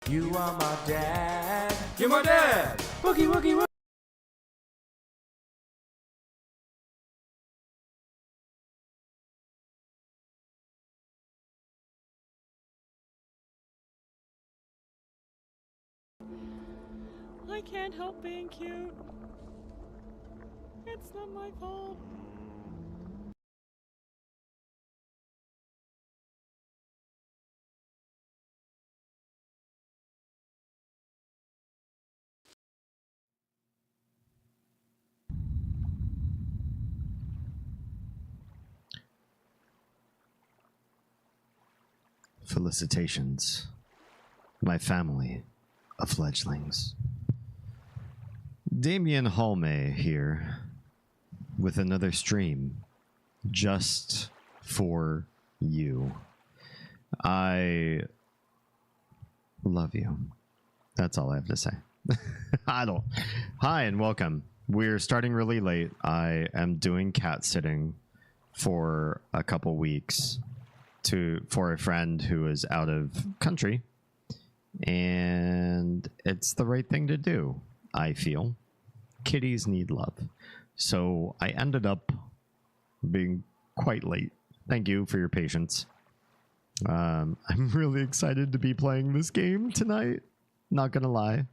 You are my dad. You're my dad. Wookie wookie wookie. I can't help being cute. It's not my fault. Felicitations, my family of fledglings. Damien Halme here with another stream just for you. I love you. That's all I have to say. Hi and welcome. We're starting really late. I am doing cat sitting for a couple weeks for a friend who is out of country, and it's the right thing to do. I feel kitties need love, so I ended up being quite late. Thank you for your patience. I'm really excited to be playing this game tonight, not gonna lie.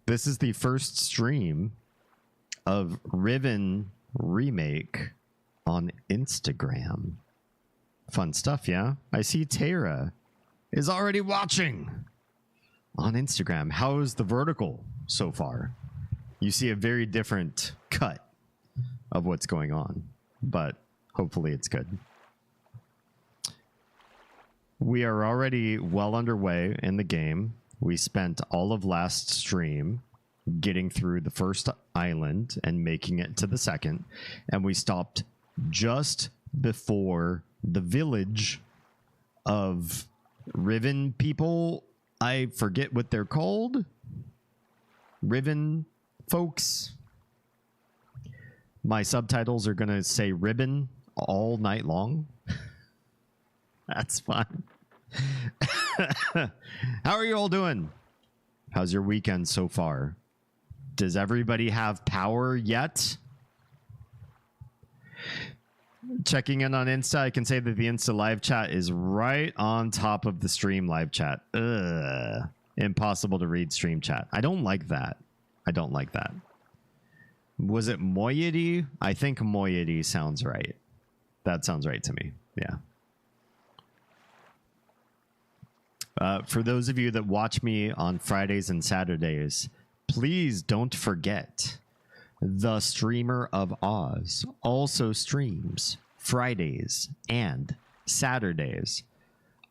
This is the first stream of Riven Remake on Instagram. Fun stuff, yeah? I see Tara is already watching on Instagram. How is the vertical so far? You see a very different cut of what's going on, but hopefully it's good. We are already well underway in the game. We spent all of last stream getting through the first island and making it to the second, and we stopped just before the village of Riven people. I forget what they're called. Riven folks. My subtitles are going to say ribbon all night long. That's fine. How are you all doing? How's your weekend so far? Does everybody have power yet? Checking in on Insta, I can say that the Insta live chat is right on top of the stream live chat. Ugh. Impossible to read stream chat. I don't like that. I don't like that. Was it moiety? I think moiety sounds right. That sounds right to me. Yeah. For those of you that watch me on Fridays and Saturdays, please don't forget the Streamer of Oz also streams Fridays and Saturdays,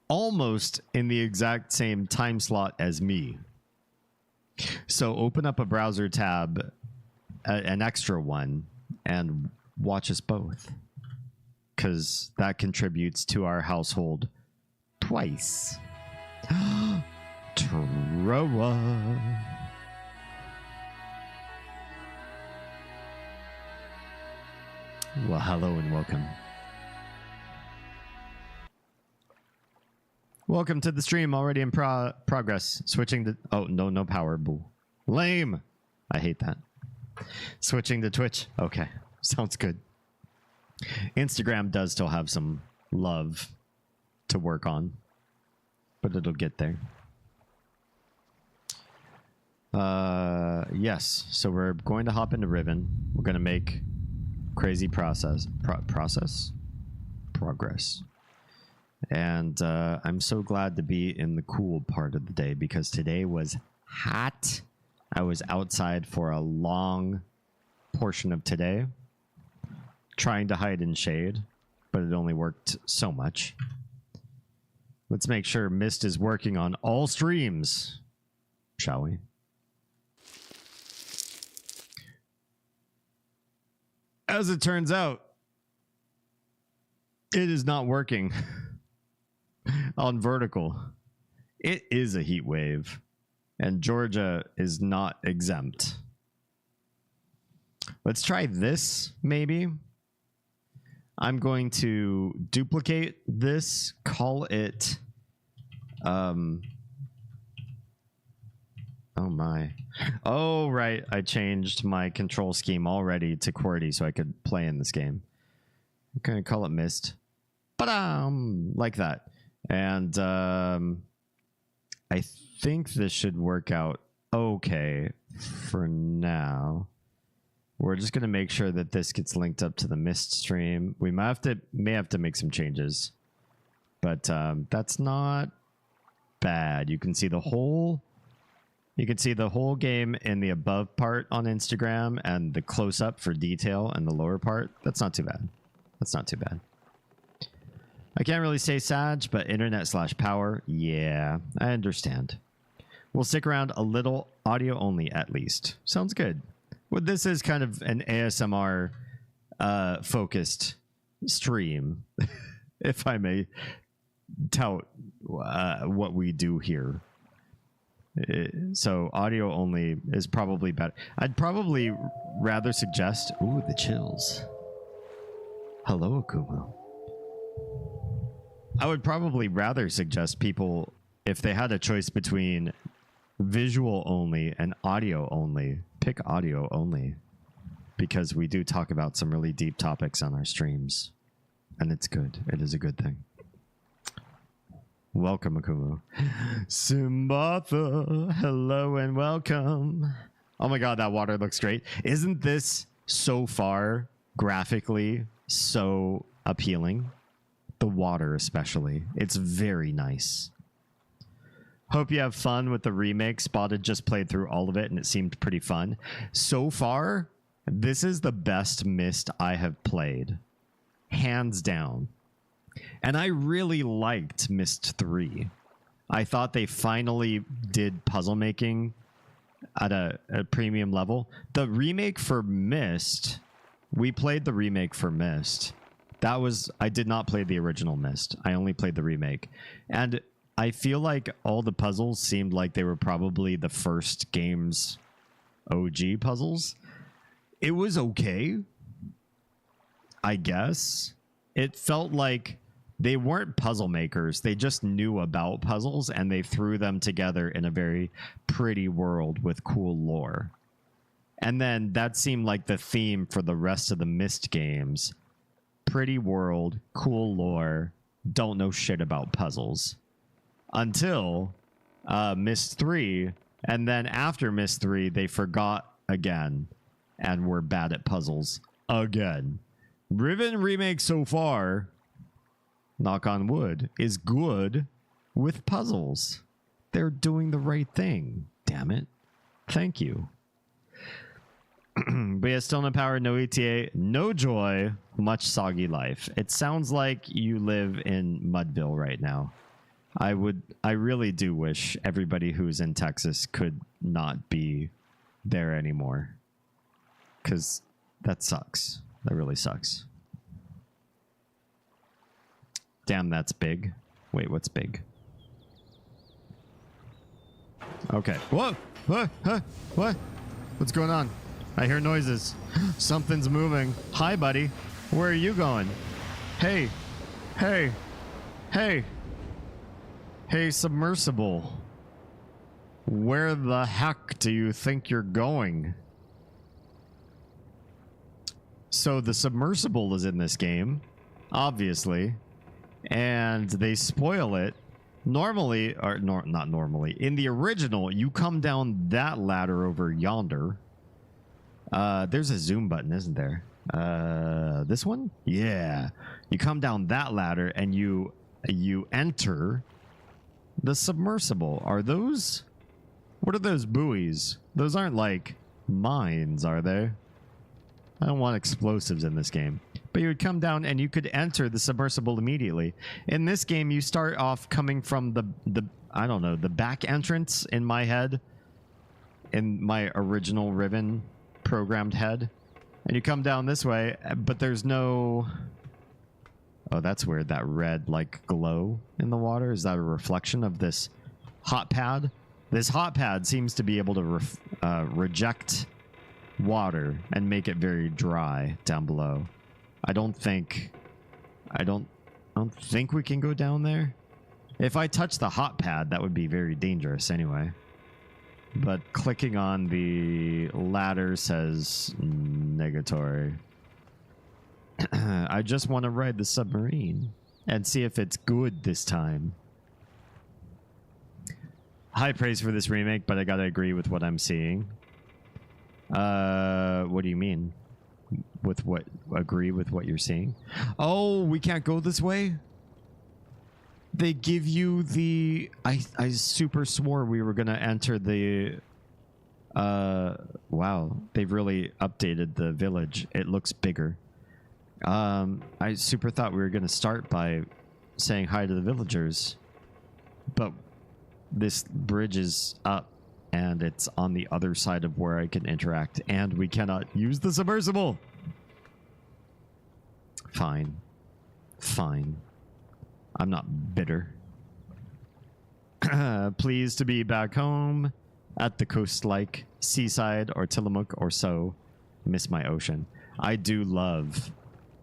almost in the exact same time slot as me. So open up a browser tab, an extra one, and watch us both, because that contributes to our household twice. Troa. Well, hello and welcome. Welcome to the stream, already in progress. Switching to... Oh, no power. Boo. Lame. I hate that. Switching to Twitch. Okay, sounds good. Instagram does still have some love to work on, but it'll get there. Yes, so we're going to hop into Riven. We're going to make crazy progress. And I'm so glad to be in the cool part of the day because today was hot. I was outside for a long portion of today trying to hide in shade, but it only worked so much. Let's make sure Mist is working on all streams, shall we? As it turns out, it is not working on vertical. It is a heat wave, and Georgia is not exempt. Let's try this, maybe. I'm going to duplicate this, call it... oh my. Oh, right. I changed my control scheme already to QWERTY so I could play in this game. I'm going to call it Mist. Like that. And I think this should work out okay for now. We're just going to make sure that this gets linked up to the Mist stream. We may have to make some changes. But that's not bad. You can see the whole game in the above part on Instagram and the close up for detail in the lower part. That's not too bad. That's not too bad. I can't really say Sag, but internet/power. Yeah, I understand. We'll stick around a little, audio only at least. Sounds good. Well, this is kind of an ASMR focused stream, if I may tout what we do here. So audio only is probably better. I'd probably rather suggest... Ooh, the chills. Hello, Akumu. I would probably rather suggest people, if they had a choice between visual only and audio only, pick audio only. Because we do talk about some really deep topics on our streams. And it's good. It is a good thing. Welcome, Akumu. Simbatha, hello and welcome. Oh my god, that water looks great. Isn't this so far graphically so appealing? The water especially. It's very nice. Hope you have fun with the remake. Spotted just played through all of it and it seemed pretty fun. So far, this is the best Myst I have played. Hands down. And I really liked Myst 3. I thought they finally did puzzle making at a premium level. The remake for Myst, we played the remake for Myst. That was, I did not play the original Myst. I only played the remake. And I feel like all the puzzles seemed like they were probably the first game's OG puzzles. It was okay, I guess. It felt like they weren't puzzle makers. They just knew about puzzles and they threw them together in a very pretty world with cool lore. And then that seemed like the theme for the rest of the Myst games. Pretty world, cool lore, don't know shit about puzzles. Until Myst 3, and then after Myst 3, they forgot again and were bad at puzzles again. Riven remake so far, knock on wood, is good with puzzles. They're doing the right thing. Damn it. Thank you. But yeah, still no power, no ETA, no joy, much soggy life. It sounds like you live in Mudville right now. I really do wish everybody who's in Texas could not be there anymore. Because that sucks. That really sucks. Damn, that's big. Wait, what's big? Okay. Whoa! What? Huh? What? What's going on? I hear noises. Something's moving. Hi, buddy. Where are you going? Hey. Hey. Hey. Hey, submersible. Where the heck do you think you're going? So the submersible is in this game, obviously, and they spoil it. Normally, or not normally, in the original, you come down that ladder over yonder. There's a zoom button, isn't there? This one? Yeah. You come down that ladder and you enter the submersible. Are those... What are those buoys? Those aren't like mines, are they? I don't want explosives in this game. But you would come down and you could enter the submersible immediately. In this game, you start off coming from the I don't know, the back entrance in my head. In my original Riven programmed head. And you come down this way, but there's no... Oh, that's weird. That red, like, glow in the water. Is that a reflection of this hot pad? This hot pad seems to be able to reject water and make it very dry down below. I don't think we can go down there. If I touch the hot pad, that would be very dangerous anyway. But clicking on the ladder says negatory. I just want to ride the submarine and see if it's good this time. High praise for this remake, but I gotta agree with what I'm seeing. What do you mean? With what? Agree with what you're seeing? Oh, we can't go this way? They give you the... I super swore we were gonna enter the... Wow, they've really updated the village. It looks bigger. I super thought we were gonna start by saying hi to the villagers. But this bridge is up, and it's on the other side of where I can interact, and we cannot use the submersible! Fine. Fine. I'm not bitter. Pleased to be back home at the coast like seaside or Tillamook or so. Miss my ocean. I do love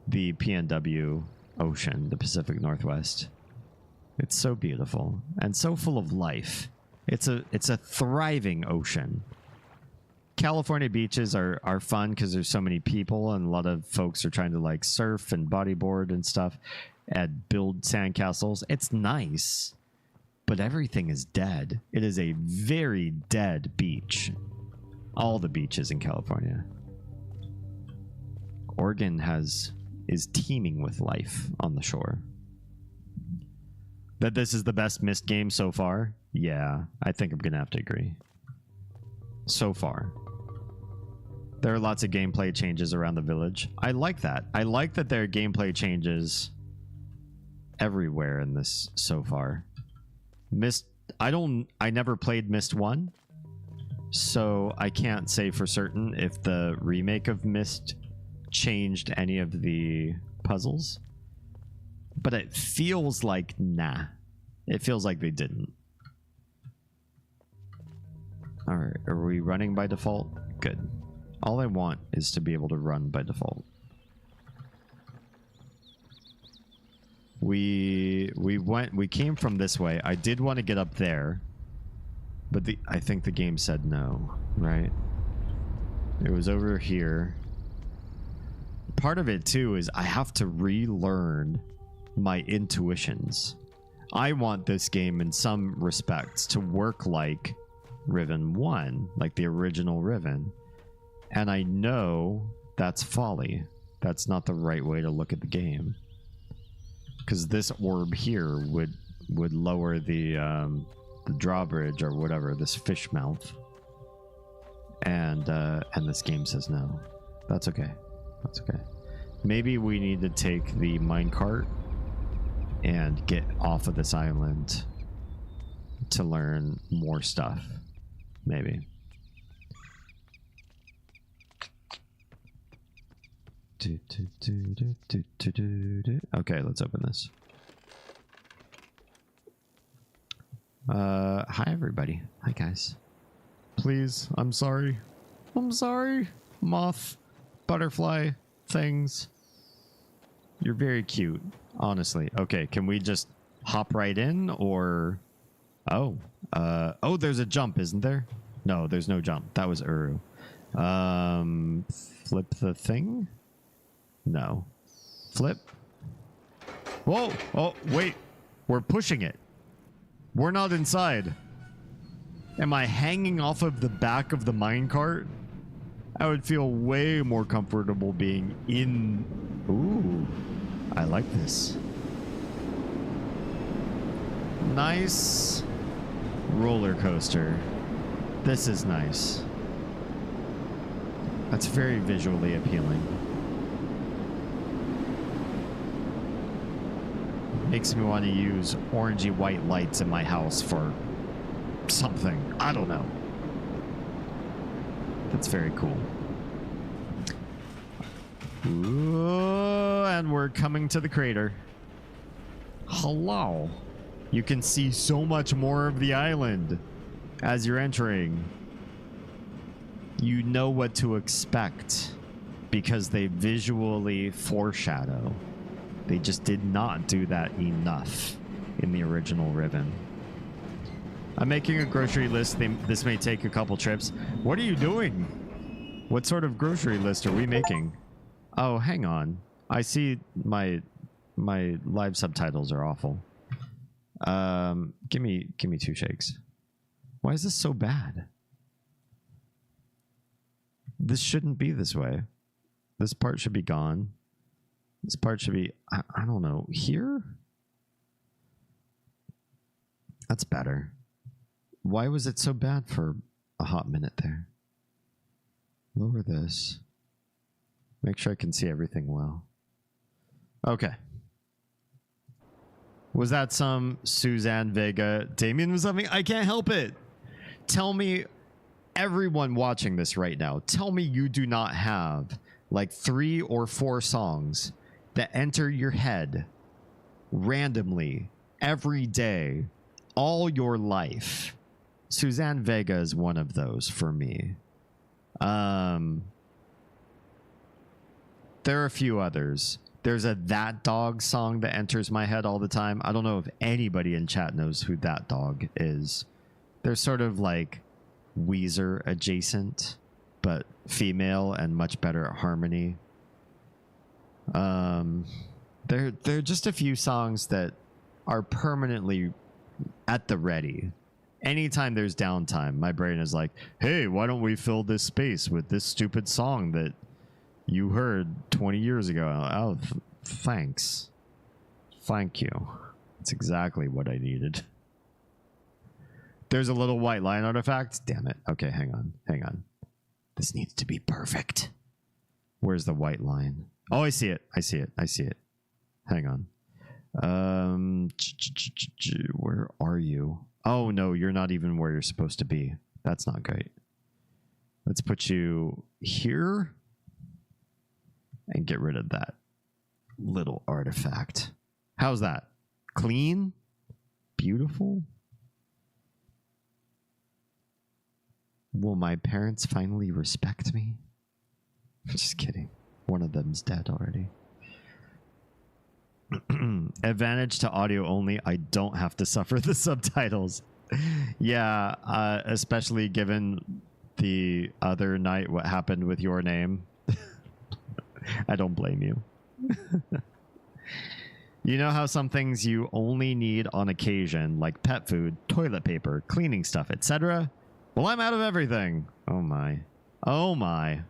the PNW ocean, the Pacific Northwest. It's so beautiful and so full of life. It's a thriving ocean. California beaches are fun because there's so many people and a lot of folks are trying to like surf and bodyboard and stuff and build sandcastles. It's nice, but everything is dead. It is a very dead beach. All the beaches in California. Oregon is teeming with life on the shore. That this is the best Myst game so far? Yeah, I think I'm gonna have to agree. So far. There are lots of gameplay changes around the village. I like that. I like that there are gameplay changes everywhere in this so far. Myst, I never played Myst 1, so I can't say for certain if the remake of Myst changed any of the puzzles. But it feels like nah. It feels like they didn't. Alright, are we running by default? Good. All I want is to be able to run by default. We came from this way. I did want to get up there, but I think the game said no, right? It was over here. Part of it too is I have to relearn my intuitions. I want this game in some respects to work like Riven 1, like the original Riven. And I know that's folly. That's not the right way to look at the game. Because this orb here would lower the drawbridge or whatever, this fish mouth. And this game says no. That's okay. That's okay. Maybe we need to take the minecart and get off of this island to learn more stuff. Maybe. Okay, let's open this. Hi everybody. Hi guys. Please, I'm sorry. I'm sorry. Moth, butterfly, things. You're very cute, honestly. Okay, can we just hop right in or... Oh, there's a jump, isn't there? No, there's no jump. That was Uru. Flip the thing? No. Flip. Whoa! Oh, wait. We're pushing it. We're not inside. Am I hanging off of the back of the minecart? I would feel way more comfortable being in... Ooh. I like this. Nice roller coaster. This is nice. That's very visually appealing. Makes me want to use orangey white lights in my house for something. I don't know. That's very cool. Ooh, and we're coming to the crater. Hello. You can see so much more of the island as you're entering. You know what to expect because they visually foreshadow. They just did not do that enough in the original Riven. I'm making a grocery list. This may take a couple trips. What are you doing? What sort of grocery list are we making? Oh, hang on. I see my live subtitles are awful. Give me 2 shakes. Why is this so bad? This shouldn't be this way. This part should be gone. This part should be, I don't know, here? That's better. Why was it so bad for a hot minute there? Lower this. Make sure I can see everything well. Okay. Was that some Suzanne Vega? Damien was something? I can't help it. Tell me, everyone watching this right now, tell me you do not have like 3 or 4 songs that enter your head randomly every day, all your life. Suzanne Vega is one of those for me. There are a few others. There's a That Dog song that enters my head all the time. I don't know if anybody in chat knows who That Dog is. They're sort of like Weezer adjacent, but female and much better at harmony. There are just a few songs that are permanently at the ready. Anytime there's downtime, my brain is like, hey, why don't we fill this space with this stupid song that you heard 20 years ago? Oh, thanks. Thank you. That's exactly what I needed. There's a little white line artifact. Damn it. Okay, hang on. Hang on. This needs to be perfect. Where's the white line? Oh, I see it. I see it. I see it. Hang on. Where are you? Oh, no, you're not even where you're supposed to be. That's not great. Let's put you here and get rid of that little artifact. How's that? Clean? Beautiful? Will my parents finally respect me? Just kidding. One of them's dead already. Advantage to audio only. I don't have to suffer the subtitles. Yeah, especially given the other night what happened with your name. I don't blame you. You know how some things you only need on occasion, like pet food, toilet paper, cleaning stuff, etc.? Well, I'm out of everything. Oh my. Oh my.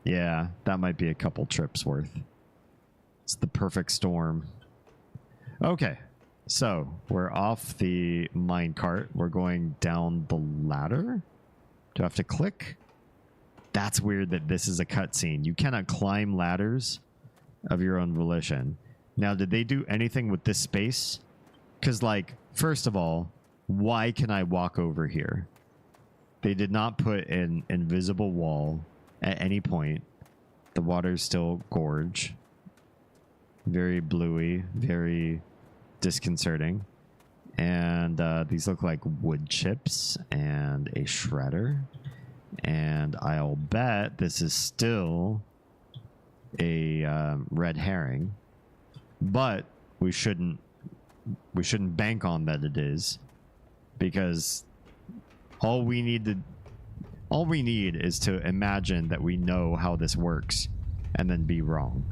Yeah, that might be a couple trips worth. It's the perfect storm. Okay, so we're off the minecart. We're going down the ladder. Do I have to click? That's weird that this is a cutscene. You cannot climb ladders of your own volition. Now, did they do anything with this space? Because, like, first of all, why can I walk over here? They did not put an invisible wall at any point. The water's still gorge. Very bluey, very disconcerting. And these look like wood chips and a shredder. And I'll bet this is still a red herring. But we shouldn't bank on that it is, because all we need is to imagine that we know how this works and then be wrong.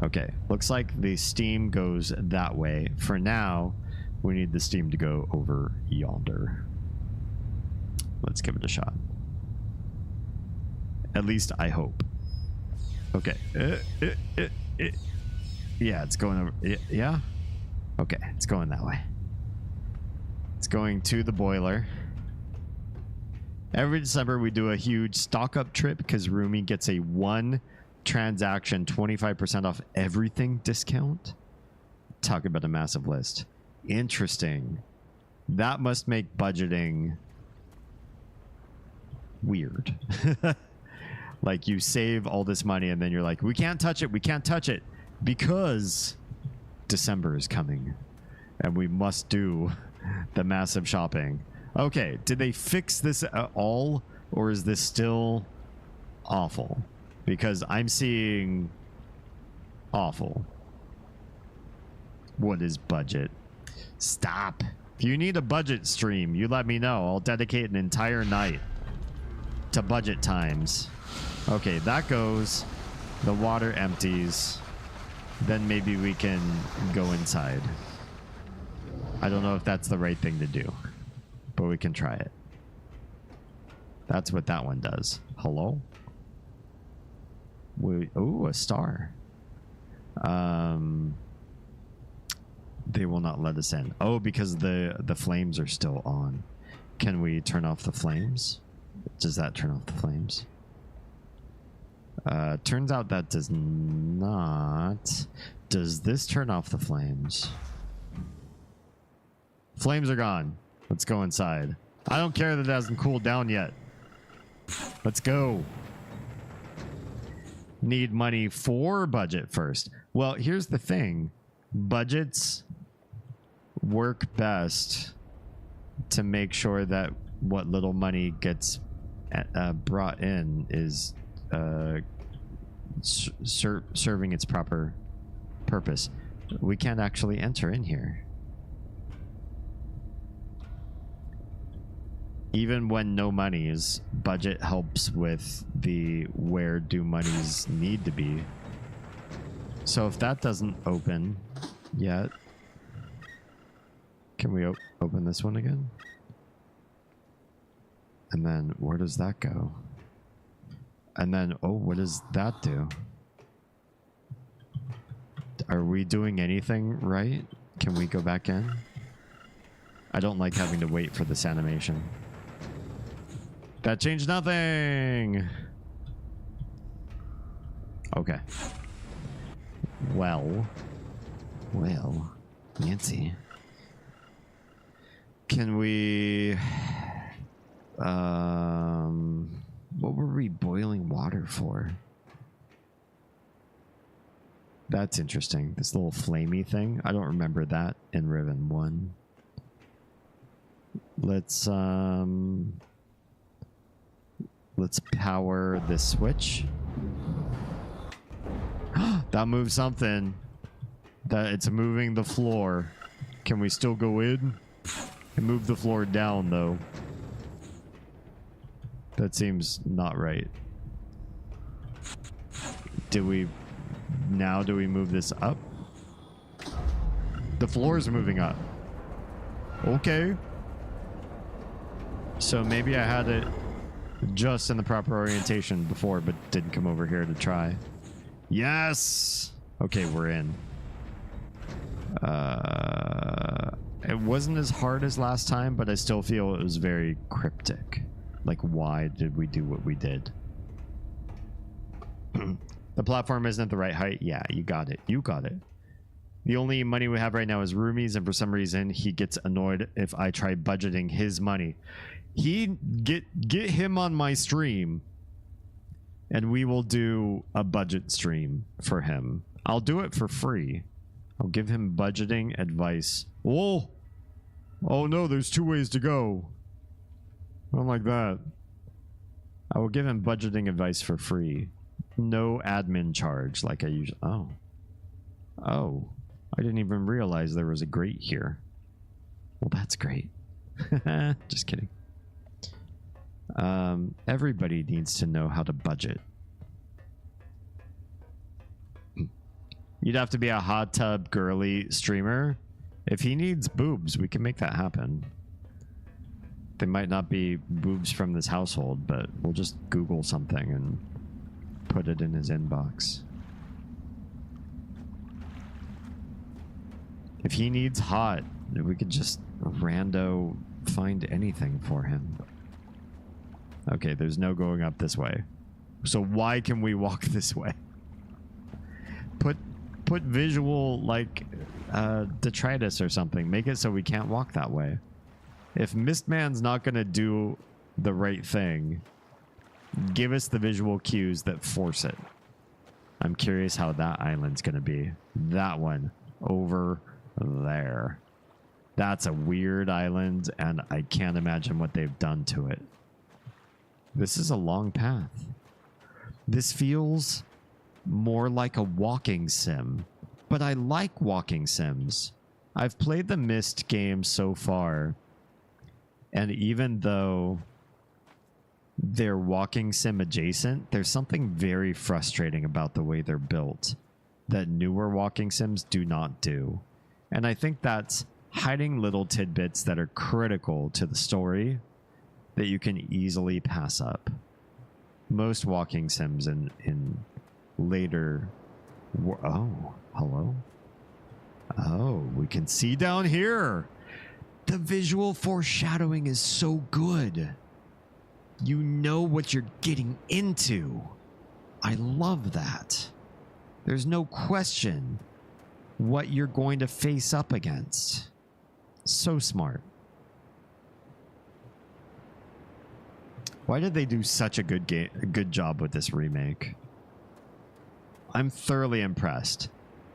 Okay, looks like the steam goes that way. For now, we need the steam to go over yonder. Let's give it a shot. At least I hope. Okay. Yeah, it's going over. Yeah? Okay, it's going that way. It's going to the boiler. Every December, we do a huge stock-up trip because Rumi gets a 1 transaction 25% off everything discount. Talk about a massive list. Interesting. That must make budgeting weird. Like, you save all this money and then you're like, we can't touch it. We can't touch it because December is coming and we must do the massive shopping. Okay, did they fix this at all, or is this still awful? Because I'm seeing awful. What is budget? Stop. If you need a budget stream, you let me know. I'll dedicate an entire night to budget times. Okay, that goes. The water empties. Then maybe we can go inside. I don't know if that's the right thing to do, but we can try it. That's what that one does. Hello? Ooh, a star. They will not let us in. Oh, because the flames are still on. Can we turn off the flames? Does that turn off the flames? Turns out that does not. Does this turn off the flames? Flames are gone. Let's go inside. I don't care that it hasn't cooled down yet. Let's go. Need money for budget first. Well, here's the thing. Budgets work best to make sure that what little money gets brought in is serving its proper purpose. We can't actually enter in here. Even when no monies, budget helps with the where do monies need to be. So if that doesn't open yet, can we open this one again? And then where does that go? And then, oh, what does that do? Are we doing anything right? Can we go back in? I don't like having to wait for this animation. That changed nothing. Okay. Well, Nancy. Can we... what were we boiling water for? That's interesting. This little flamey thing. I don't remember that in Riven 1. Let's power this switch. That moves something. That it's moving the floor. Can we still go in? And move the floor down though. That seems not right. Do we move this up? The floor is moving up. Okay. So maybe I had it just in the proper orientation before, but didn't come over here to try. Yes! Okay, we're in. It wasn't as hard as last time, but I still feel it was very cryptic. Like, why did we do what we did? The platform isn't the right height. Yeah, you got it. You got it. The only money we have right now is roomies, and for some reason, he gets annoyed if I try budgeting his money. Get him on my stream, and we will do a budget stream for him. I'll do it for free. I'll give him budgeting advice. Oh! Oh no, there's 2 ways to go. I don't like that. I will give him budgeting advice for free. No admin charge like I usually... Oh. Oh. I didn't even realize there was a grate here. Well, that's great. Just kidding. Everybody needs to know how to budget. You'd have to be a hot tub girly streamer. If he needs boobs, we can make that happen. They might not be boobs from this household, but we'll just Google something and put it in his inbox. If he needs hot, we could just rando find anything for him. Okay, there's no going up this way. So why can we walk this way? Put visual, like, detritus or something. Make it so we can't walk that way. If Mistman's not going to do the right thing, Give us the visual cues that force it. I'm curious how that island's going to be. That one over there. That's a weird island, and I can't imagine what they've done to it. This is a long path. This feels more like a walking sim, but I like walking sims. I've played the Myst games so far, and even though they're walking sim adjacent, there's something very frustrating about the way they're built that newer walking sims do not do. And I think that's hiding little tidbits that are critical to the story that you can easily pass up. Most walking sims in later... Oh, hello? Oh, we can see down here. The visual foreshadowing is so good. You know what you're getting into. I love that. There's no question what you're going to face up against. So smart. Why did they do such a good job with this remake? I'm thoroughly impressed.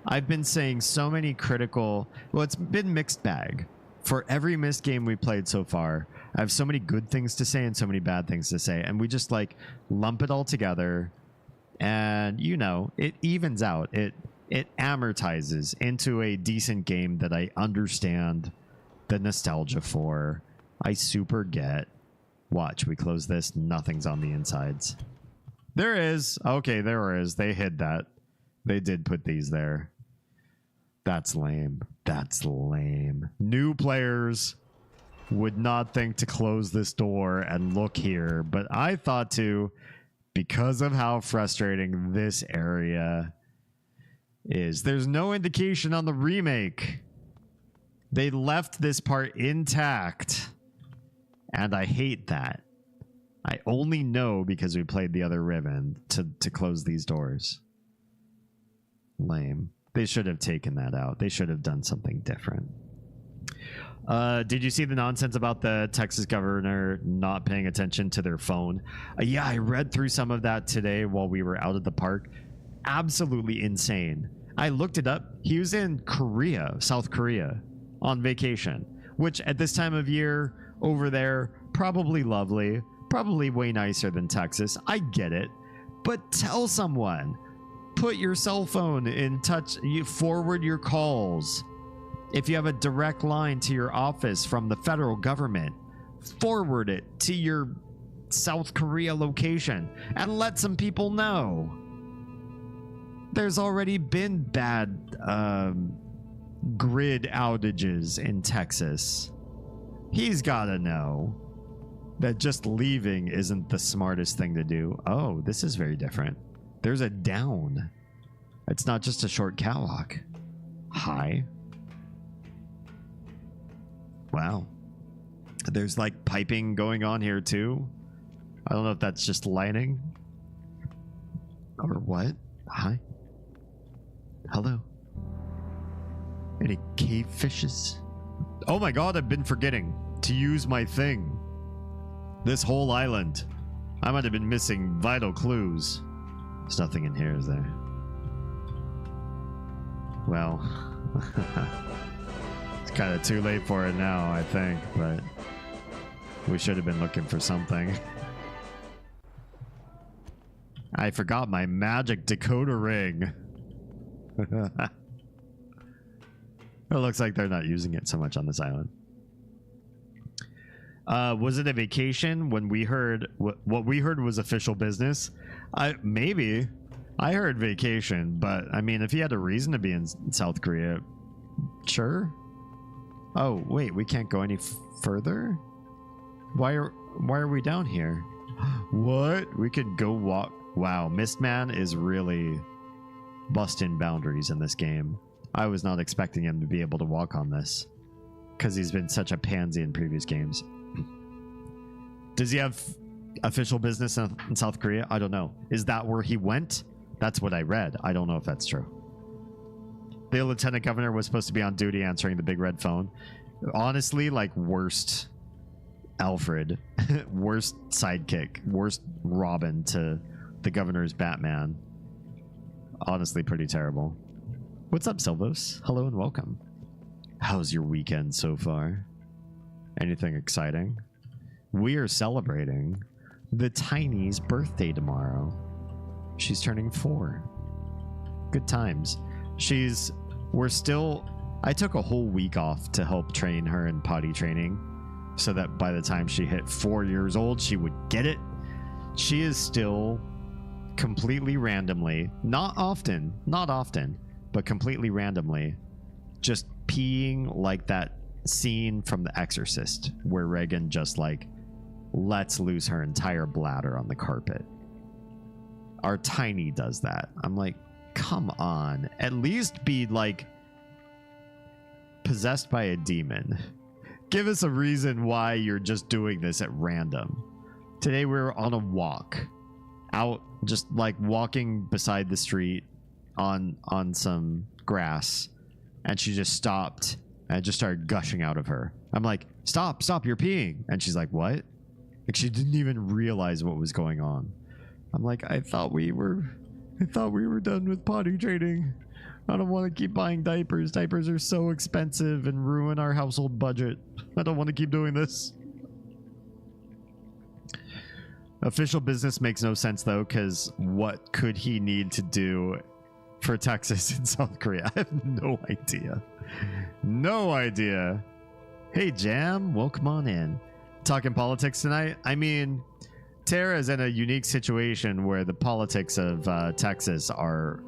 I've been saying so many critical... Well, it's been mixed bag. For every Myst game we played so far, I have so many good things to say and so many bad things to say. And we just like lump it all together. And, you know, it evens out. It amortizes into a decent game that I understand the nostalgia for. I super get. Watch, we close this. Nothing's on the insides. There is. Okay, there is. They hid that. They did put these there. That's lame. That's lame. New players would not think to close this door and look here, but I thought to, because of how frustrating this area is. There's no indication on the remake. They left this part intact, and I hate that. I only know because we played the other ribbon to close these doors. Lame. They should have taken that out. They should have done something different. Did you see the nonsense about the Texas governor not paying attention to their phone? Yeah, I read through some of that today while we were out at the park. Absolutely insane. I looked it up. He was in Korea, South Korea, on vacation, which at this time of year over there, probably lovely, probably way nicer than Texas. I get it. But tell someone. Put your cell phone in touch. You forward your calls. If you have a direct line to your office from the federal government, forward it to your South Korea location and let some people know. There's already been bad grid outages in Texas. He's got to know that just leaving isn't the smartest thing to do. Oh, this is very different. There's a down. It's not just a short catwalk. Hi. Wow. There's like piping going on here too. I don't know if that's just lighting or what. Hi. Hello. Any cave fishes? Oh my god, I've been forgetting to use my thing. This whole island. I might have been missing vital clues. There's nothing in here, is there? Well, it's kind of too late for it now, I think, but we should have been looking for something. I forgot my magic decoder ring. It looks like they're not using it so much on this island. Was it a vacation when we heard what we heard was official business? Maybe. I heard vacation, but I mean, if he had a reason to be in South Korea, sure. Oh, wait, we can't go any further? Why are we down here? What? We could go walk. Wow, Mistman is really busting boundaries in this game. I was not expecting him to be able to walk on this because he's been such a pansy in previous games. Does he have official business in South Korea? I don't know. Is that where he went? That's what I read. I don't know if that's true. The lieutenant governor was supposed to be on duty answering the big red phone. Honestly, like worst Alfred. Worst sidekick. Worst Robin to the governor's Batman. Honestly, pretty terrible. What's up, Silvos? Hello and welcome. How's your weekend so far? Anything exciting? We are celebrating the Tiny's birthday tomorrow. She's turning 4. Good times. I took a whole week off to help train her in potty training so that by the time she hit 4 years old, she would get it. She is still completely randomly, not often, but completely randomly, just peeing like that scene from The Exorcist where Regan just like lets loose her entire bladder on the carpet. Our Tiny does that. I'm like, come on, at least be like possessed by a demon. Give us a reason why you're just doing this at random. Today we were on a walk out, just like walking beside the street on some grass, and she just stopped and just started gushing out of her. I'm like, stop, you're peeing. And she's like, what? Like she didn't even realize what was going on. I'm like, I thought we were done with potty training. I don't want to keep buying diapers. Diapers are so expensive and ruin our household budget. I don't want to keep doing this. Official business makes no sense though, because what could he need to do for Texas and South Korea? I have no idea. No idea. Hey Jam, welcome on in. Talking politics tonight? I mean, Tara's in a unique situation where the politics of Texas are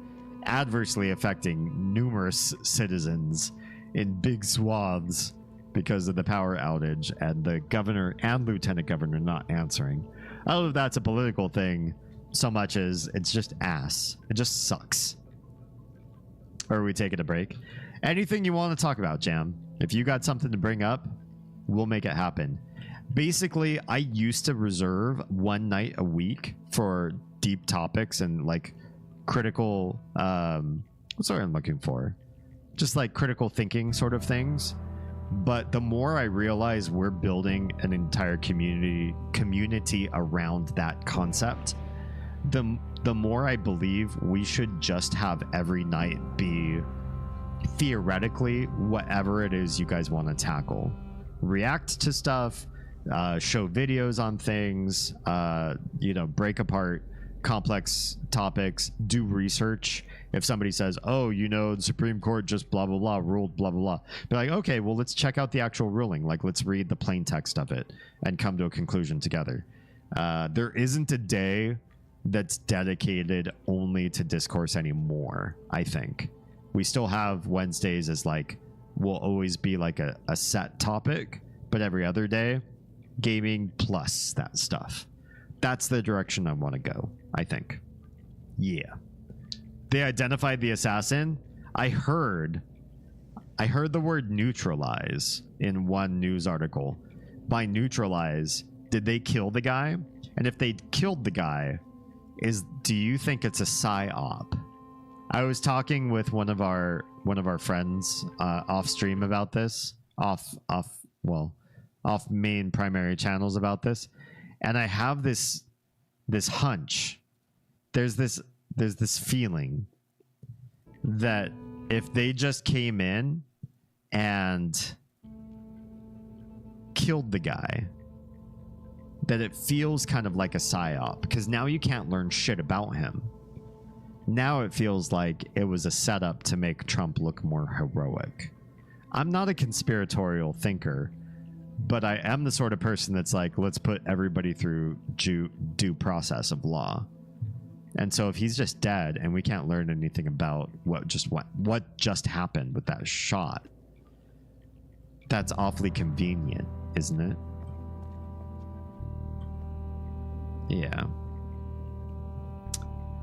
adversely affecting numerous citizens in big swaths because of the power outage and the governor and lieutenant governor not answering. I don't know if that's a political thing so much as it's just ass. It just sucks. Or are we taking a break? Anything you want to talk about, Jam? If you got something to bring up, we'll make it happen. Basically, I used to reserve one night a week for deep topics and like critical, what's the word I'm looking for? Just like critical thinking sort of things. But the more I realize we're building an entire community around that concept, the more I believe we should just have every night be theoretically whatever it is you guys want to tackle. React to stuff, show videos on things, break apart complex topics, do research. If somebody says, oh, the Supreme Court just blah, blah, blah, ruled blah, blah, blah. Be like, okay, well, let's check out the actual ruling. Like, let's read the plain text of it and come to a conclusion together. There isn't a day that's dedicated only to discourse anymore, I think. We still have Wednesdays as like, will always be like a set topic, but every other day, gaming plus that stuff. That's the direction I want to go, I think. Yeah. They identified the assassin. I heard the word neutralize in one news article. By neutralize, did they kill the guy? And if they killed the guy, do you think it's a psyop? I was talking with one of our friends off stream about this, off main primary channels about this, and I have this hunch. There's this feeling that if they just came in and killed the guy, that it feels kind of like a psyop, because now you can't learn shit about him. Now it feels like it was a setup to make Trump look more heroic. I'm not a conspiratorial thinker, but I am the sort of person that's like, let's put everybody through due process of law. And so if he's just dead and we can't learn anything about what just happened with that shot, that's awfully convenient, isn't it? Yeah.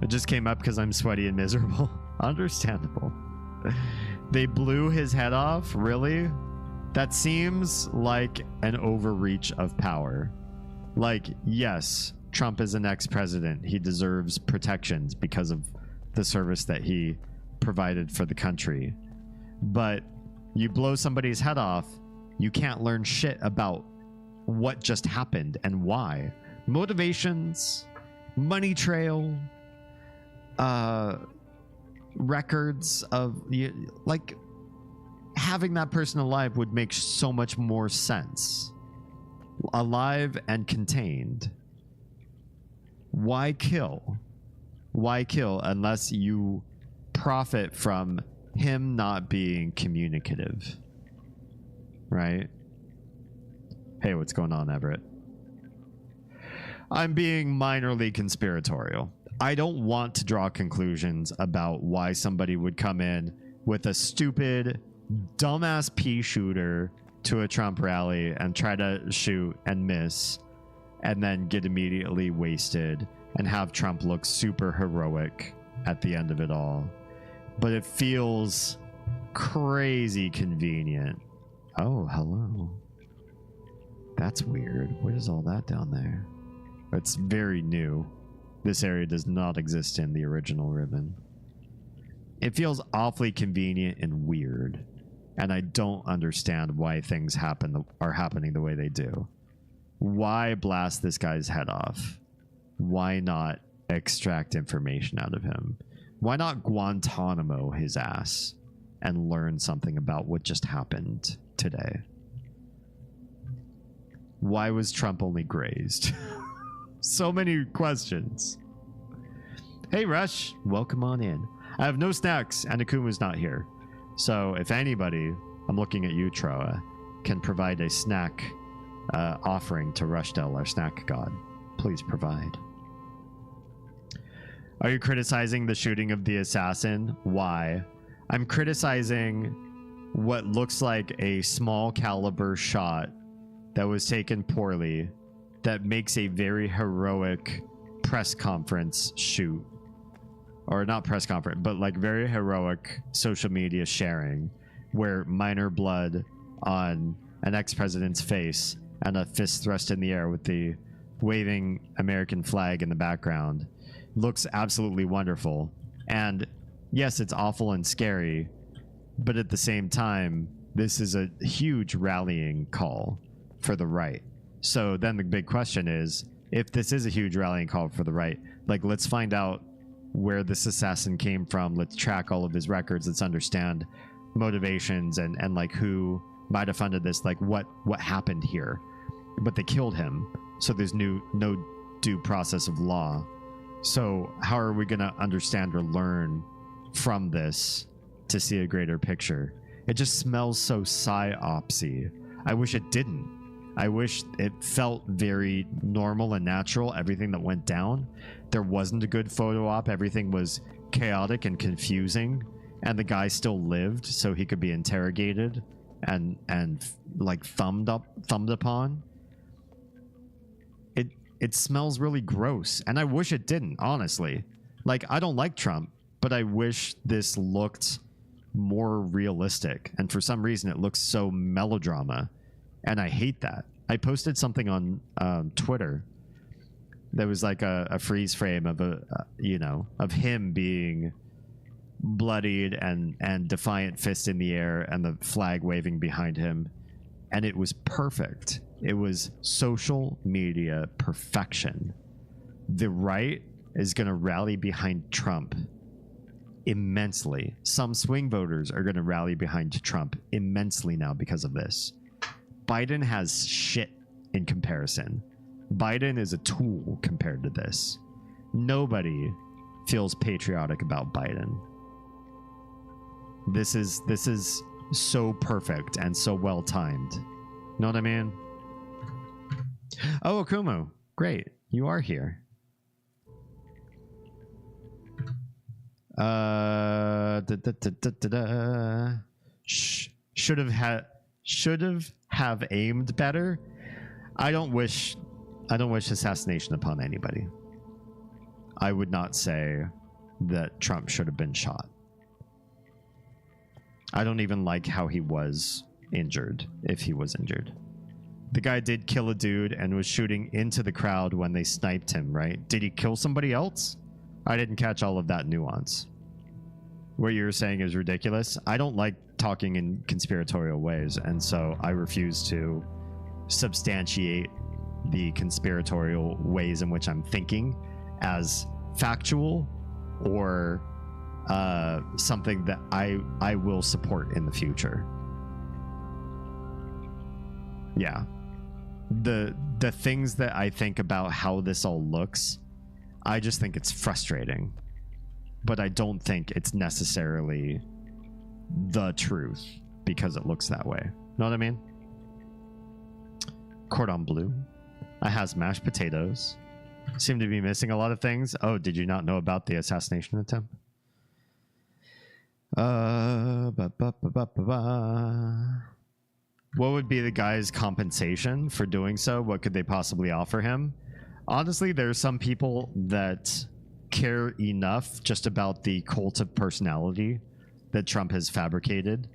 It just came up because I'm sweaty and miserable. Understandable. They blew his head off? Really? That seems like an overreach of power. Like, yes, Trump is an ex-president. He deserves protections because of the service that he provided for the country. But you blow somebody's head off, you can't learn shit about what just happened and why. Motivations, money trail, records of, like, having that person alive would make so much more sense. Alive and contained. Why kill? Why kill unless you profit from him not being communicative? Right? Hey, what's going on, Everett? I'm being minorly conspiratorial. I don't want to draw conclusions about why somebody would come in with a stupid, dumbass pea shooter to a Trump rally and try to shoot and miss and then get immediately wasted and have Trump look super heroic at the end of it all. But it feels crazy convenient. Oh, hello. That's weird. What is all that down there? It's very new. This area does not exist in the original ribbon. It feels awfully convenient and weird. And I don't understand why things are happening the way they do. Why blast this guy's head off? Why not extract information out of him? Why not Guantanamo his ass and learn something about what just happened today? Why was Trump only grazed? So many questions. Hey, Rush, welcome on in. I have no snacks and Akuma's not here. So if anybody, I'm looking at you, Troa, can provide a snack offering to Rushdell, our snack god, please provide. Are you criticizing the shooting of the assassin? Why? I'm criticizing what looks like a small caliber shot that was taken poorly that makes a very heroic press conference shoot. Or not press conference, but like very heroic social media sharing where minor blood on an ex-president's face and a fist thrust in the air with the waving American flag in the background looks absolutely wonderful. And yes, it's awful and scary, but at the same time, this is a huge rallying call for the right. So then the big question is, if this is a huge rallying call for the right, like, let's find out where this assassin came from. Let's track all of his records. Let's understand motivations and like who might have funded this, like what happened here. But they killed him, so there's no due process of law. So how are we going to understand or learn from this to see a greater picture? It just smells so psyopsy. I wish it didn't. I wish it felt very normal and natural, everything that went down. There wasn't a good photo op. Everything was chaotic and confusing. And the guy still lived, so he could be interrogated and like thumbed upon. It smells really gross. And I wish it didn't, honestly. Like, I don't like Trump, but I wish this looked more realistic. And for some reason, it looks so melodrama. And I hate that. I posted something on Twitter. There was like a freeze frame of of him being bloodied and defiant fist in the air and the flag waving behind him. And it was perfect. It was social media perfection. The right is going to rally behind Trump immensely. Some swing voters are going to rally behind Trump immensely now because of this. Biden has shit in comparison. Biden is a tool compared to this. Nobody feels patriotic about Biden. This is so perfect and so well timed. Know what I mean? Oh, Akumu, great, you are here. Should have aimed better. I don't wish assassination upon anybody. I would not say that Trump should have been shot. I don't even like how he was injured, if he was injured. The guy did kill a dude and was shooting into the crowd when they sniped him, right? Did he kill somebody else? I didn't catch all of that nuance. What you're saying is ridiculous. I don't like talking in conspiratorial ways, and so I refuse to substantiate the conspiratorial ways in which I'm thinking as factual or something that I will support in the future. Yeah. The things that I think about how this all looks, I just think it's frustrating. But I don't think it's necessarily the truth because it looks that way. Know what I mean? Cordon bleu. I has mashed potatoes. Seem to be missing a lot of things. Oh, did you not know about the assassination attempt? What would be the guy's compensation for doing so? What could they possibly offer him? Honestly, there's some people that care enough just about the cult of personality that Trump has fabricated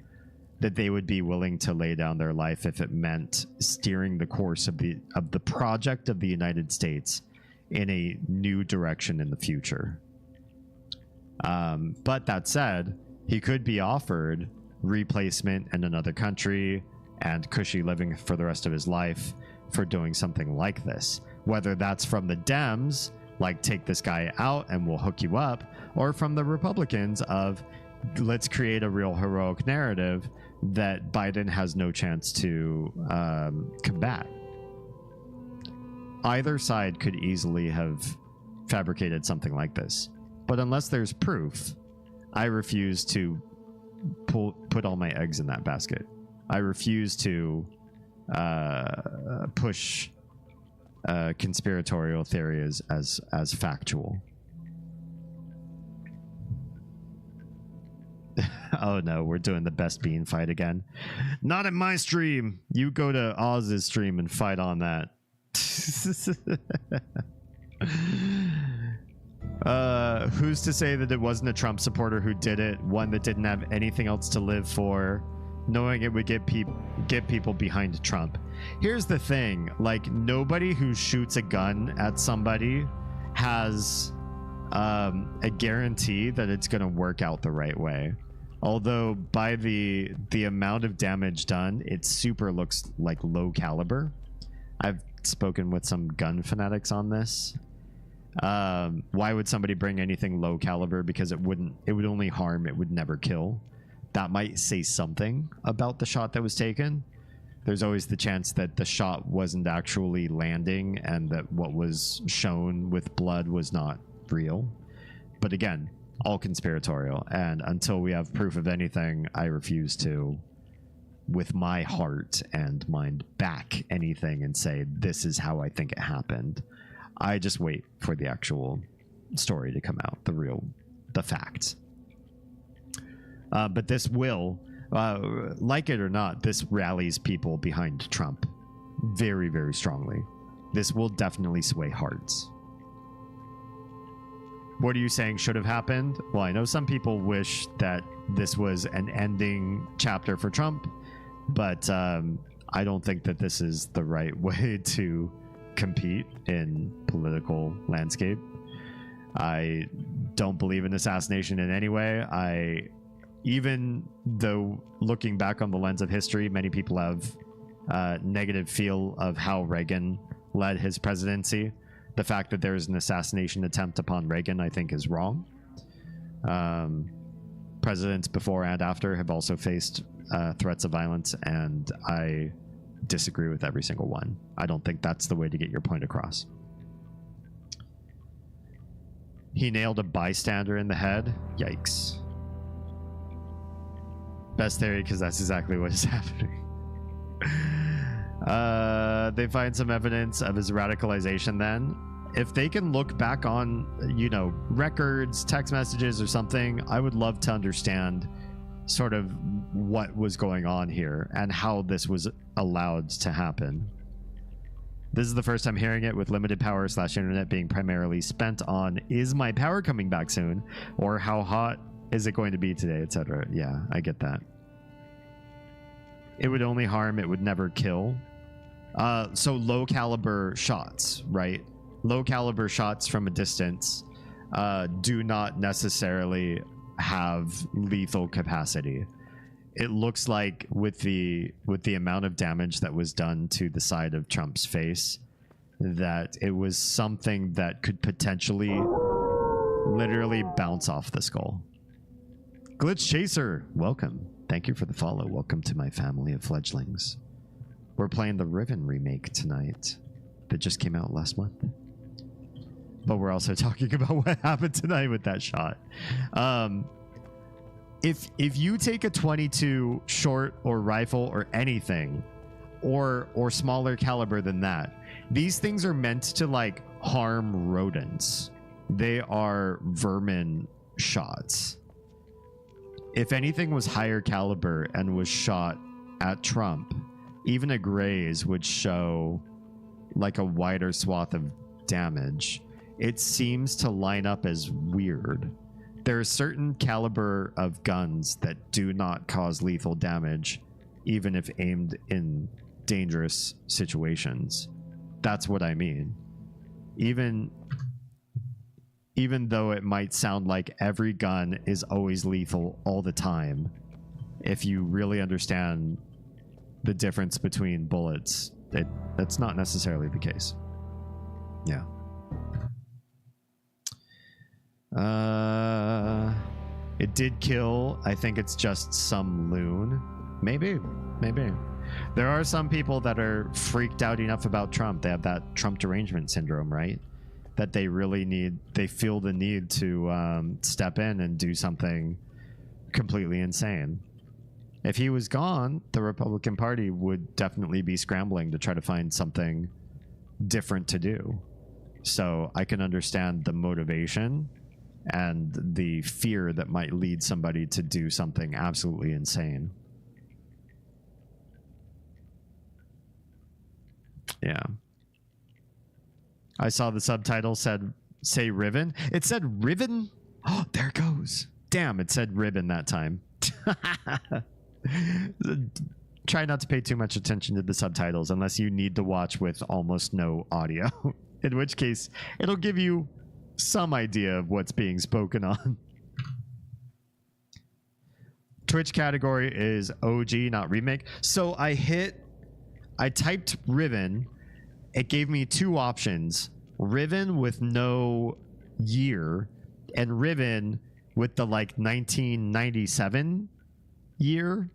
that they would be willing to lay down their life if it meant steering the course of the project of the United States in a new direction in the future. But that said, he could be offered replacement in another country and cushy living for the rest of his life for doing something like this. Whether that's from the Dems, like take this guy out and we'll hook you up, or from the Republicans of let's create a real heroic narrative that Biden has no chance to combat. Either side could easily have fabricated something like this. But unless there's proof, I refuse to put all my eggs in that basket. I refuse to push conspiratorial theories as factual. Oh no, we're doing the best bean fight again. Not in my stream. You go to Oz's stream and fight on that. Who's to say that it wasn't a Trump supporter who did it, one that didn't have anything else to live for, knowing it would get people behind Trump? Here's the thing, like, nobody who shoots a gun at somebody has a guarantee that it's going to work out the right way. Although by the amount of damage done, it super looks like low caliber. I've spoken with some gun fanatics on this. Why would somebody bring anything low caliber? Because it would only harm, it would never kill. That might say something about the shot that was taken. There's always the chance that the shot wasn't actually landing and that what was shown with blood was not real. But again, all conspiratorial, and until we have proof of anything, I refuse to, with my heart and mind, back anything and say this is how I think it happened. I just wait for the actual story to come out, the facts. But this will, like it or not, this rallies people behind Trump very, very strongly. This will definitely sway hearts. What are you saying should have happened? Well, I know some people wish that this was an ending chapter for Trump, but I don't think that this is the right way to compete in political landscape. I don't believe in assassination in any way. Even though looking back on the lens of history, many people have negative feel of how Reagan led his presidency. The fact that there is an assassination attempt upon Reagan, I think, is wrong. Presidents before and after have also faced threats of violence, and I disagree with every single one. I don't think that's the way to get your point across. He nailed a bystander in the head. Yikes. Best theory, because that's exactly what is happening. They find some evidence of his radicalization then. If they can look back on, records, text messages or something, I would love to understand sort of what was going on here and how this was allowed to happen. This is the first time hearing it, with limited power / internet being primarily spent on, is my power coming back soon? Or how hot is it going to be today, etc. Yeah, I get that. It would only harm, it would never kill. So low caliber shots, right? Low caliber shots from a distance do not necessarily have lethal capacity. it looks like with the amount of damage that was done to the side of Trump's face, that it was something that could potentially literally bounce off the skull. Glitch Chaser, welcome. Thank you for the follow. Welcome to my family of fledglings. We're playing the Riven remake tonight that just came out last month. But we're also talking about what happened tonight with that shot. If you take a 22 short or rifle or anything, or smaller caliber than that, these things are meant to like harm rodents. They are vermin shots. If anything was higher caliber and was shot at Trump, even a graze would show like a wider swath of damage. It seems to line up as weird. There are certain caliber of guns that do not cause lethal damage, even if aimed in dangerous situations. That's what I mean. Even though it might sound like every gun is always lethal all the time, if you really understand the difference between bullets, that's not necessarily the case. Yeah. It did kill. I think it's just some loon. Maybe. There are some people that are freaked out enough about Trump. They have that Trump derangement syndrome, right? That they feel the need to step in and do something completely insane. If he was gone, the Republican Party would definitely be scrambling to try to find something different to do. So I can understand the motivation and the fear that might lead somebody to do something absolutely insane. Yeah. I saw the subtitle say Riven. It said Riven. Oh, there it goes. Damn, it said Ribbon that time. Try not to pay too much attention to the subtitles unless you need to watch with almost no audio. In which case, it'll give you some idea of what's being spoken on. Twitch category is OG, not remake. So I typed Riven. It gave me two options. Riven with no year and Riven with the like 1997 year.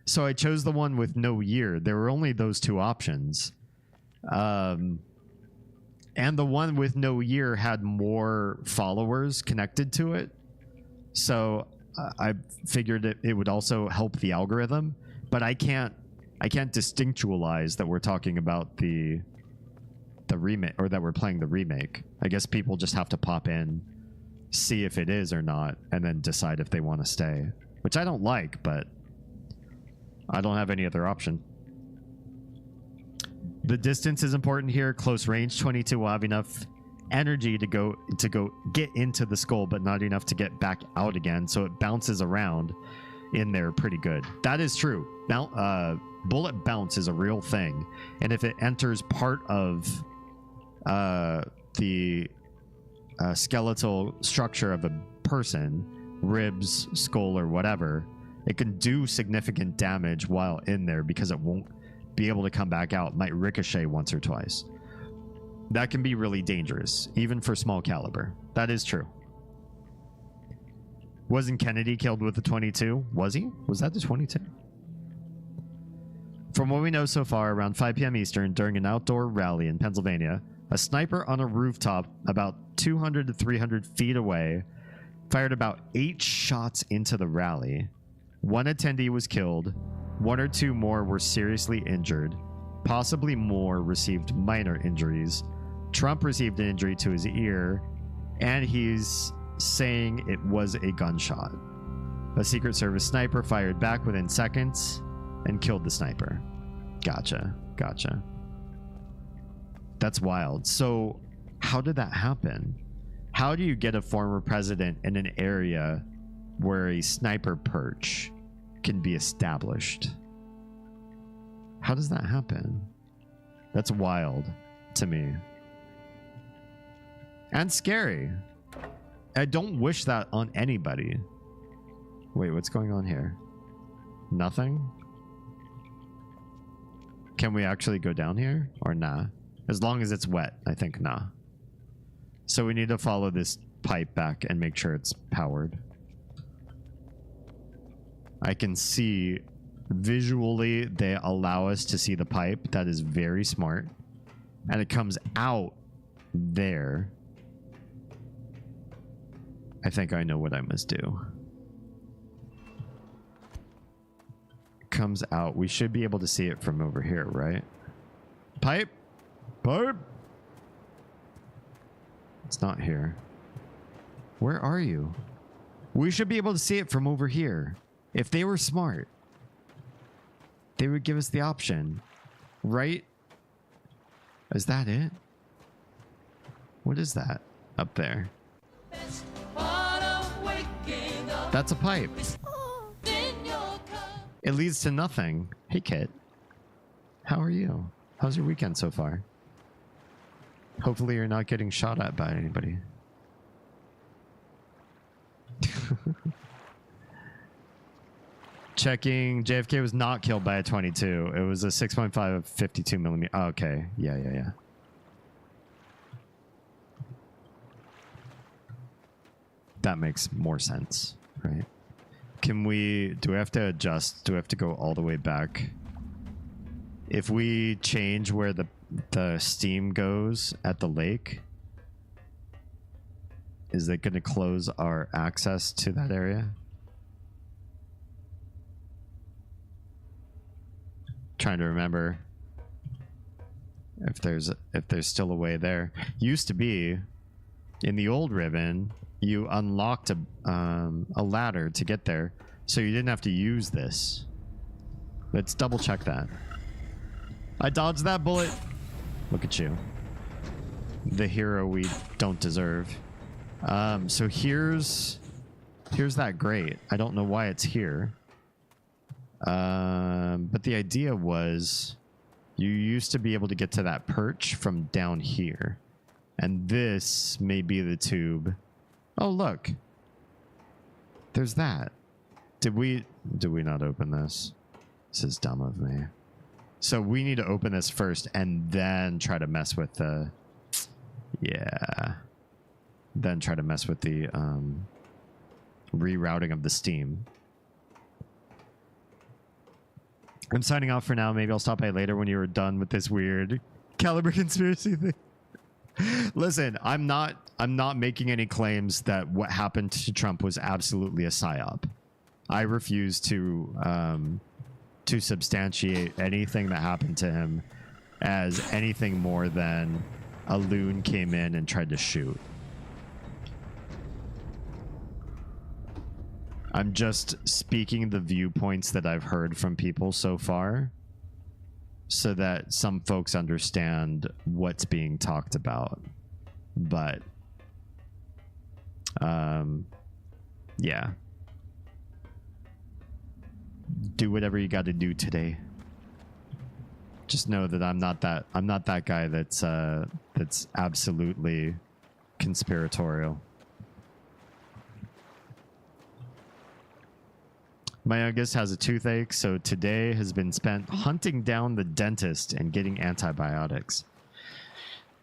So I chose the one with no year. There were only those two options. And the one with no year had more followers connected to it. So I figured it would also help the algorithm, but I can't distinctualize that we're talking about the remake, or that we're playing the remake. I guess people just have to pop in, see if it is or not, and then decide if they want to stay, which I don't like, but I don't have any other option. The distance is important here. Close range 22 will have enough energy to go get into the skull, but not enough to get back out again, so it bounces around in there pretty good. That is true. Now bullet bounce is a real thing, and if it enters part of the skeletal structure of a person, ribs, skull, or whatever, it can do significant damage while in there because it won't be able to come back out. It might ricochet once or twice. That can be really dangerous, even for small caliber. That is true. Wasn't Kennedy killed with the 22? Was he? Was that the 22? From what we know so far, around 5 p.m. Eastern, during an outdoor rally in Pennsylvania, a sniper on a rooftop about 200 to 300 feet away fired about 8 shots into the rally. One attendee was killed. 1 or 2 more were seriously injured. Possibly more received minor injuries. Trump received an injury to his ear, and he's saying it was a gunshot. A Secret Service sniper fired back within seconds and killed the sniper. Gotcha. That's wild. So how did that happen? How do you get a former president in an area where a sniper perch can be established? How does that happen? That's wild to me. And scary. I don't wish that on anybody. Wait, what's going on here? Nothing? Can we actually go down here or nah? As long as it's wet, I think nah. So we need to follow this pipe back and make sure it's powered. I can see visually they allow us to see the pipe. That is very smart. And it comes out there. I think I know what I must do. It comes out. We should be able to see it from over here, right? Pipe? Pipe? It's not here. Where are you? We should be able to see it from over here. If they were smart, they would give us the option, right? Is that it? What is that up there? That's a pipe. It leads to nothing. Hey, Kit. How are you? How's your weekend so far? Hopefully you're not getting shot at by anybody. Checking. JFK was not killed by a 22. It was a 6.5 52 millimeter. Oh, okay. Yeah. That makes more sense, right? Can we... Do we have to adjust? Do we have to go all the way back? If we change where the steam goes at the lake, is it going to close our access to that area? Trying to remember if there's still a way there. Used to be in the old Riven, you unlocked a ladder to get there, so you didn't have to use this. Let's double check that. I dodged that bullet. Look at you, the hero we don't deserve. So here's that grate. I don't know why it's here. But the idea was you used to be able to get to that perch from down here. And this may be the tube. Oh, look. There's that. Did we not open this? This is dumb of me. So we need to open this first and then try to mess with the... Yeah. Then try to mess with the rerouting of the steam. I'm signing off for now. Maybe I'll stop by later when you were done with this weird caliber conspiracy thing. Listen, I'm not making any claims that what happened to Trump was absolutely a psyop. I refuse to substantiate anything that happened to him as anything more than a loon came in and tried to shoot. I'm just speaking the viewpoints that I've heard from people so far so that some folks understand what's being talked about. But, yeah. Do whatever you got to do today. Just know that I'm not that guy that's absolutely conspiratorial. My youngest has a toothache, so today has been spent hunting down the dentist and getting antibiotics.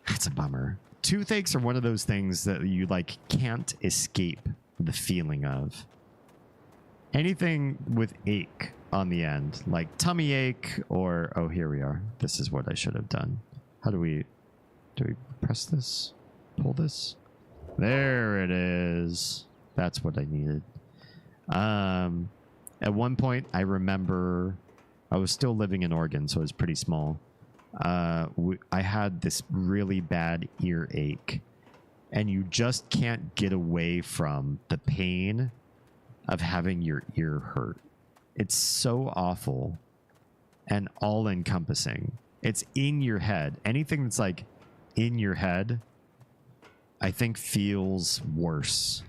That's a bummer. Toothaches are one of those things that you like can't escape the feeling of. Anything with ache on the end, like tummy ache or... Oh, here we are. This is what I should have done. How do we press this? Pull this? There it is. That's what I needed. At one point, I remember I was still living in Oregon, so it was pretty small. I had this really bad earache, and you just can't get away from the pain of having your ear hurt. It's so awful and all-encompassing. It's in your head. Anything that's like in your head, I think feels worse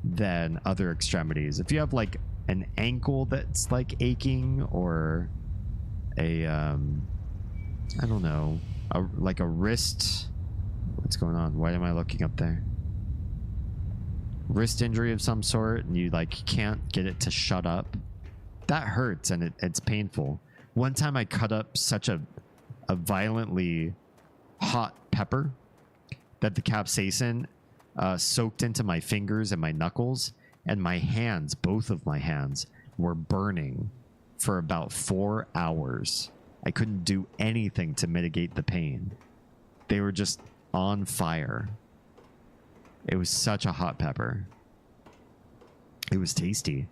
than other extremities. If you have like an ankle that's like aching, or a I don't know, like a wrist. What's going on? Why am I looking up there? Wrist injury of some sort, and you like can't get it to shut up. that hurts and it's painful. One time I cut up such a violently hot pepper that the capsaicin soaked into my fingers and my knuckles, and my hands, both of my hands, were burning for about 4 hours. I couldn't do anything to mitigate the pain. They were just on fire. It was such a hot pepper. It was tasty,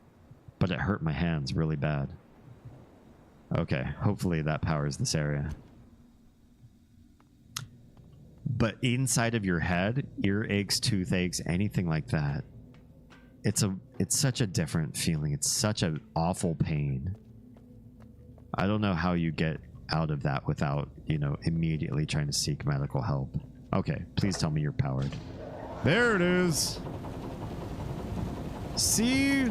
but it hurt my hands really bad. Okay, hopefully that powers this area. But inside of your head, ear aches, toothaches, anything like that, it's such a different feeling. It's such an awful pain. I don't know how you get out of that without, immediately trying to seek medical help. Okay, please tell me you're powered. There it is. See?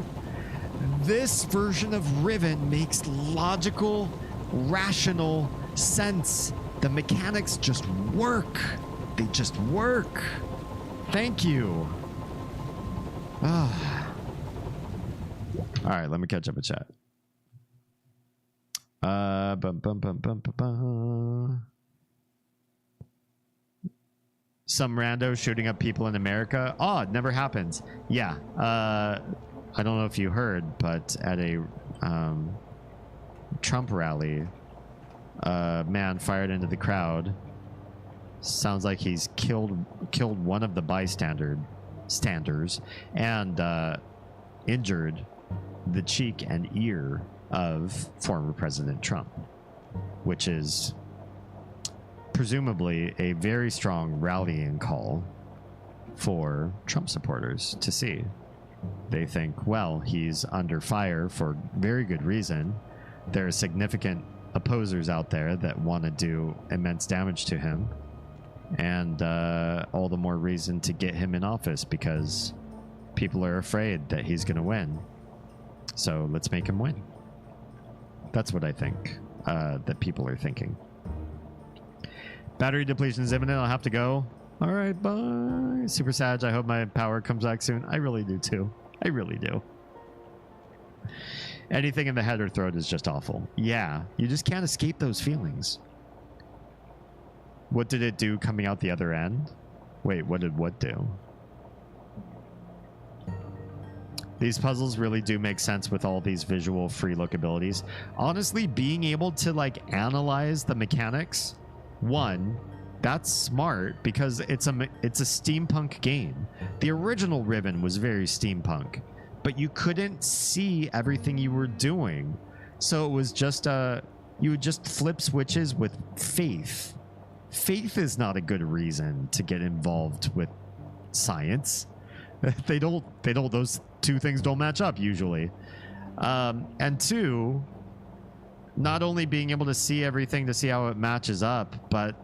This version of Riven makes logical, rational sense. The mechanics just work. They just work. Thank you. All right, let me catch up with chat. Some rando shooting up people in America. Oh, it never happens. Yeah. I don't know if you heard, but at a Trump rally, a man fired into the crowd. Sounds like he's killed one of the bystanders and injured the cheek and ear of former President Trump, which is presumably a very strong rallying call for Trump supporters to see. They think, well, he's under fire for very good reason. There are significant opposers out there that want to do immense damage to him. And all the more reason to get him in office because people are afraid that he's going to win. So let's make him win. That's what I think that people are thinking. Battery depletion is imminent. I'll have to go. All right, bye. Super Sag, I hope my power comes back soon. I really do too. I really do. Anything in the head or throat is just awful. Yeah, you just can't escape those feelings. What did it do coming out the other end? Wait, what did what do? These puzzles really do make sense with all these visual free look abilities. Honestly, being able to analyze the mechanics, that's smart because it's a steampunk game. The original Riven was very steampunk, but you couldn't see everything you were doing. So it was just you would just flip switches with faith. Faith is not a good reason to get involved with science. Those two things don't match up usually. And two, not only being able to see everything to see how it matches up, but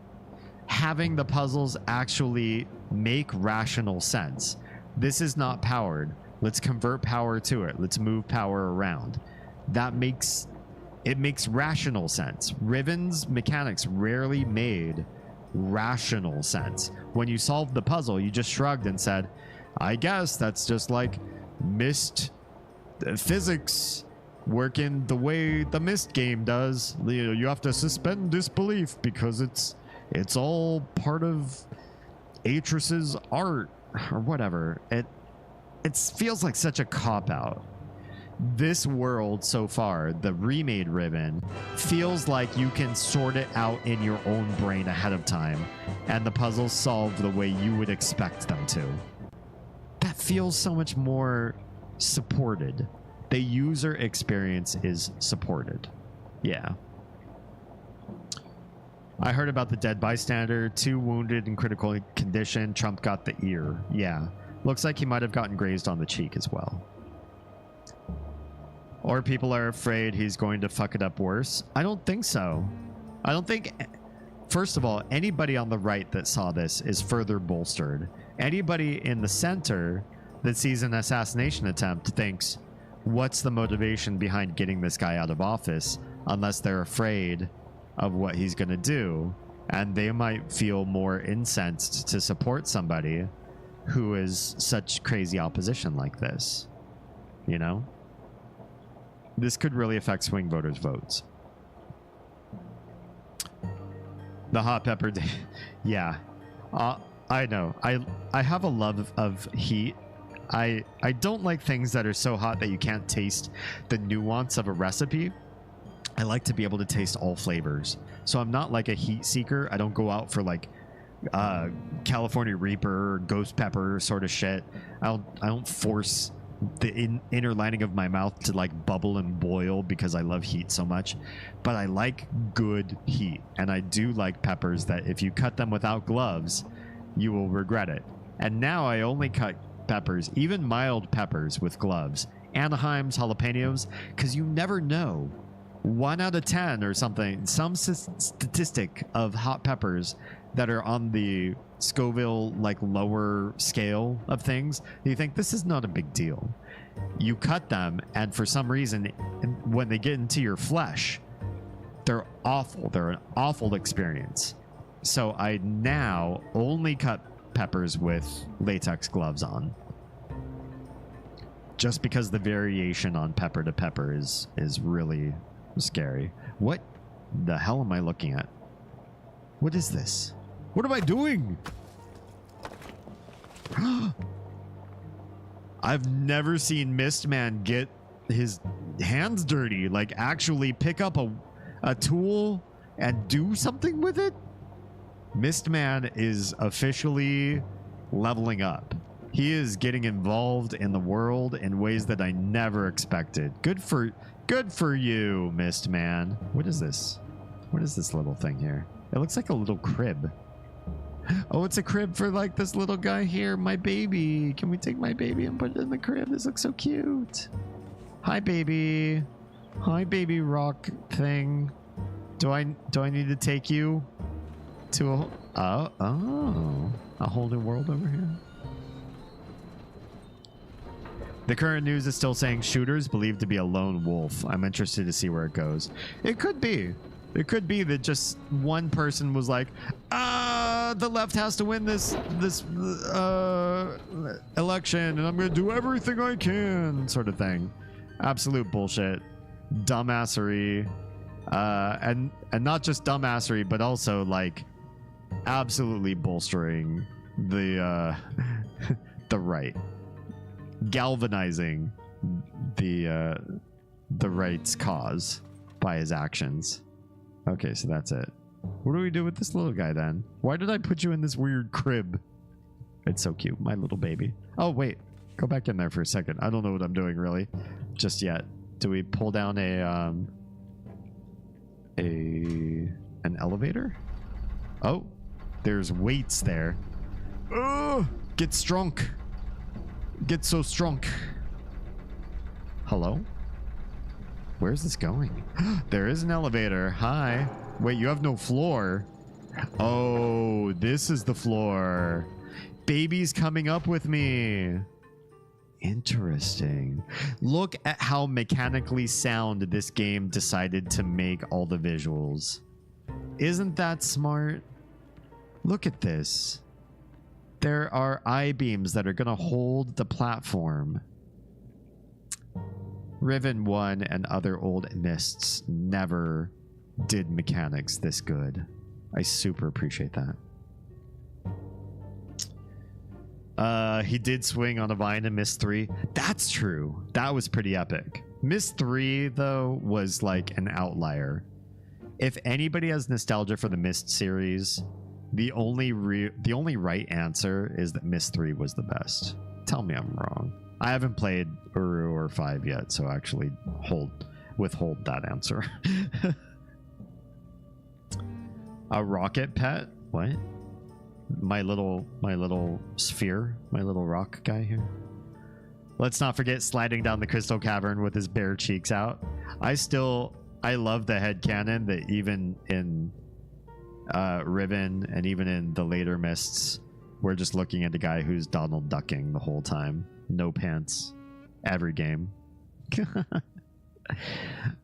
having the puzzles actually make rational sense. This is not powered. Let's convert power to it. Let's move power around. It makes rational sense. Riven's mechanics rarely made rational sense. When you solved the puzzle, you just shrugged and said, I guess that's just like Myst physics working the way the Myst game does. You have to suspend disbelief because it's all part of Atris's art or whatever. It feels like such a cop-out. This world so far, the remade Riven, feels like you can sort it out in your own brain ahead of time, and the puzzles solve the way you would expect them to. That feels so much more supported. The user experience is supported. Yeah. I heard about the dead bystander, 2 wounded in critical condition. Trump got the ear. Yeah. Looks like he might have gotten grazed on the cheek as well. Or people are afraid he's going to fuck it up worse. I don't think so. I don't think... First of all, anybody on the right that saw this is further bolstered. Anybody in the center that sees an assassination attempt thinks, what's the motivation behind getting this guy out of office, unless they're afraid of what he's going to do, and they might feel more incensed to support somebody who is such crazy opposition like this. You know? this could really affect swing voters' votes. The hot pepper, yeah. I know. I have a love of heat. I don't like things that are so hot that you can't taste the nuance of a recipe. I like to be able to taste all flavors. So I'm not like a heat seeker. I don't go out for like California Reaper, ghost pepper sort of shit. I don't force the inner lining of my mouth to like bubble and boil because I love heat so much. But I like good heat, and I do like peppers that if you cut them without gloves, you will regret it. And now I only cut peppers, even mild peppers, with gloves. Anaheims, jalapenos, because you never know. 1 out of 10 or something, some statistic of hot peppers that are on the Scoville like lower scale of things, you think this is not a big deal. You cut them, and for some reason, when they get into your flesh, they're awful. They're an awful experience. So I now only cut peppers with latex gloves on, just because the variation on pepper to pepper is really scary. What the hell am I looking at? What is this? What am I doing? I've never seen Mistman get his hands dirty, like actually pick up a tool and do something with it. Mistman is officially leveling up. He is getting involved in the world in ways that I never expected. Good for you, Mistman. What is this? What is this little thing here? It looks like a little crib. Oh, it's a crib for like this little guy here, my baby. Can we take my baby and put it in the crib? This looks so cute. Hi, baby. Hi, baby rock thing. Do I need to take you to a whole new world over here? The current news is still saying shooters believed to be a lone wolf. I'm interested to see where it goes. It could be. It could be that just one person was like, the left has to win this election, and I'm going to do everything I can, sort of thing. Absolute bullshit. Dumbassery. And not just dumbassery, but also like absolutely bolstering the the right. Galvanizing the right's cause by his actions. Okay, so that's it. What do we do with this little guy then? Why did I put you in this weird crib? It's so cute, my little baby. Oh wait, go back in there for a second. I don't know what I'm doing really just yet. Do we pull down an elevator? Oh, there's weights there. Oh, get strong. Get so strong. Hello? Where's this going? There is an elevator. Hi. Wait, you have no floor. Oh, this is the floor. Baby's coming up with me. Interesting. Look at how mechanically sound this game decided to make all the visuals. Isn't that smart? Look at this. There are I-beams that are going to hold the platform. Riven 1 and other old Mists never did mechanics this good. I super appreciate that. He did swing on a vine in Mist 3. That's true. That was pretty epic. Mist 3, though, was like an outlier. If anybody has nostalgia for the Mist series, the only right answer is that Mist 3 was the best. Tell me I'm wrong. I haven't played Uru or 5 yet, so actually withhold that answer. A rocket pet? What? My little sphere, my little rock guy here. Let's not forget sliding down the crystal cavern with his bare cheeks out. I love the headcanon that even in Riven and even in the later Mists, we're just looking at a guy who's Donald ducking the whole time. No pants. Every game.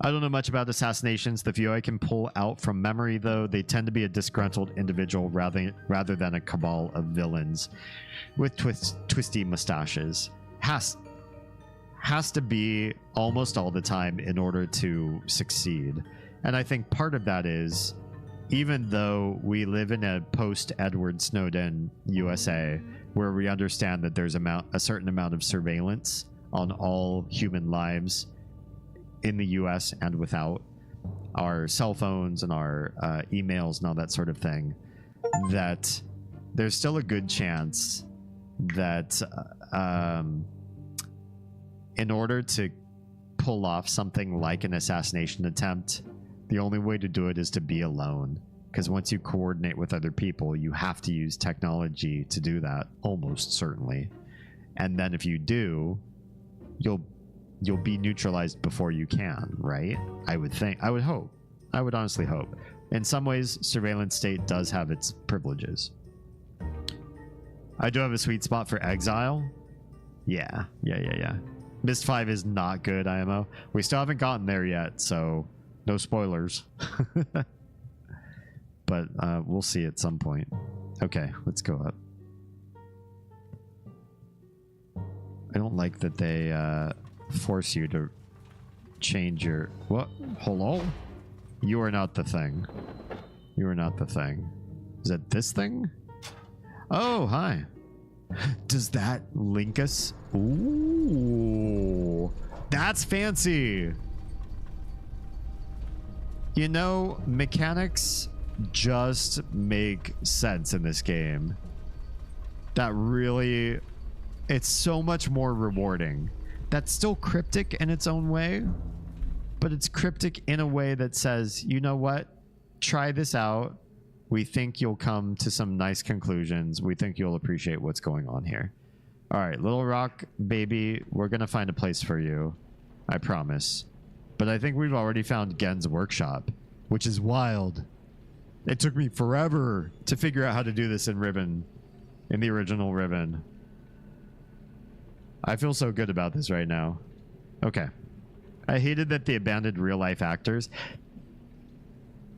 I don't know much about assassinations. The few I can pull out from memory, though, they tend to be a disgruntled individual rather than a cabal of villains with twisty mustaches. has to be almost all the time in order to succeed. And I think part of that is, even though we live in a post-Edward Snowden USA, where we understand that there's a certain amount of surveillance on all human lives in the US and without, our cell phones and our emails and all that sort of thing, that there's still a good chance that in order to pull off something like an assassination attempt, the only way to do it is to be alone. Because once you coordinate with other people, you have to use technology to do that, almost certainly. And then if you do, you'll be neutralized before you can, right? I would think. I would hope. I would honestly hope. In some ways, surveillance state does have its privileges. I do have a sweet spot for Exile. Yeah. Mist 5 is not good, IMO. We still haven't gotten there yet, so no spoilers. But we'll see at some point. Okay, let's go up. I don't like that they force you to change your... What? Hello? You are not the thing. You are not the thing. Is it this thing? Oh, hi. Does that link us? Ooh, that's fancy. You know, mechanics just make sense in this game. That really, it's so much more rewarding. That's still cryptic in its own way, but it's cryptic in a way that says, you know what? Try this out. We think you'll come to some nice conclusions. We think you'll appreciate what's going on here. All right, Little Rock, baby, we're going to find a place for you. I promise. But I think we've already found Gen's workshop, which is wild. It took me forever to figure out how to do this in Riven, in the original Riven. I feel so good about this right now. Okay. I hated that they abandoned real-life actors.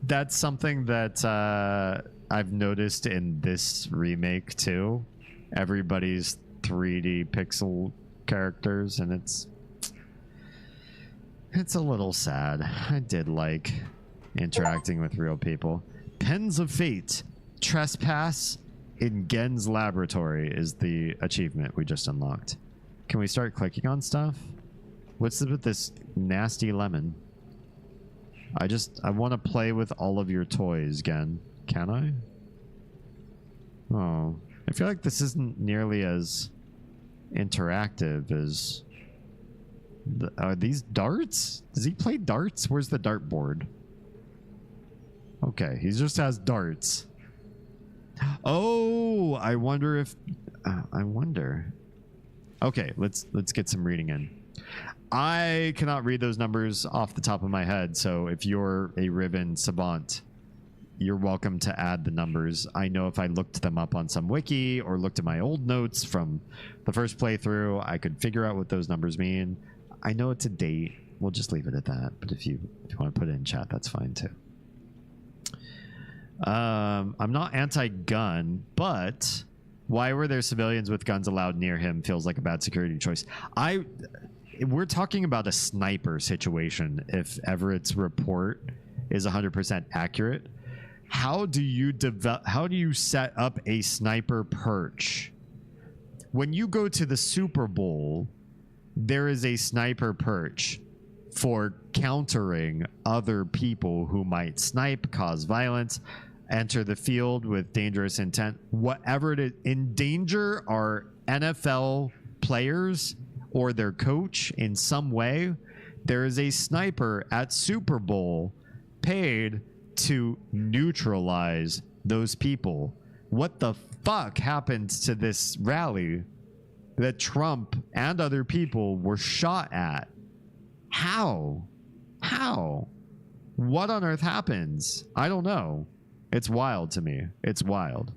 That's something that I've noticed in this remake, too. Everybody's 3D pixel characters, and it's a little sad. I did like interacting with real people. Pens of Fate. Trespass in Gen's laboratory is the achievement we just unlocked. Can we start clicking on stuff? What's with this nasty lemon? I want to play with all of your toys, Gen. Can I? Oh, I feel like this isn't nearly as interactive as... Are these darts? Does he play darts? Where's the dartboard? Okay, he just has darts. Oh, I wonder if... I wonder... Okay, let's get some reading in. I cannot read those numbers off the top of my head, so if you're a Riven savant, you're welcome to add the numbers. I know if I looked them up on some wiki or looked at my old notes from the first playthrough, I could figure out what those numbers mean. I know it's a date. We'll just leave it at that. But if you want to put it in chat, that's fine too. I'm not anti-gun, but why were there civilians with guns allowed near him feels like a bad security choice. We're talking about a sniper situation. If Everett's report is 100% accurate, how do you set up a sniper perch? When you go to the Super Bowl, there is a sniper perch for countering other people who might snipe, cause violence, enter the field with dangerous intent, whatever it is. Endanger our NFL players or their coach in some way. There is a sniper at Super Bowl paid to neutralize those people. What the fuck happened to this rally that Trump and other people were shot at? How? What on earth happens? I don't know. It's wild to me. It's wild.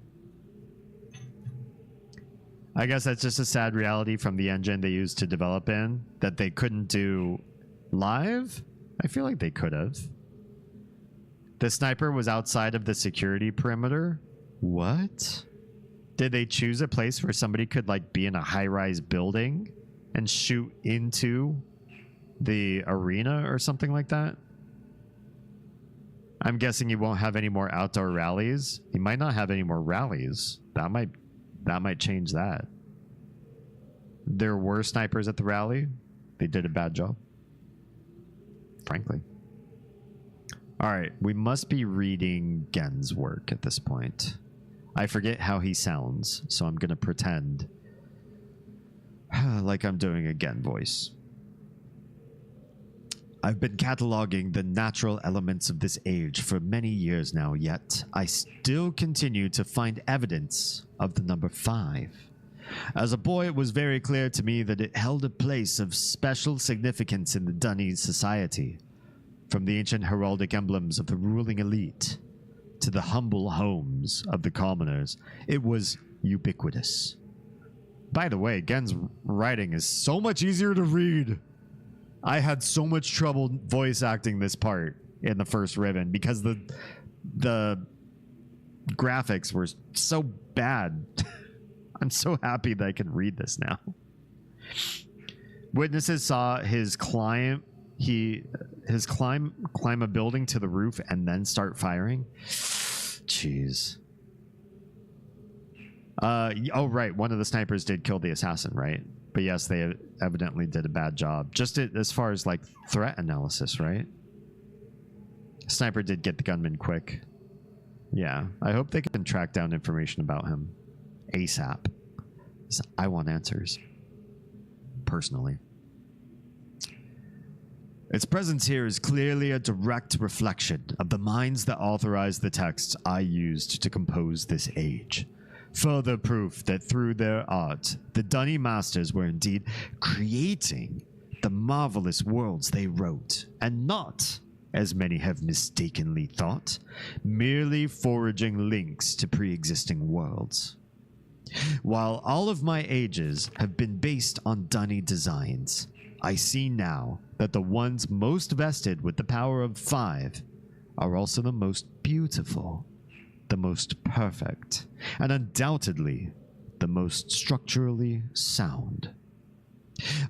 I guess that's just a sad reality from the engine they used to develop in, that they couldn't do live. I feel like they could have. The sniper was outside of the security perimeter. What? Did they choose a place where somebody could like be in a high-rise building and shoot into the arena or something like that. I'm guessing he won't have any more outdoor rallies. He might not have any more rallies. That might change that. There were snipers at the rally. They did a bad job, frankly. All right, we must be reading Gen's work at this point. I forget how he sounds, so I'm going to pretend like I'm doing a Gen voice. I've been cataloging the natural elements of this age for many years now, yet I still continue to find evidence of the number 5. As a boy, it was very clear to me that it held a place of special significance in the Dunny society. From the ancient heraldic emblems of the ruling elite to the humble homes of the commoners, it was ubiquitous. By the way, Gen's writing is so much easier to read. I had so much trouble voice acting this part in the first Ribbon because the graphics were so bad. I'm so happy that I can read this now. Witnesses saw his climb a building to the roof and then start firing. Jeez. Oh, right. One of the snipers did kill the assassin, right? But yes, they evidently did a bad job. Just as far as like threat analysis, right? Sniper did get the gunman quick. Yeah, I hope they can track down information about him ASAP. I want answers. Personally. Its presence here is clearly a direct reflection of the minds that authorized the texts I used to compose this age. Further proof that through their art, the Dunny masters were indeed creating the marvelous worlds they wrote, and not, as many have mistakenly thought, merely foraging links to pre-existing worlds. While all of my ages have been based on Dunny designs, I see now that the ones most vested with the power of 5 are also the most beautiful, the most perfect, and undoubtedly the most structurally sound.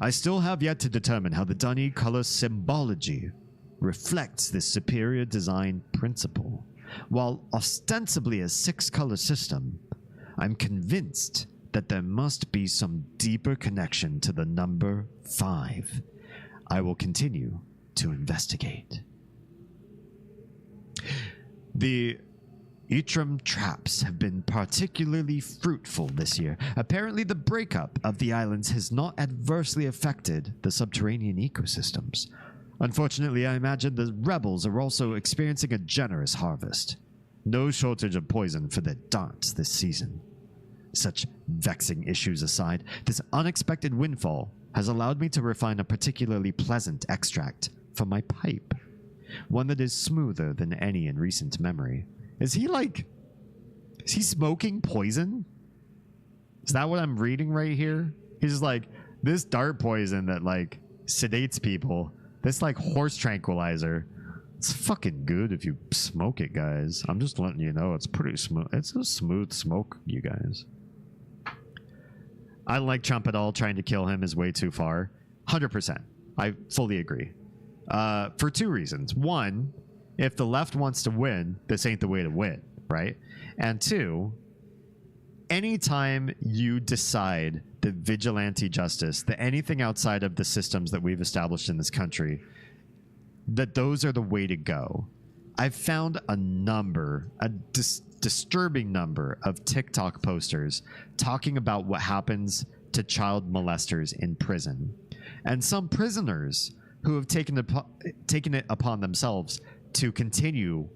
I still have yet to determine how the Dunny color symbology reflects this superior design principle. While ostensibly a 6-color system, I'm convinced that there must be some deeper connection to the number 5. I will continue to investigate. The a-GEHN traps have been particularly fruitful this year. Apparently, the breakup of the islands has not adversely affected the subterranean ecosystems. Unfortunately, I imagine the rebels are also experiencing a generous harvest. No shortage of poison for their darts this season. Such vexing issues aside, this unexpected windfall has allowed me to refine a particularly pleasant extract from my pipe. One that is smoother than any in recent memory. Is he smoking poison? Is that what I'm reading right here? He's just like, this dart poison that like sedates people, this like horse tranquilizer, it's fucking good if you smoke it, guys. I'm just letting you know, it's pretty smooth. It's a smooth smoke, you guys. I like Trump at all. Trying to kill him is way too far. 100%. I fully agree. For 2 reasons. 1, if the left wants to win, this ain't the way to win, right? And 2, anytime you decide that vigilante justice, that anything outside of the systems that we've established in this country, that those are the way to go. I've found a disturbing number of TikTok posters talking about what happens to child molesters in prison. And some prisoners who have taken it upon themselves to continue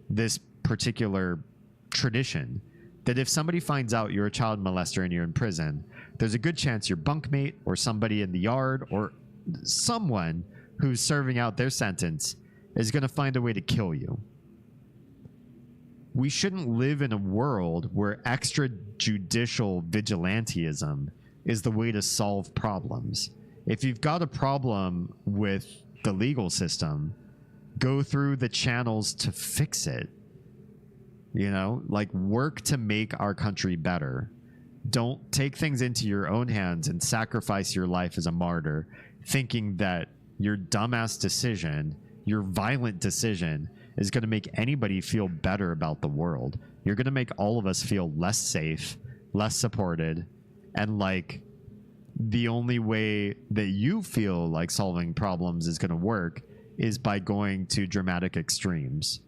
this particular tradition, that if somebody finds out you're a child molester and you're in prison, there's a good chance your bunkmate or somebody in the yard or someone who's serving out their sentence is going to find a way to kill you. We shouldn't live in a world where extrajudicial vigilantism is the way to solve problems. If you've got a problem with the legal system, go through the channels to fix it. You know, like work to make our country better. Don't take things into your own hands and sacrifice your life as a martyr, thinking that your dumbass decision, your violent decision, is going to make anybody feel better about the world. You're going to make all of us feel less safe, less supported, and like the only way that you feel like solving problems is going to work is by going to dramatic extremes.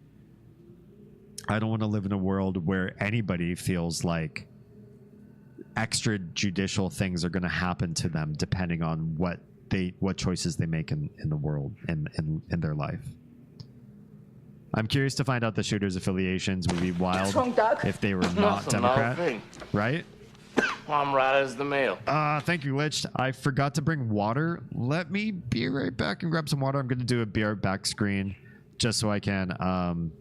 I don't want to live in a world where anybody feels like extrajudicial things are going to happen to them depending on what choices they make in the world and in their life. I'm curious to find out the shooter's affiliations. Would be wild if they were not Democrat, right? I'm right as the mail. Thank you, Lich. I forgot to bring water. Let me be right back and grab some water. I'm going to do a beer back screen just so I can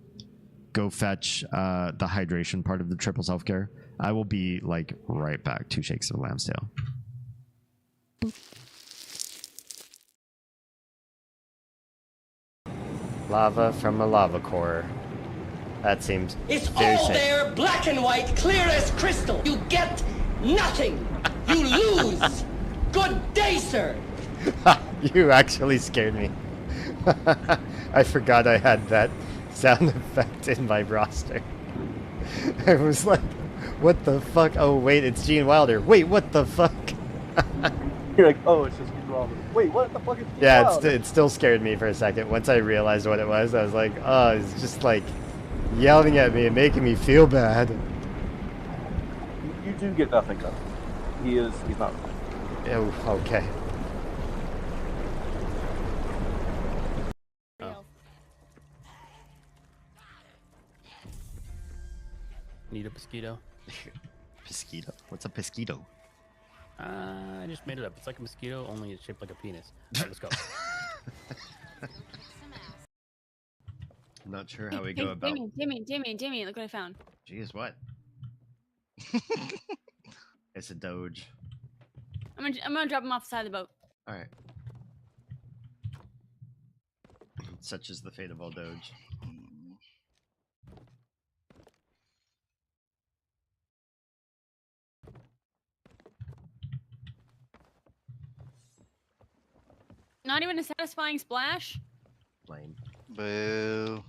go fetch the hydration part of the triple self-care. I will be like right back. 2 shakes of a lamb's tail. Lava from a lava core. That seems It's very all safe. there, black and white, clear as crystal. You get nothing. You lose. Good day, sir. You actually scared me. I forgot I had that sound effect in my roster. I was like, what the fuck? Oh, wait, it's Gene Wilder. Wait, what the fuck? You're like, oh, it's just Gene Wilder. Wait, what the fuck is Gene Yeah, Wilder? it still scared me for a second. Once I realized what it was, I was like, oh, it's just like yelling at me and making me feel bad. You do get nothing though. He's not. Oh, okay. Need a mosquito? Pesquito. What's a pesquito? I just made it up. It's like a mosquito, only it's shaped like a penis. All right, let's go. I'm not sure how we go about. Jimmy, look what I found. Jeez, what? It's a doge. I'm gonna drop him off the side of the boat. All right. Such is the fate of all doge. Not even a satisfying splash. Lame. Boo.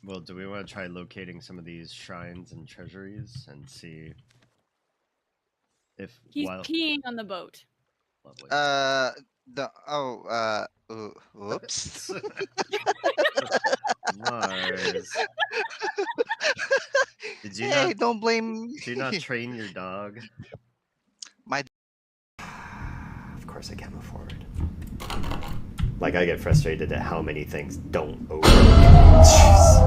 Well, do we want to try locating some of these shrines and treasuries and see if He's peeing on the boat. Lovely. Whoops. Mars. Did you Hey, not? don't blame. Did you not train your dog? Of course I can't move forward. Like, I get frustrated at how many things don't open. Jeez.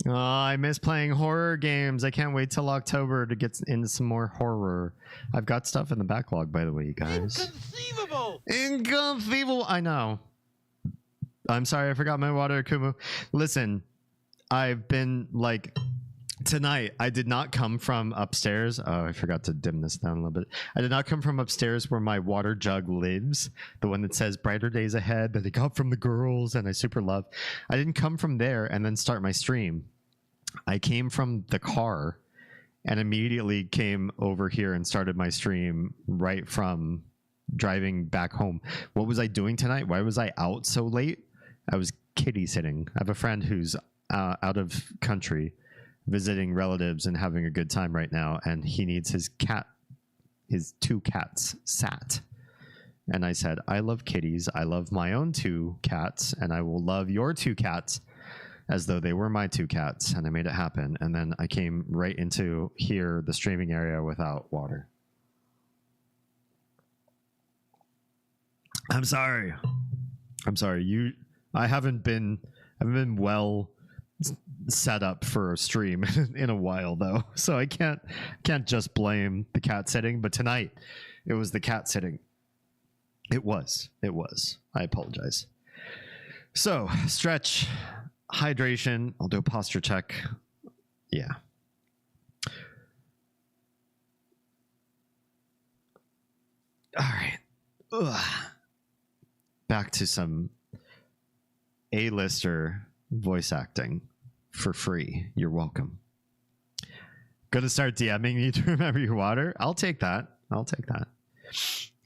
Oh, I miss playing horror games. I can't wait till October to get into some more horror. I've got stuff in the backlog, by the way, you guys. Inconceivable! Inconceivable! I know. I'm sorry, I forgot my water, Kumu. Listen, I've been, like, tonight, I did not come from upstairs. Oh, I forgot to dim this down a little bit. I did not come from upstairs where my water jug lives. The one that says brighter days ahead that I got from the girls and I super love. I didn't come from there and then start my stream. I came from the car and immediately came over here and started my stream right from driving back home. What was I doing tonight? Why was I out so late? I was kitty sitting. I have a friend who's out of country visiting relatives and having a good time right now, and he needs his 2 cats sat. And I said, I love kitties. I love my own 2 cats, and I will love your 2 cats as though they were my 2 cats. And I made it happen. And then I came right into here, the streaming area, without water. I'm sorry. I'm sorry. I haven't been well set up for a stream in a while though, so I can't just blame the cat sitting, but tonight it was the cat sitting. It was I apologize. So stretch, hydration, I'll do a posture check. Yeah, all right. Ugh. back to some A-lister voice acting for free. You're welcome. Gonna start DMing you to remember your water. I'll take that. I'll take that.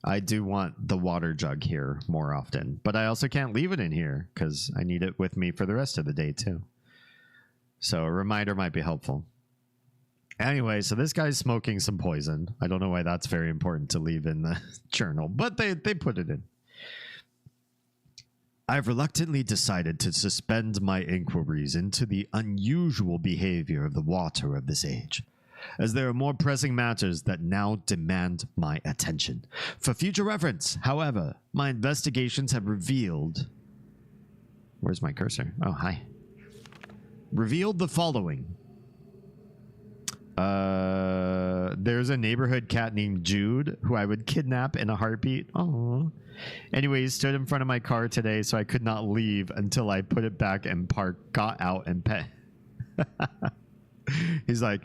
I do want the water jug here more often, but I also can't leave it in here because I need it with me for the rest of the day too. So a reminder might be helpful. Anyway, so this guy's smoking some poison. I don't know why that's very important to leave in the journal, but they put it in. I've reluctantly decided to suspend my inquiries into the unusual behavior of the water of this age, as there are more pressing matters that now demand my attention. For future reference, however, my investigations have revealed... Where's my cursor? Oh, hi. Revealed the following. There's a neighborhood cat named Jude who I would kidnap in a heartbeat. Oh. Anyways, stood in front of my car today, so I could not leave until I put it back and parked, got out, and pet. He's like,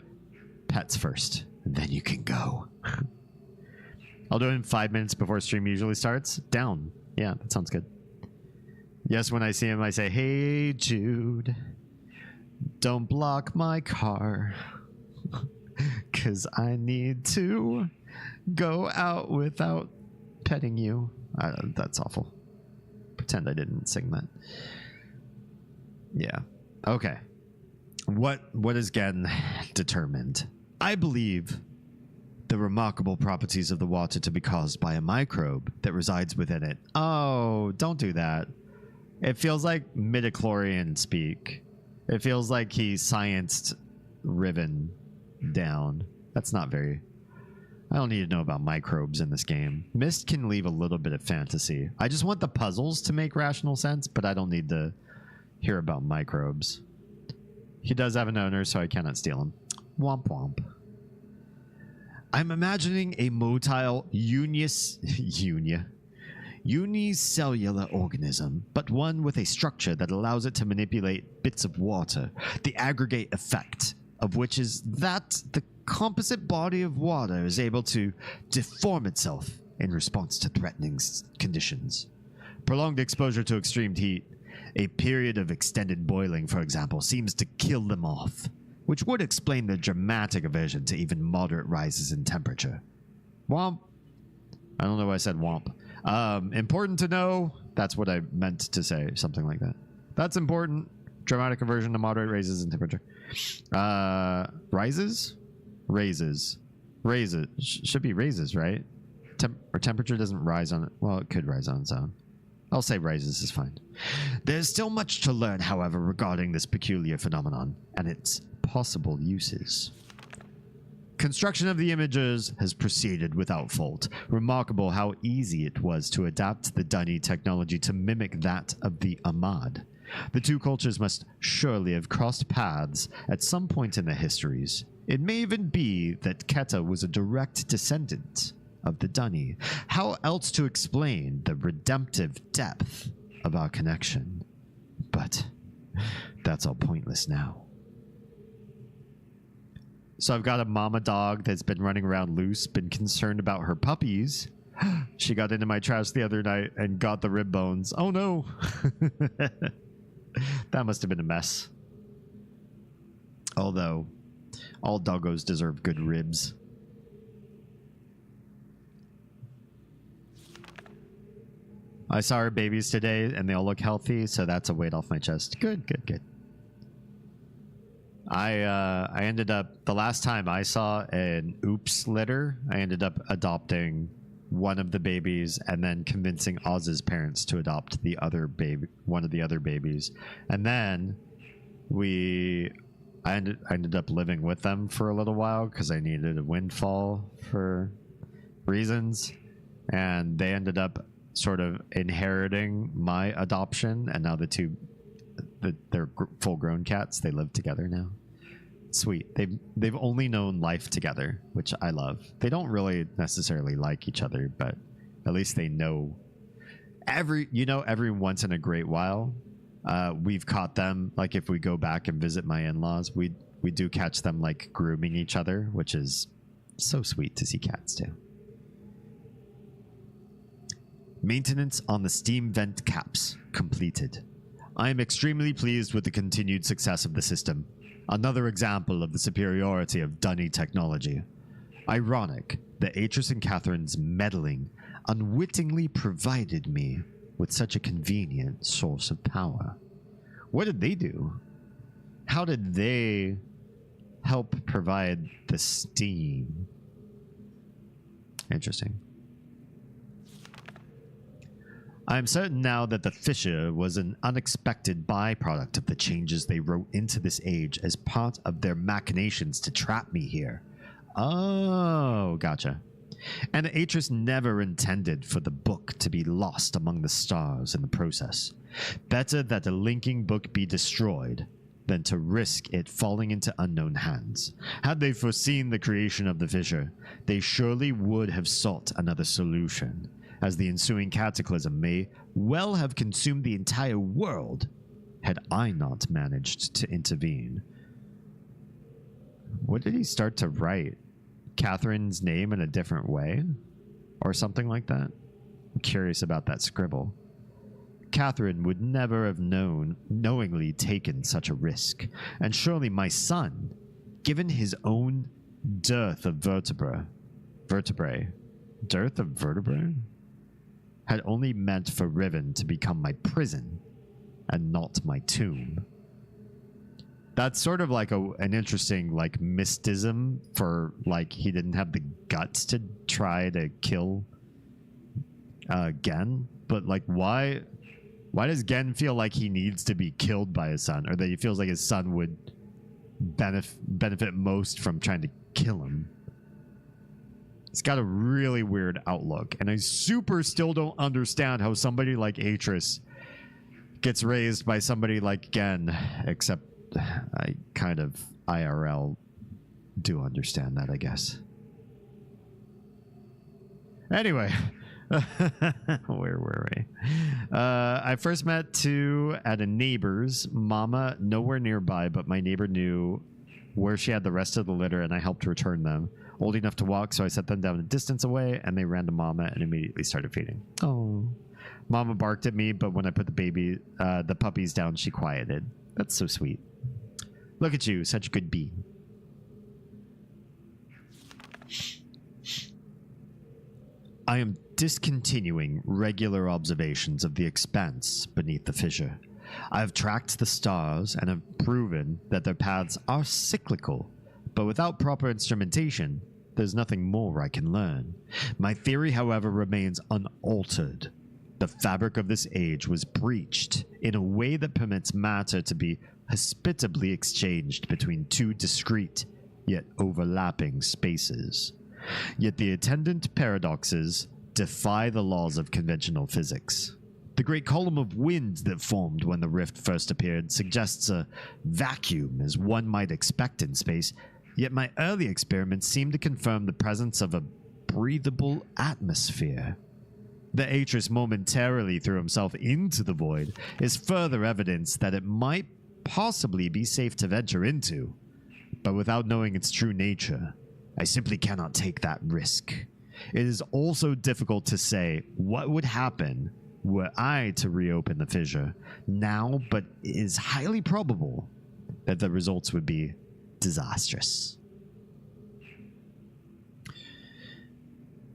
pets first, then you can go. I'll do it in 5 minutes before stream usually starts. Down. Yeah, that sounds good. Yes, when I see him, I say, hey, Jude, don't block my car. Because I need to go out without petting you. That's awful. Pretend I didn't sing that. Yeah. Okay. What is GEHN determined? I believe the remarkable properties of the water to be caused by a microbe that resides within it. Oh, don't do that. It feels like midichlorian speak. It feels like he scienced Riven down. That's not very... I don't need to know about microbes in this game. Mist can leave a little bit of fantasy. I just want the puzzles to make rational sense, but I don't need to hear about microbes. He does have an owner, so I cannot steal him. Womp womp. I'm imagining a motile unicellular organism, but one with a structure that allows it to manipulate bits of water. The aggregate effect of which is that the composite body of water is able to deform itself in response to threatening conditions. Prolonged exposure to extreme heat, a period of extended boiling, for example, seems to kill them off, which would explain their dramatic aversion to even moderate rises in temperature. Womp. I don't know why I said womp. Important to know. That's what I meant to say. Something like that. That's important. Dramatic aversion to moderate raises in temperature. Rises? Raises. Raises. Should be raises, right? Or temperature doesn't rise on it. Well, it could rise on its own. I'll say rises is fine. There's still much to learn, however, regarding this peculiar phenomenon and its possible uses. Construction of the images has proceeded without fault. Remarkable how easy it was to adapt the Dunny technology to mimic that of the Ahmad. The two cultures must surely have crossed paths at some point in their histories. It may even be that Keta was a direct descendant of the Dunny. How else to explain the redemptive depth of our connection? But that's all pointless now. So I've got a mama dog that's been running around loose, been concerned about her puppies. She got into my trash the other night and got the rib bones. Oh no. That must have been a mess. Although, all doggos deserve good ribs. I saw her babies today and they all look healthy, so that's a weight off my chest. Good, good, good. I ended up, the last time I saw an oops litter, I ended up adopting one of the babies and then convincing Oz's parents to adopt the other baby, one of the other babies. And then I ended up living with them for a little while because I needed a windfall for reasons. And they ended up sort of inheriting my adoption. And now they're full grown cats. They live together now. Sweet. They've only known life together, which I love. They don't really necessarily like each other, but at least they know. Every once in a great while, we've caught them. Like if we go back and visit my in-laws, we do catch them like grooming each other, which is so sweet to see cats do. Maintenance on the steam vent caps completed. I am extremely pleased with the continued success of the system. Another example of the superiority of Dunny technology. Ironic that Atris and Catherine's meddling unwittingly provided me with such a convenient source of power. What did they do? How did they help provide the steam? Interesting. I am certain now that the fissure was an unexpected byproduct of the changes they wrote into this age as part of their machinations to trap me here. Oh, gotcha. And Atris never intended for the book to be lost among the stars in the process. Better that a linking book be destroyed than to risk it falling into unknown hands. Had they foreseen the creation of the fissure, they surely would have sought another solution, as the ensuing cataclysm may well have consumed the entire world had I not managed to intervene. What did he start to write? Catherine's name in a different way? Or something like that? I'm curious about that scribble. Catherine would never have knowingly taken such a risk, and surely my son, given his own dearth of vertebrae, had only meant for Riven to become my prison and not my tomb. That's sort of like an interesting like mysticism for like he didn't have the guts to try to kill Gen, but like why does Gen feel like he needs to be killed by his son, or that he feels like his son would benefit most from trying to kill him? It's got a really weird outlook, and I still don't understand how somebody like Atris gets raised by somebody like Gen, except I kind of IRL do understand that, I guess. Anyway, where were we? I first met two at a neighbor's. Mama nowhere nearby, but my neighbor knew where she had the rest of the litter, and I helped return them. Old enough to walk, so I set them down a distance away, and they ran to Mama and immediately started feeding. Oh. Mama barked at me, but when I put the puppies down, she quieted. That's so sweet. Look at you, such a good bee. I am discontinuing regular observations of the expanse beneath the fissure. I have tracked the stars and have proven that their paths are cyclical, but without proper instrumentation, there's nothing more I can learn. My theory, however, remains unaltered. The fabric of this age was breached in a way that permits matter to be hospitably exchanged between two discrete, yet overlapping spaces. Yet the attendant paradoxes defy the laws of conventional physics. The great column of wind that formed when the rift first appeared suggests a vacuum as one might expect in space, yet my early experiments seem to confirm the presence of a breathable atmosphere. That Atris momentarily threw himself into the void is further evidence that it might possibly be safe to venture into, but without knowing its true nature, I simply cannot take that risk. It is also difficult to say what would happen were I to reopen the fissure now, but it is highly probable that the results would be disastrous.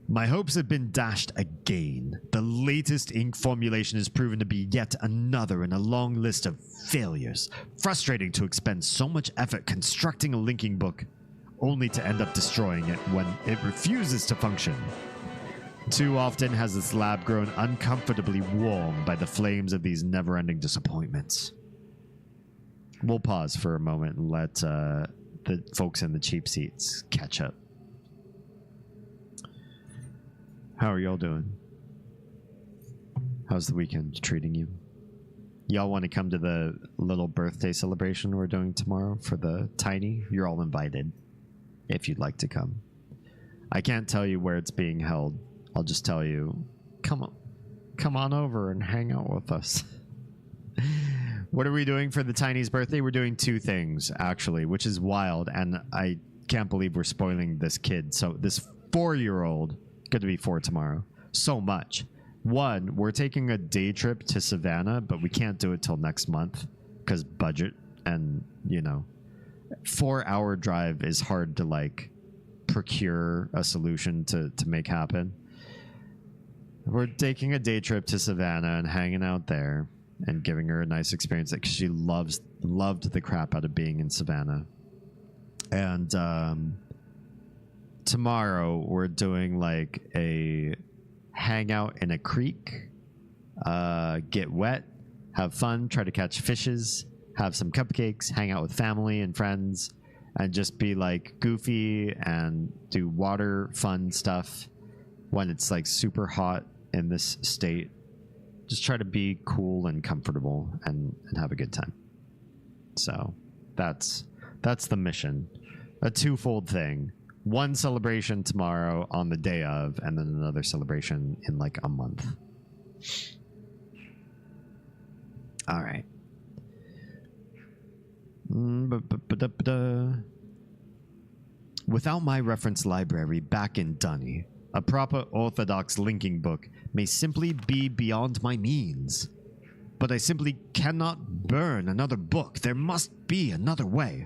My hopes have been dashed again. The latest ink formulation has proven to be yet another in a long list of failures. Frustrating to expend so much effort constructing a linking book, only to end up destroying it when it refuses to function. Too often has this lab grown uncomfortably warm by the flames of these never-ending disappointments. We'll pause for a moment and let the folks in the cheap seats catch up. How are y'all doing? How's the weekend treating you? Y'all want to come to the little birthday celebration we're doing tomorrow for the tiny? You're all invited if you'd like to come. I can't tell you where it's being held. I'll just tell you, come on over and hang out with us. What are we doing for the tiny's birthday? We're doing two things, actually, which is wild, and I can't believe we're spoiling this kid. So this 4-year-old, going to be 4 tomorrow, so much. One, we're taking a day trip to Savannah, but we can't do it till next month because budget and, 4-hour drive is hard to like procure a solution to make happen. We're taking a day trip to Savannah and hanging out there and giving her a nice experience because she loved the crap out of being in Savannah. And tomorrow we're doing like a hangout in a creek, get wet, have fun, try to catch fishes, have some cupcakes, hang out with family and friends, and just be like goofy and do water fun stuff when it's like super hot in this state. Just try to be cool and comfortable and have a good time. So that's the mission. A twofold thing. One celebration tomorrow on the day of, and then another celebration in like a month. All right. Without my reference library back in Dunny, a proper orthodox linking book may simply be beyond my means. But I simply cannot burn another book. There must be another way.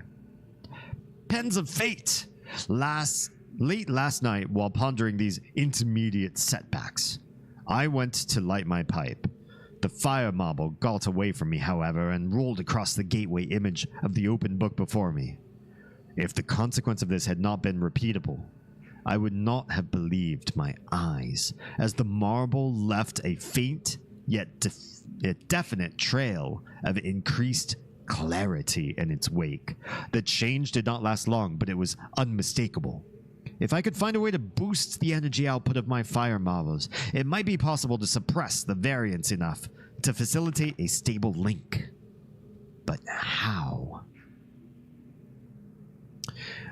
Pens of Fate! Late last night, while pondering these intermediate setbacks, I went to light my pipe. The fire marble got away from me, however, and rolled across the gateway image of the open book before me. If the consequence of this had not been repeatable, I would not have believed my eyes, as the marble left a faint yet definite trail of increased clarity in its wake. The change did not last long, but it was unmistakable. If I could find a way to boost the energy output of my fire marbles, it might be possible to suppress the variance enough to facilitate a stable link. But how?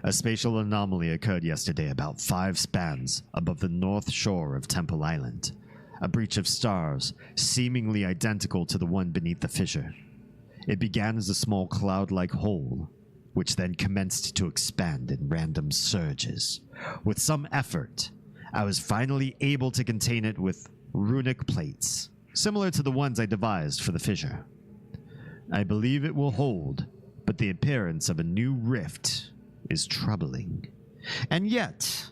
A spatial anomaly occurred yesterday about 5 spans above the north shore of Temple Island. A breach of stars, seemingly identical to the one beneath the fissure. It began as a small cloud-like hole, which then commenced to expand in random surges. With some effort, I was finally able to contain it with runic plates, similar to the ones I devised for the fissure. I believe it will hold, but the appearance of a new rift is troubling. And yet,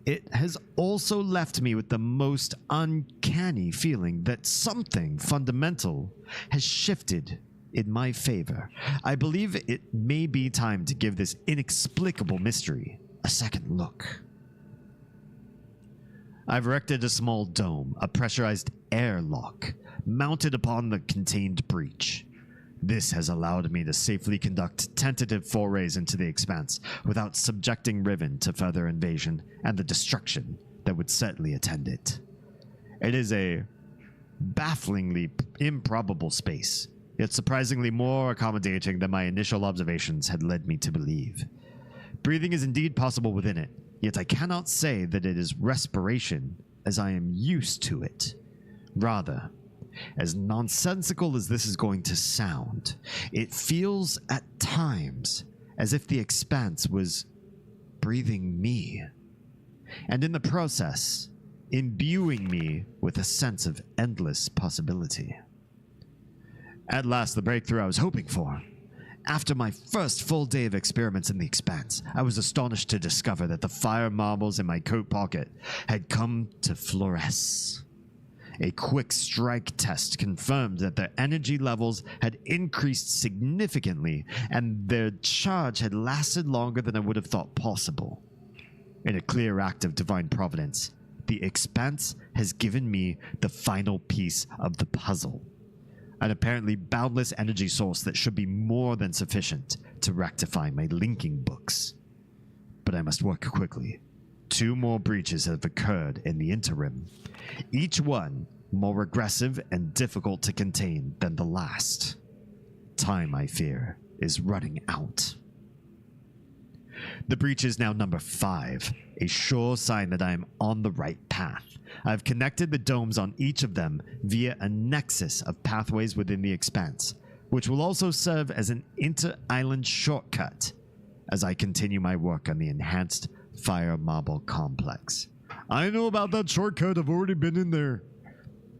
it has also left me with the most uncanny feeling that something fundamental has shifted in my favor. I believe it may be time to give this inexplicable mystery a second look. I've erected a small dome, a pressurized airlock, mounted upon the contained breach. This has allowed me to safely conduct tentative forays into the expanse without subjecting Riven to further invasion and the destruction that would certainly attend it. It is a bafflingly improbable space, yet surprisingly more accommodating than my initial observations had led me to believe. Breathing is indeed possible within it, yet I cannot say that it is respiration as I am used to it. Rather, as nonsensical as this is going to sound, it feels at times as if the expanse was breathing me, and in the process, imbuing me with a sense of endless possibility. At last, the breakthrough I was hoping for. After my first full day of experiments in the expanse, I was astonished to discover that the fire marbles in my coat pocket had come to fluoresce. A quick strike test confirmed that their energy levels had increased significantly, and their charge had lasted longer than I would have thought possible. In a clear act of divine providence, the expanse has given me the final piece of the puzzle. An apparently boundless energy source that should be more than sufficient to rectify my linking books. But I must work quickly. 2 more breaches have occurred in the interim, each one more aggressive and difficult to contain than the last. Time, I fear, is running out. The breach is now number 5, a sure sign that I am on the right path. I've connected the domes on each of them via a nexus of pathways within the expanse, which will also serve as an inter-island shortcut as I continue my work on the enhanced fire marble complex. I know about that shortcut, I've already been in there.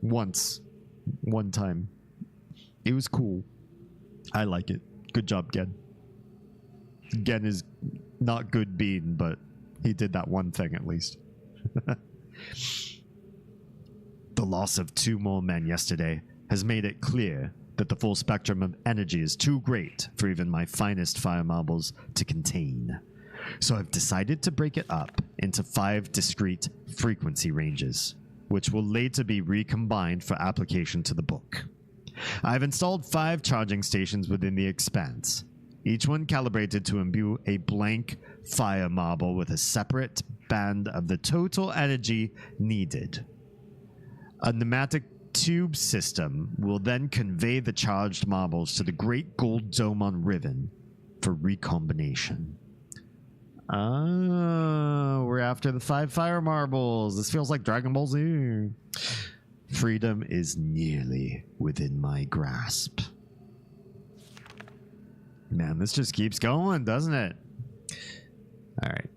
once. One time. It was cool. I like it. Good job, Gen. Gen is not good bean, but he did that one thing at least. The loss of 2 more men yesterday has made it clear that the full spectrum of energy is too great for even my finest fire marbles to contain. So I've decided to break it up into 5 discrete frequency ranges, which will later be recombined for application to the book. I've installed 5 charging stations within the expanse, each one calibrated to imbue a blank fire marble with a separate band of the total energy needed. A pneumatic tube system will then convey the charged marbles to the great gold dome on Riven for recombination. Oh, we're after the 5 fire marbles. This feels like Dragon Ball Z. Freedom is nearly within my grasp. Man, this just keeps going, doesn't it? All right.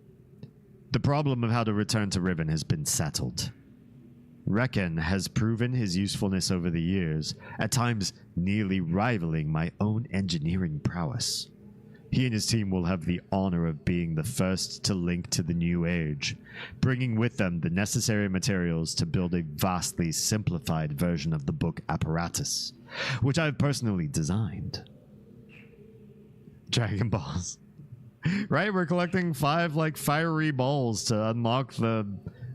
The problem of how to return to Riven has been settled. Reckon has proven his usefulness over the years, at times nearly rivaling my own engineering prowess. He and his team will have the honor of being the first to link to the new age, bringing with them the necessary materials to build a vastly simplified version of the book apparatus, which I've personally designed. Dragon Balls. Right? We're collecting 5 like fiery balls to unlock the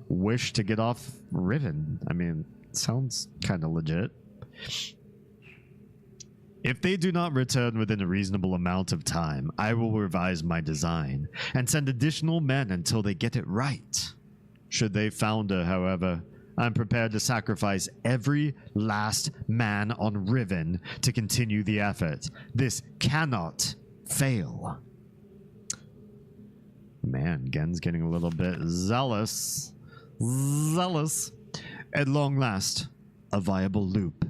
wish to get off Riven. I mean, sounds kind of legit. If they do not return within a reasonable amount of time, I will revise my design and send additional men until they get it right. Should they founder, however, I'm prepared to sacrifice every last man on Riven to continue the effort. This cannot fail. Man, Gen's getting a little bit zealous. At long last, a viable loop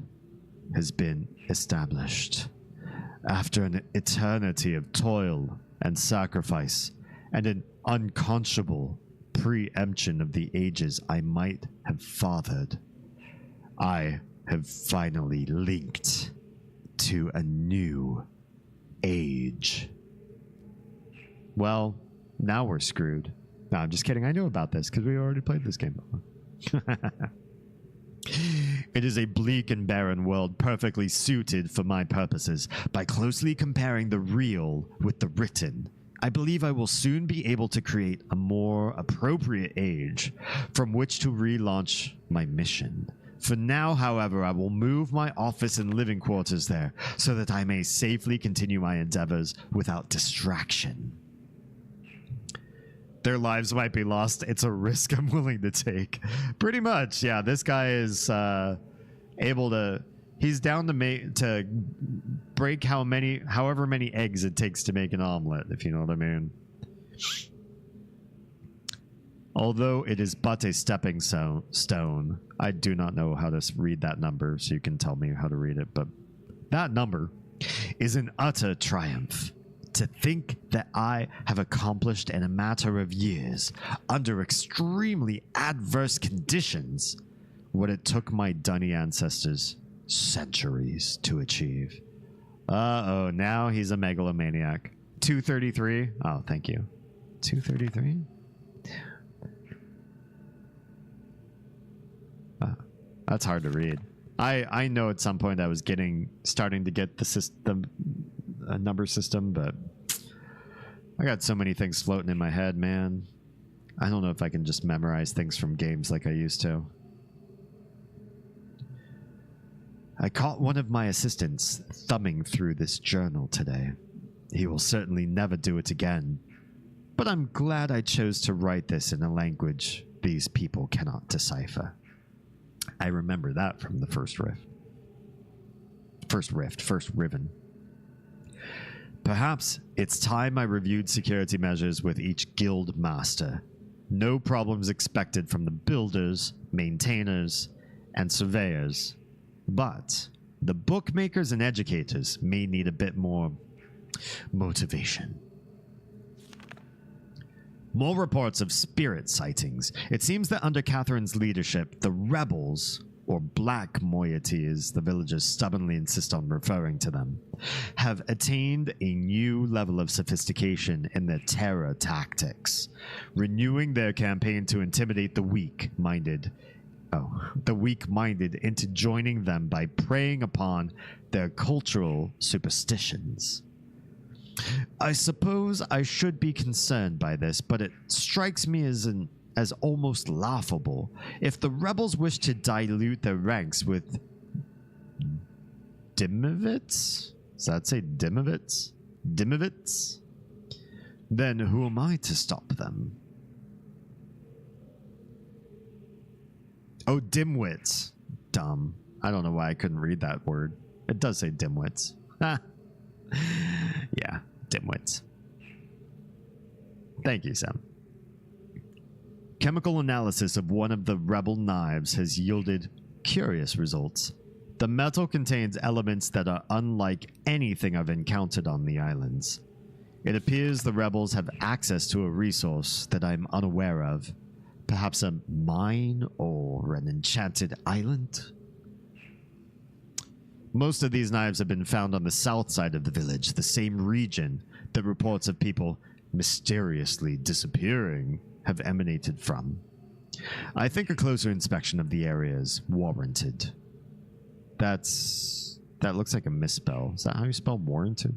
has been established. After an eternity of toil and sacrifice and an unconscionable preemption of the ages I might have fathered, I have finally linked to a new age. Well, now we're screwed. No, I'm just kidding. I knew about this because we already played this game before. It is a bleak and barren world perfectly suited for my purposes. By closely comparing the real with the written, I believe I will soon be able to create a more appropriate age from which to relaunch my mission. For now, however, I will move my office and living quarters there so that I may safely continue my endeavors without distraction. Their lives might be lost. It's a risk I'm willing to take. Pretty much, yeah. This guy is able to. He's down to break however many eggs it takes to make an omelet, if you know what I mean. Although it is but a stepping stone, I do not know how to read that number, so you can tell me how to read it. But that number is an utter triumph. To think that I have accomplished in a matter of years, under extremely adverse conditions, what it took my dunny ancestors centuries to achieve. Uh-oh, now he's a megalomaniac. 233? Oh, thank you. 233? That's hard to read. I know at some point I was starting to get the system, a number system, but I got so many things floating in my head, man. I don't know if I can just memorize things from games like I used to. I caught one of my assistants thumbing through this journal today. He will certainly never do it again, but I'm glad I chose to write this in a language these people cannot decipher. I remember that from the first Riven. Perhaps it's time I reviewed security measures with each guild master. No problems expected from the builders, maintainers, and surveyors. But the bookmakers and educators may need a bit more motivation. More reports of spirit sightings. It seems that under Catherine's leadership, the rebels or black moiety as the villagers stubbornly insist on referring to them, have attained a new level of sophistication in their terror tactics, renewing their campaign to intimidate the weak-minded into joining them by preying upon their cultural superstitions. I suppose I should be concerned by this, but it strikes me as almost laughable. If the rebels wish to dilute their ranks with Dimivits? Does that say Dimivits? Dimivits? Then who am I to stop them? Oh, dimwits. Dumb. I don't know why I couldn't read that word. It does say dimwits. Ah. Yeah, dimwits. Thank you, Sam. Chemical analysis of one of the rebel knives has yielded curious results. The metal contains elements that are unlike anything I've encountered on the islands. It appears the rebels have access to a resource that I'm unaware of. Perhaps a mine or an enchanted island? Most of these knives have been found on the south side of the village, the same region that reports of people mysteriously disappearing have emanated from. I think a closer inspection of the area is warranted. That looks like a misspell. Is that how you spell warranted?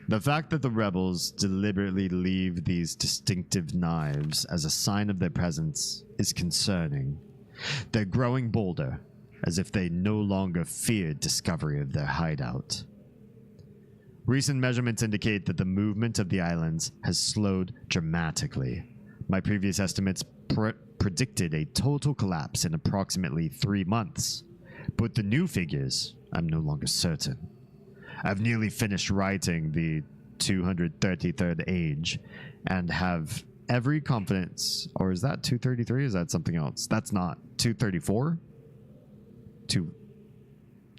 The fact that the rebels deliberately leave these distinctive knives as a sign of their presence is concerning. They're growing bolder, as if they no longer feared discovery of their hideout. Recent measurements indicate that the movement of the islands has slowed dramatically. My previous estimates predicted a total collapse in approximately 3 months, but the new figures, I'm no longer certain. I've nearly finished writing the 233rd age and have every confidence, or is that 233? Is that something else? That's not 234? I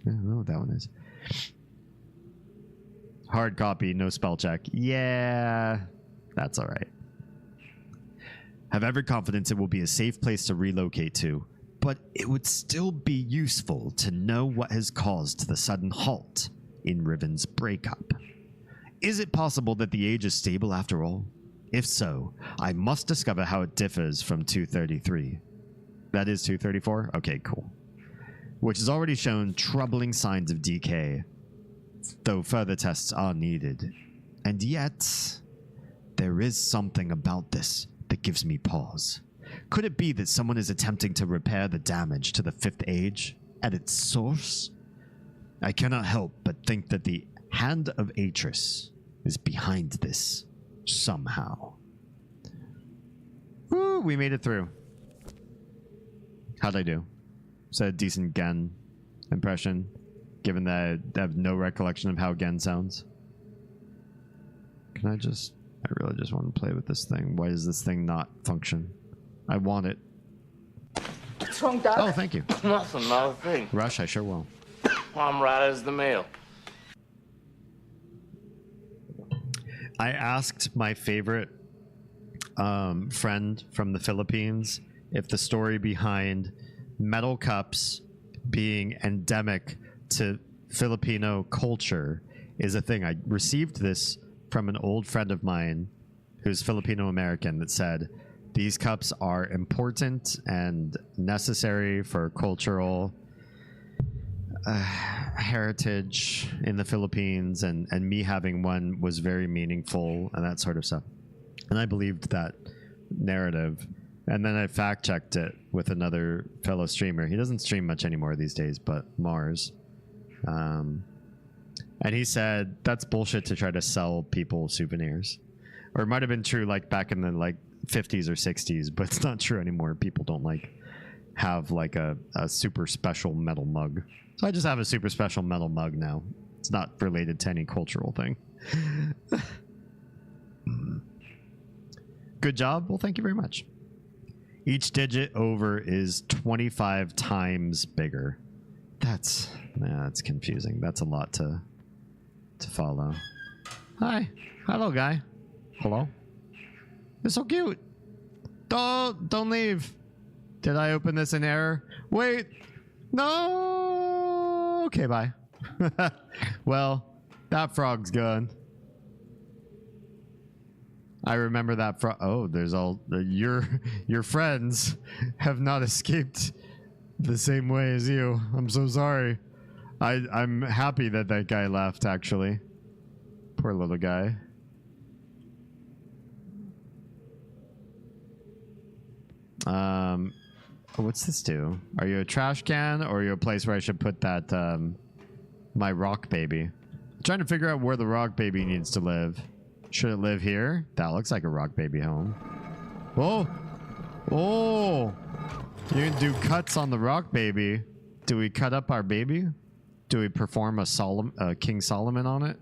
don't know what that one is. Hard copy, no spell check. Yeah, that's all right. Have every confidence it will be a safe place to relocate to, but it would still be useful to know what has caused the sudden halt in Riven's breakup. Is it possible that the age is stable after all? If so, I must discover how it differs from 233. That is 234? Okay, cool. Which has already shown troubling signs of decay, though further tests are needed. And yet, there is something about this that gives me pause. Could it be that someone is attempting to repair the damage to the fifth age at its source? I cannot help but think that the hand of Atris is behind this somehow. Woo, we made it through. How'd I do? Is that a decent Gen impression, given that I have no recollection of how Gen sounds? I really just want to play with this thing. Why does this thing not function? I want it. What's wrong, Doc? Oh, thank you. Nothing, not a thing. Rush, I sure will. I'm right as the mail. I asked my favorite friend from the Philippines if the story behind metal cups being endemic to Filipino culture is a thing. I received this from an old friend of mine who's Filipino American that said these cups are important and necessary for cultural heritage in the Philippines, and me having one was very meaningful and that sort of stuff. And I believed that narrative. And then I fact checked it with another fellow streamer. He doesn't stream much anymore these days, but Mars. And he said that's bullshit to try to sell people souvenirs. Or it might have been true like back in the like 50s or 60s, but it's not true anymore. People don't like have like a super special metal mug. So I just have a super special metal mug now. It's not related to any cultural thing. Good job. Well, thank you very much. Each digit over is 25 times bigger. That's confusing. That's a lot to follow. Hi. Hello, guy. Hello. You're so cute. Don't leave. Did I open this in error? Wait. No. Okay, bye. Well, that frog's gone. I remember that frog. Oh, there's all your friends have not escaped the same way as you. I'm so sorry. I'm happy that that guy left, actually. Poor little guy. What's this do? Are you a trash can, or are you a place where I should put that, my rock baby? I'm trying to figure out where the rock baby needs to live. Should it live here? That looks like a rock baby home. Oh! Oh! You can do cuts on the rock baby. Do we cut up our baby? Do we perform a King Solomon on it?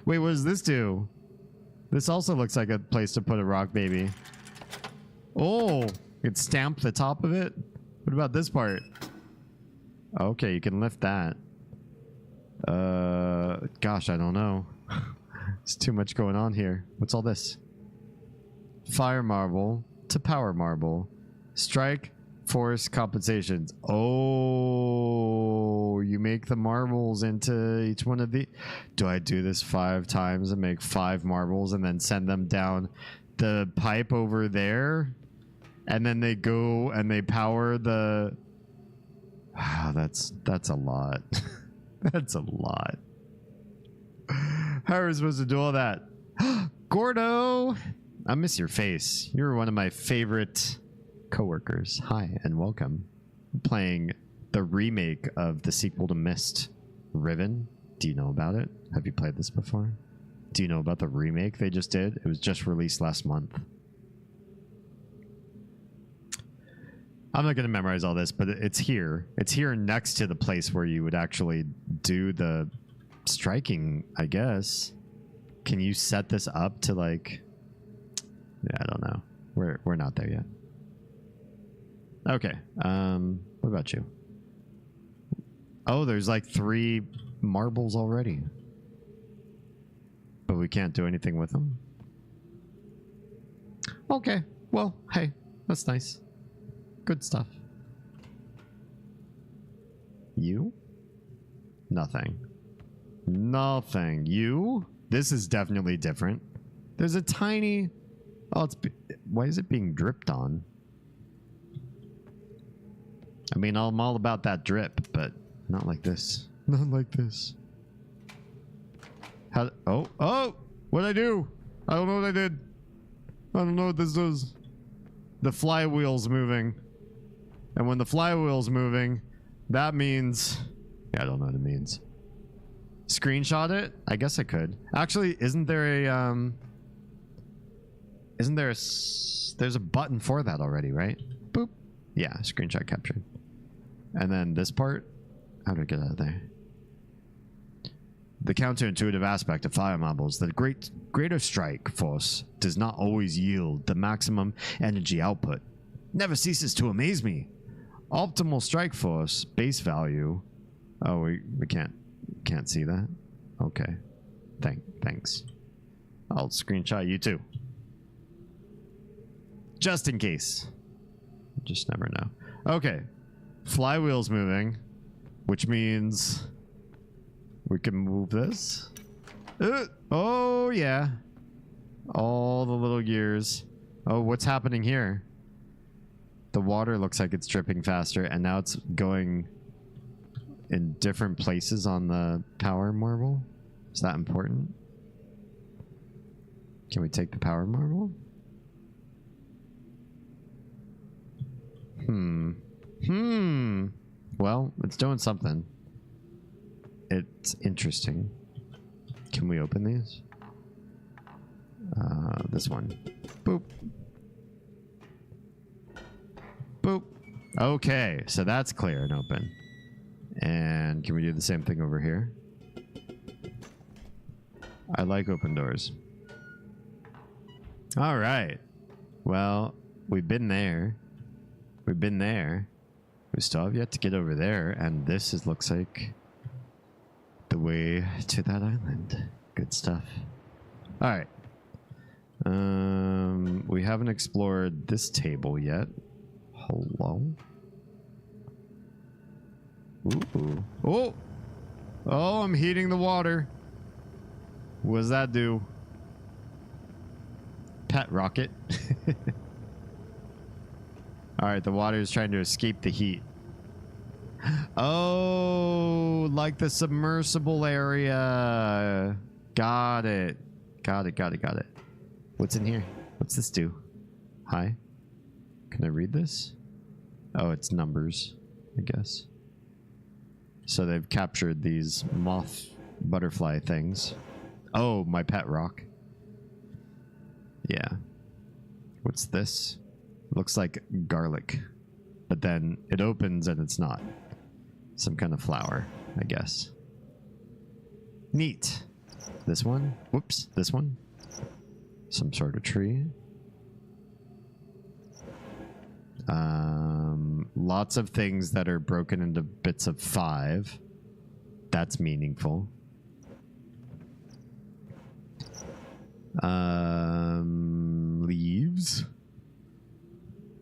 Wait, what does this do? This also looks like a place to put a rock baby. Oh! You can stamp the top of it? What about this part? Okay, you can lift that. Gosh, I don't know. There's too much going on here. What's all this? Fire marble to power marble. Strike, force, compensations. Oh, you make the marbles into each one of the... Do I do this 5 times and make 5 marbles and then send them down the pipe over there? And then they go and they power the... Wow, that's a lot. That's a lot. How are we supposed to do all that? Gordo! I miss your face. You're one of my favorite coworkers. Hi, and welcome. I'm playing the remake of the sequel to Myst, Riven. Do you know about it? Have you played this before? Do you know about the remake they just did? It was just released last month. I'm not going to memorize all this, but it's here. It's here next to the place where you would actually do the striking, I guess. Can you set this up to, like... Yeah, I don't know. We're not there yet. Okay. What about you? Oh, there's like 3 marbles already. But we can't do anything with them? Okay. Well, hey, that's nice. Good stuff. You? Nothing. Nothing. You? This is definitely different. There's a tiny... Oh, it's... Why is it being dripped on? I mean, I'm all about that drip, but not like this. Not like this. How... Oh! Oh! What'd I do? I don't know what I did. I don't know what this does. The flywheel's moving. And when the flywheel's moving, that means... Yeah, I don't know what it means. Screenshot it? I guess I could. Actually, isn't there a... Isn't there a... There's a button for that already, right? Boop. Yeah, screenshot captured. And then this part? How do I get out of there? The counterintuitive aspect of fire marbles, the greater strike force does not always yield the maximum energy output. Never ceases to amaze me. Optimal strike force base value. Oh, we can't see that. Okay. Thanks. I'll screenshot you too. Just in case. Just never know. Okay. Flywheel's moving, which means we can move this. Oh yeah. All the little gears. Oh, what's happening here? The water looks like it's dripping faster, and now it's going in different places on the power marble. Is that important? Can we take the power marble? Well, it's doing something. It's interesting. Can we open these? This one. Boop. Boop. Okay, so that's clear and open. And can we do the same thing over here? I like open doors. All right. Well, we've been there. We've been there. We still have yet to get over there, and this looks like the way to that island. Good stuff. All right. We haven't explored this table yet. Hello? Ooh. Oh! Oh, I'm heating the water. What does that do? Pet rocket. Alright, the water is trying to escape the heat. Oh, like the submersible area. Got it. Got it. What's in here? What's this do? Hi. Can I read this? Oh, it's numbers, I guess. So they've captured these moth butterfly things. Oh, my pet rock. Yeah. What's this? Looks like garlic. But then it opens and it's not. Some kind of flower, I guess. Neat. This one? Whoops, this one? Some sort of tree. Lots of things that are broken into bits of 5. That's meaningful. Leaves.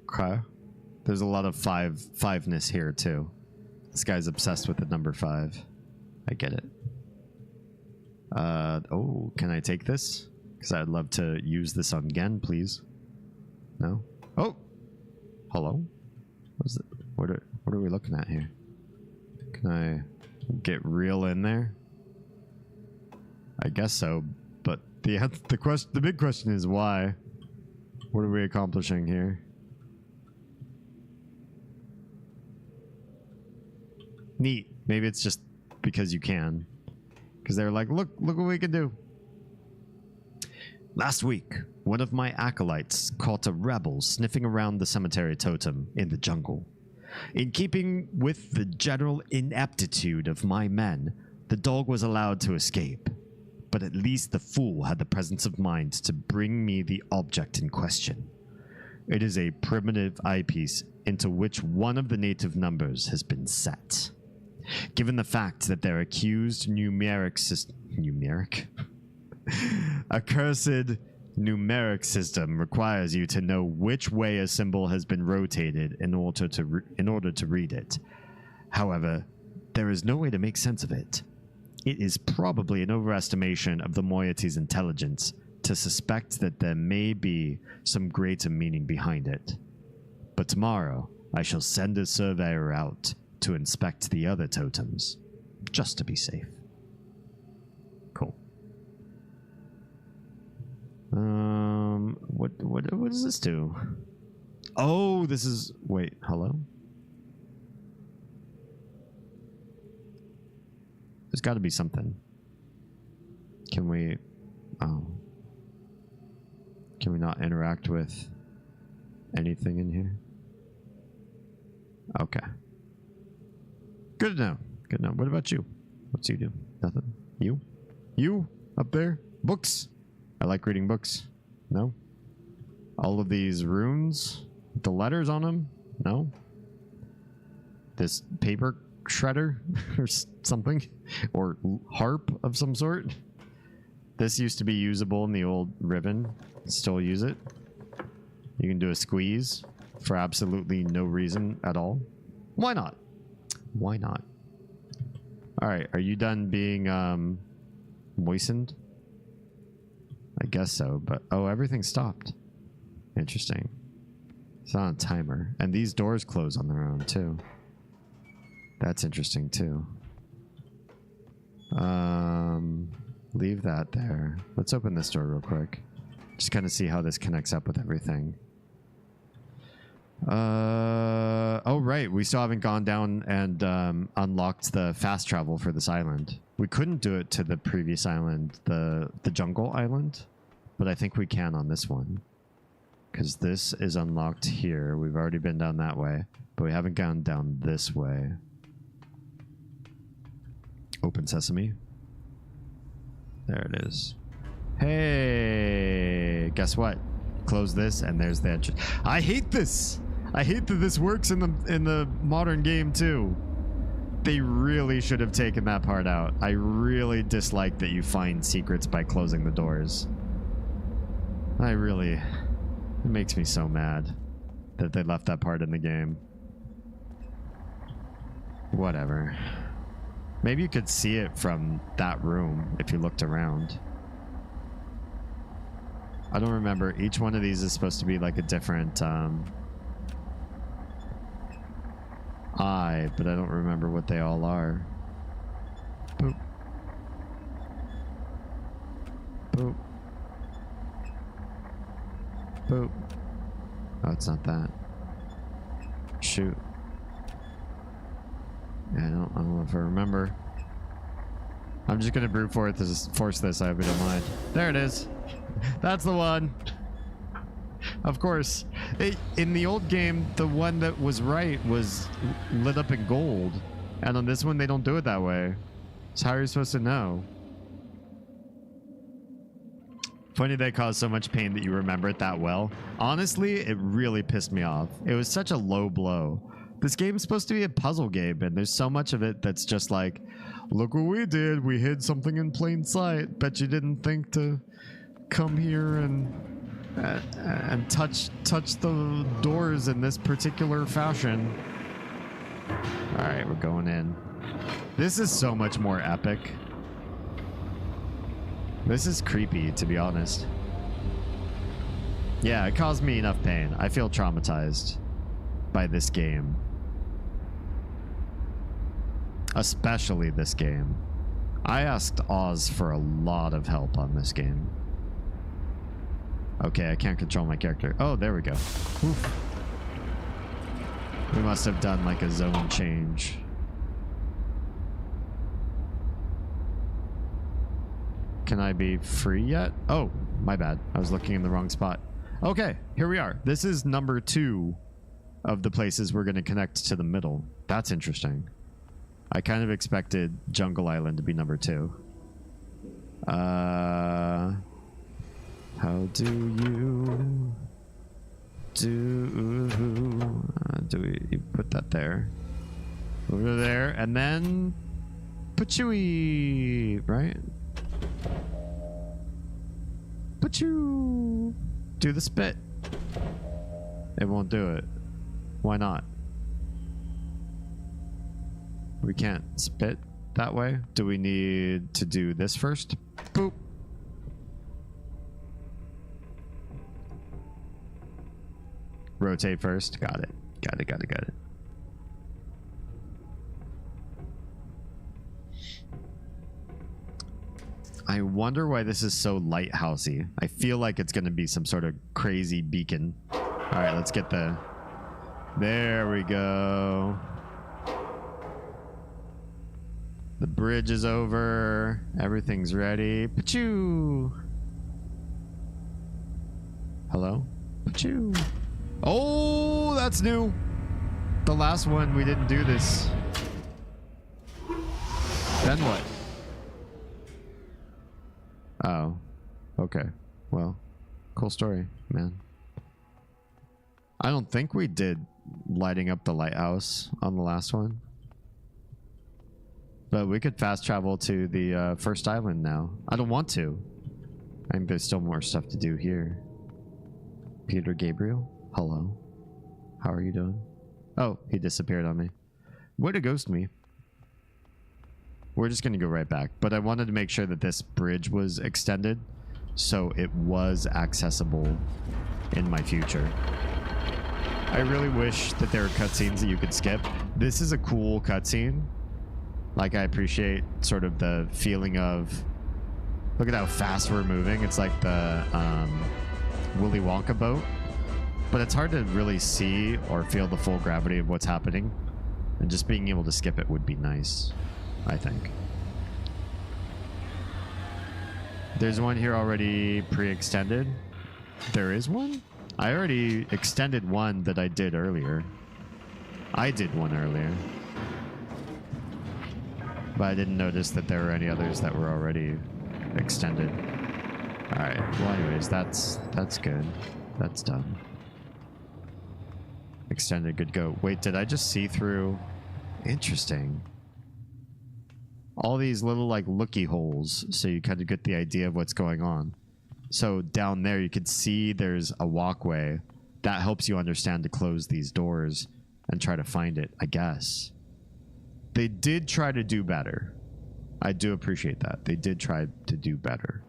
Okay. There's a lot of fiveness here too. This guy's obsessed with the number 5. I get it. Oh, can I take this? Because I'd love to use this on Gen, please. No? Oh! Hello? What's it? What are we looking at here? Can I get real in there? I guess so, but the big question is why? What are we accomplishing here? Neat. Maybe it's just because you can. Because they're like, look what we can do. Last week, one of my acolytes caught a rebel sniffing around the cemetery totem in the jungle. In keeping with the general ineptitude of my men, the dog was allowed to escape. But at least the fool had the presence of mind to bring me the object in question. It is a primitive eyepiece into which one of the native numbers has been set. Given the fact that their accursed numeric system requires you to know which way a symbol has been rotated in order to read it. However, there is no way to make sense of it. It is probably an overestimation of the moiety's intelligence to suspect that there may be some greater meaning behind it. But tomorrow, I shall send a surveyor out to inspect the other totems, just to be safe. Cool. What does this do? Oh, this is... Wait, hello? There's got to be something. Can we... Oh. Can we not interact with anything in here? Okay. Good to know. Good to know. What about you? What's you do? Nothing? You? You? Up there? Books? I like reading books. No? All of these runes? With the letters on them? No? This paper shredder? Or something? Or harp of some sort? This used to be usable in the old Riven. Still use it. You can do a squeeze for absolutely no reason at all. Why not? Why not? Alright, are you done being moistened? I guess so, but oh, everything stopped. Interesting. It's on a timer. And these doors close on their own too. That's interesting too. Leave that there. Let's open this door real quick. Just kind of see how this connects up with everything. Oh right, we still haven't gone down and unlocked the fast travel for this island. We couldn't do it to the previous island, the jungle island, but I think we can on this one. Because this is unlocked here. We've already been down that way, but we haven't gone down this way. Open sesame. There it is. Hey, guess what? Close this and there's the entrance. I hate this. I hate that this works in the modern game too. They really should have taken that part out. I really dislike that you find secrets by closing the doors. It makes me so mad. that they left that part in the game. Whatever. Maybe you could see it from that room if you looked around. I don't remember. Each one of these is supposed to be like a different eye, but I don't remember what they all are. Boop. Boop. Boop. Oh, it's not that. Shoot. Yeah, I don't know if I remember. I'm just gonna brute force this. I hope you don't mind. There it is. That's the one. Of course. In the old game, the one that was right was lit up in gold. And on this one, they don't do it that way. So how are you supposed to know? Funny they caused so much pain that you remember it that well. Honestly, it really pissed me off. It was such a low blow. This game is supposed to be a puzzle game, and there's so much of it that's just like, look what we did. We hid something in plain sight. Bet you didn't think to come here and touch the doors in this particular fashion. All right, we're going in. This is so much more epic. This is creepy, to be honest. Yeah, it caused me enough pain. I feel traumatized by this game. Especially this game. I asked Oz for a lot of help on this game. Okay, I can't control my character. Oh, there we go. Oof. We must have done like a zone change. Can I be free yet? Oh, my bad. I was looking in the wrong spot. Okay, here we are. This is number 2 of the places we're going to connect to the middle. That's interesting. I kind of expected Jungle Island to be number 2. How do you do we put that there? Over there, and then Pachooey, right? Pachoo! Do the spit. It won't do it. Why not? We can't spit that way. Do we need to do this first? Boop. Rotate first. Got it. Got it. I wonder why this is so lighthousey. I feel like it's going to be some sort of crazy beacon. All right, let's get the... There we go. The bridge is over. Everything's ready. Pachoo! Hello? Pachoo! Oh, that's new. The last one, we didn't do this. Then what? Oh, okay. Well, cool story, man. I don't think we did lighting up the lighthouse on the last one. But we could fast travel to the first island now. I don't want to. I think there's still more stuff to do here. Peter Gabriel? Hello. How are you doing? Oh, he disappeared on me. Way to ghost me. We're just going to go right back. But I wanted to make sure that this bridge was extended so it was accessible in my future. I really wish that there were cutscenes that you could skip. This is a cool cutscene. Like, I appreciate sort of the feeling of... Look at how fast we're moving. It's like the Willy Wonka boat. But it's hard to really see or feel the full gravity of what's happening. And just being able to skip it would be nice, I think. There's one here already pre-extended. There is one? I already extended one that I did earlier. I did one earlier. But I didn't notice that there were any others that were already extended. Alright, well anyways, that's good. That's done. Extended, good go. Wait, did I just see through? Interesting. All these little like looky holes, so you kind of get the idea of what's going on. So down there you could see there's a walkway that helps you understand to close these doors and try to find it, I guess. They did try to do better. I do appreciate that. They did try to do better.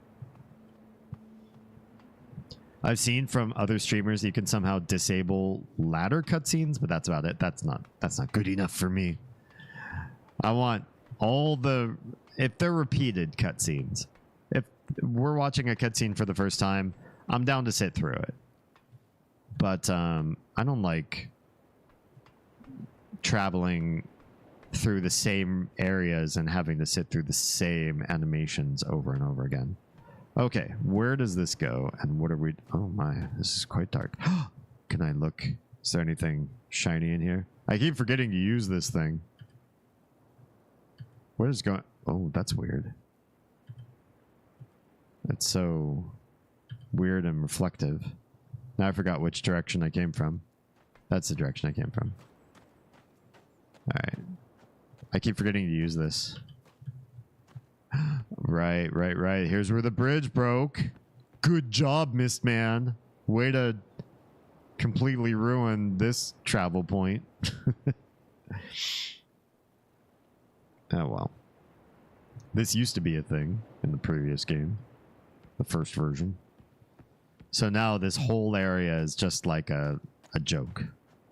I've seen from other streamers you can somehow disable ladder cutscenes, but that's about it. That's not good enough for me. I want all the, if they're repeated cutscenes, if we're watching a cutscene for the first time, I'm down to sit through it. But I don't like traveling through the same areas and having to sit through the same animations over and over again. Okay, where does this go? And what are we... Oh my, this is quite dark. Can I look? Is there anything shiny in here? I keep forgetting to use this thing. What is going... Oh, that's weird. It's so weird and reflective. Now I forgot which direction I came from. That's the direction I came from. Alright. I keep forgetting to use this. Right. Here's where the bridge broke. Good job, Mistman. Way to completely ruin this travel point. Oh, well. This used to be a thing in the previous game. The first version. So now this whole area is just like a joke.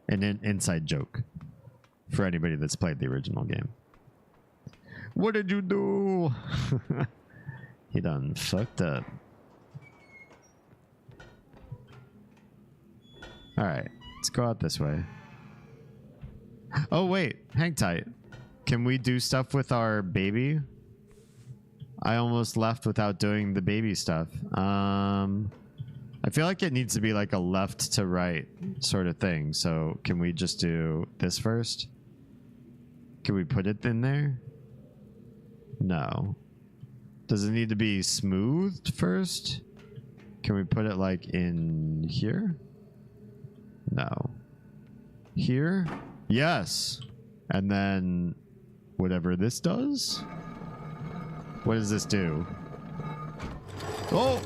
An inside joke. For anybody that's played the original game. What did you do? He done fucked up. Alright, let's go out this way. Oh wait, hang tight. Can we do stuff with our baby? I almost left without doing the baby stuff. I feel like it needs to be like a left to right sort of thing. So can we just do this first? Can we put it in there? No. Does it need to be smoothed first? Can we put it like in here? No. Here? Yes. And then whatever this does? What does this do? Oh!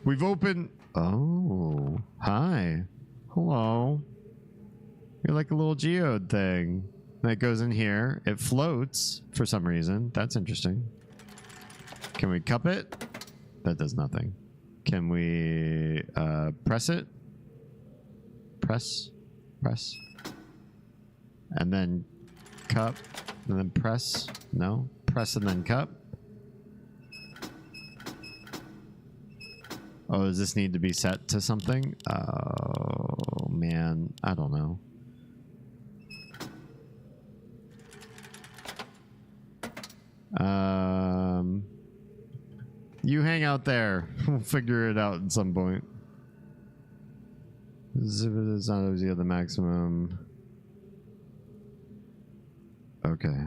We've opened... Oh. Hi. Hello. You're like a little geode thing. That goes in here. It floats for some reason. That's interesting. Can we cup it? That does nothing. Can we press it? Press. And then cup. And then press. No. Press and then cup. Oh, does this need to be set to something? Oh, man. I don't know. You hang out there. We'll figure it out at some point. Zip it is not always the other maximum. Okay.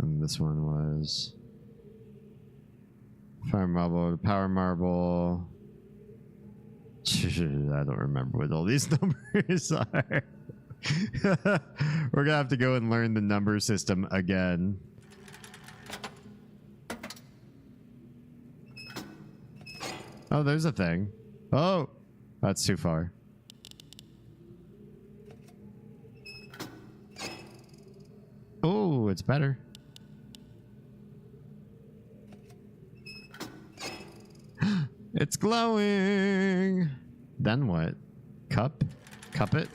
And this one was fire marble, power marble. I don't remember what all these numbers are. We're gonna have to go and learn the number system again. Oh, there's a thing. Oh, that's too far. Oh, it's better. It's glowing. Then what? Cup? Cup it?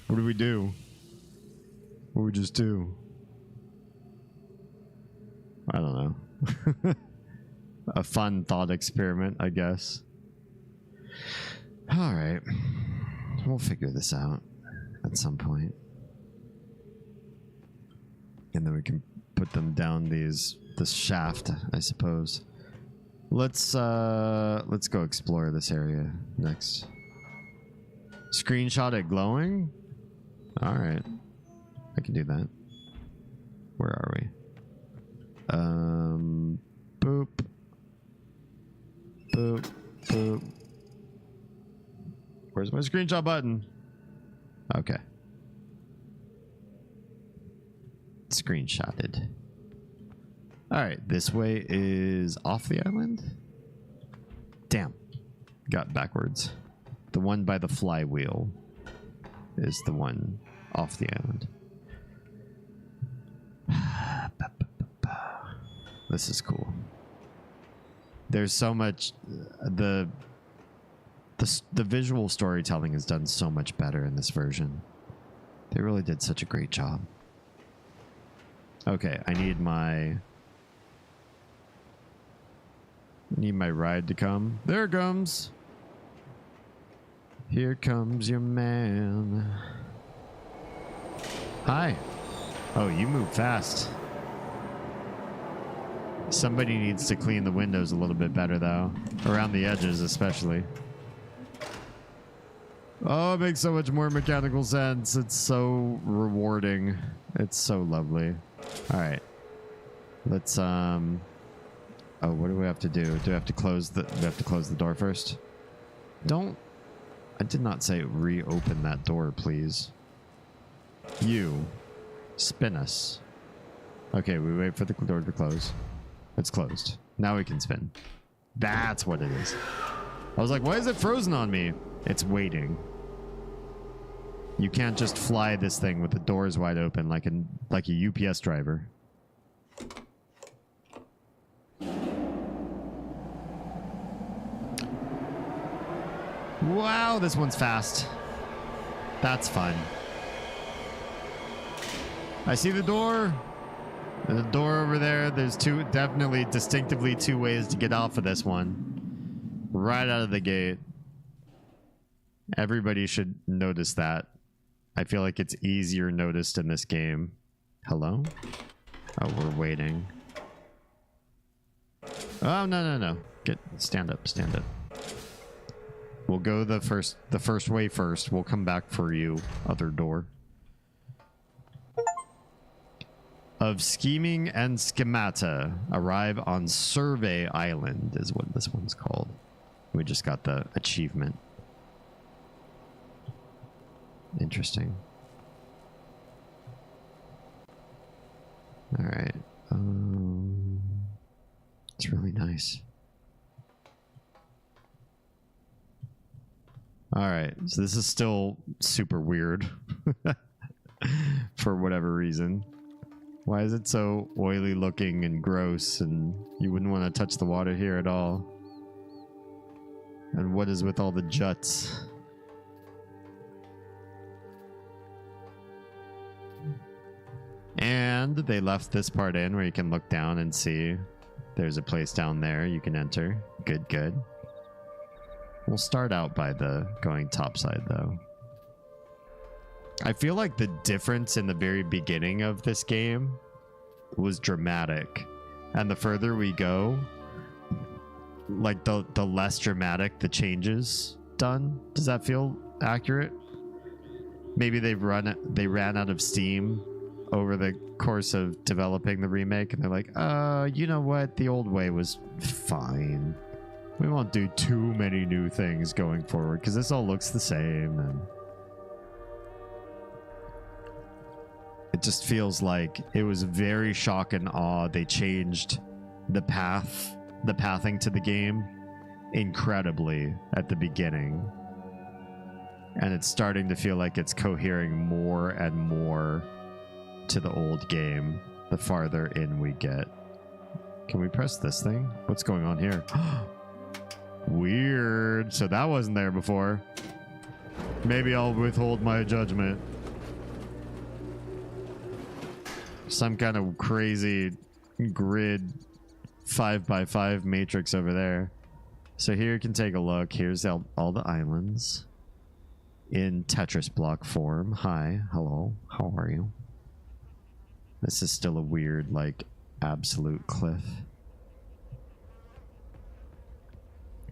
What do we do? What do we just do? I don't know. A fun thought experiment, I guess. All right. We'll figure this out at some point. And then we can put them down this shaft, I suppose. Let's go explore this area next. Screenshot it glowing? All right. I can do that. Where are we? Boop. Boop. Boop. Where's my screenshot button? Okay. Screenshotted. All right, this way is off the island. Damn. got backwards. The one by the flywheel is the one off the island. This is cool. There's so much. The visual storytelling is done so much better in this version. They really did such a great job. Okay, I need my ride to come. There it comes. Here comes your man. Hi. Oh, you move fast. Somebody needs to clean the windows a little bit better, though. Around the edges, especially. Oh, it makes so much more mechanical sense. It's so rewarding. It's so lovely. All right. Let's, oh, what do we have to do? Do we have to close the door first? I did not say reopen that door, please. You. Spin us. Okay, we wait for the door to close. It's closed. Now we can spin. That's what it is. I was like, why is it frozen on me? It's waiting. You can't just fly this thing with the doors wide open like a UPS driver. Wow, this one's fast. That's fun. I see the door. There's a door over there. There's definitely distinctively two ways to get off of this one. Right out of the gate. Everybody should notice that. I feel like it's easier noticed in this game. Hello? Oh, we're waiting. Oh, no. Stand up. We'll go the first way first. We'll come back for you, other door. Of scheming and schemata arrive on Survey Island is what this one's called. We just got the achievement. Interesting. All right. It's really nice. All right. So this is still super weird for whatever reason. Why is it so oily looking and gross, and you wouldn't want to touch the water here at all? And what is with all the juts? And they left this part in where you can look down and see there's a place down there you can enter. Good. We'll start out by the going topside, though. I feel like the difference in the very beginning of this game was dramatic. And the further we go, like the less dramatic the changes done. Does that feel accurate? Maybe they ran out of steam over the course of developing the remake, and they're like, you know what? The old way was fine. We won't do too many new things going forward because this all looks the same, and it just feels like it was very shock and awe. They changed the pathing to the game incredibly at the beginning, and it's starting to feel like it's cohering more and more to the old game the farther in we get. Can we press this thing? What's going on here? Weird. So that wasn't there before. Maybe I'll withhold my judgment. Some kind of crazy grid 5x5 matrix over there. So here you can take a look. Here's all the islands in Tetris block form. Hi, hello, how are you? This is still a weird, like, absolute cliff.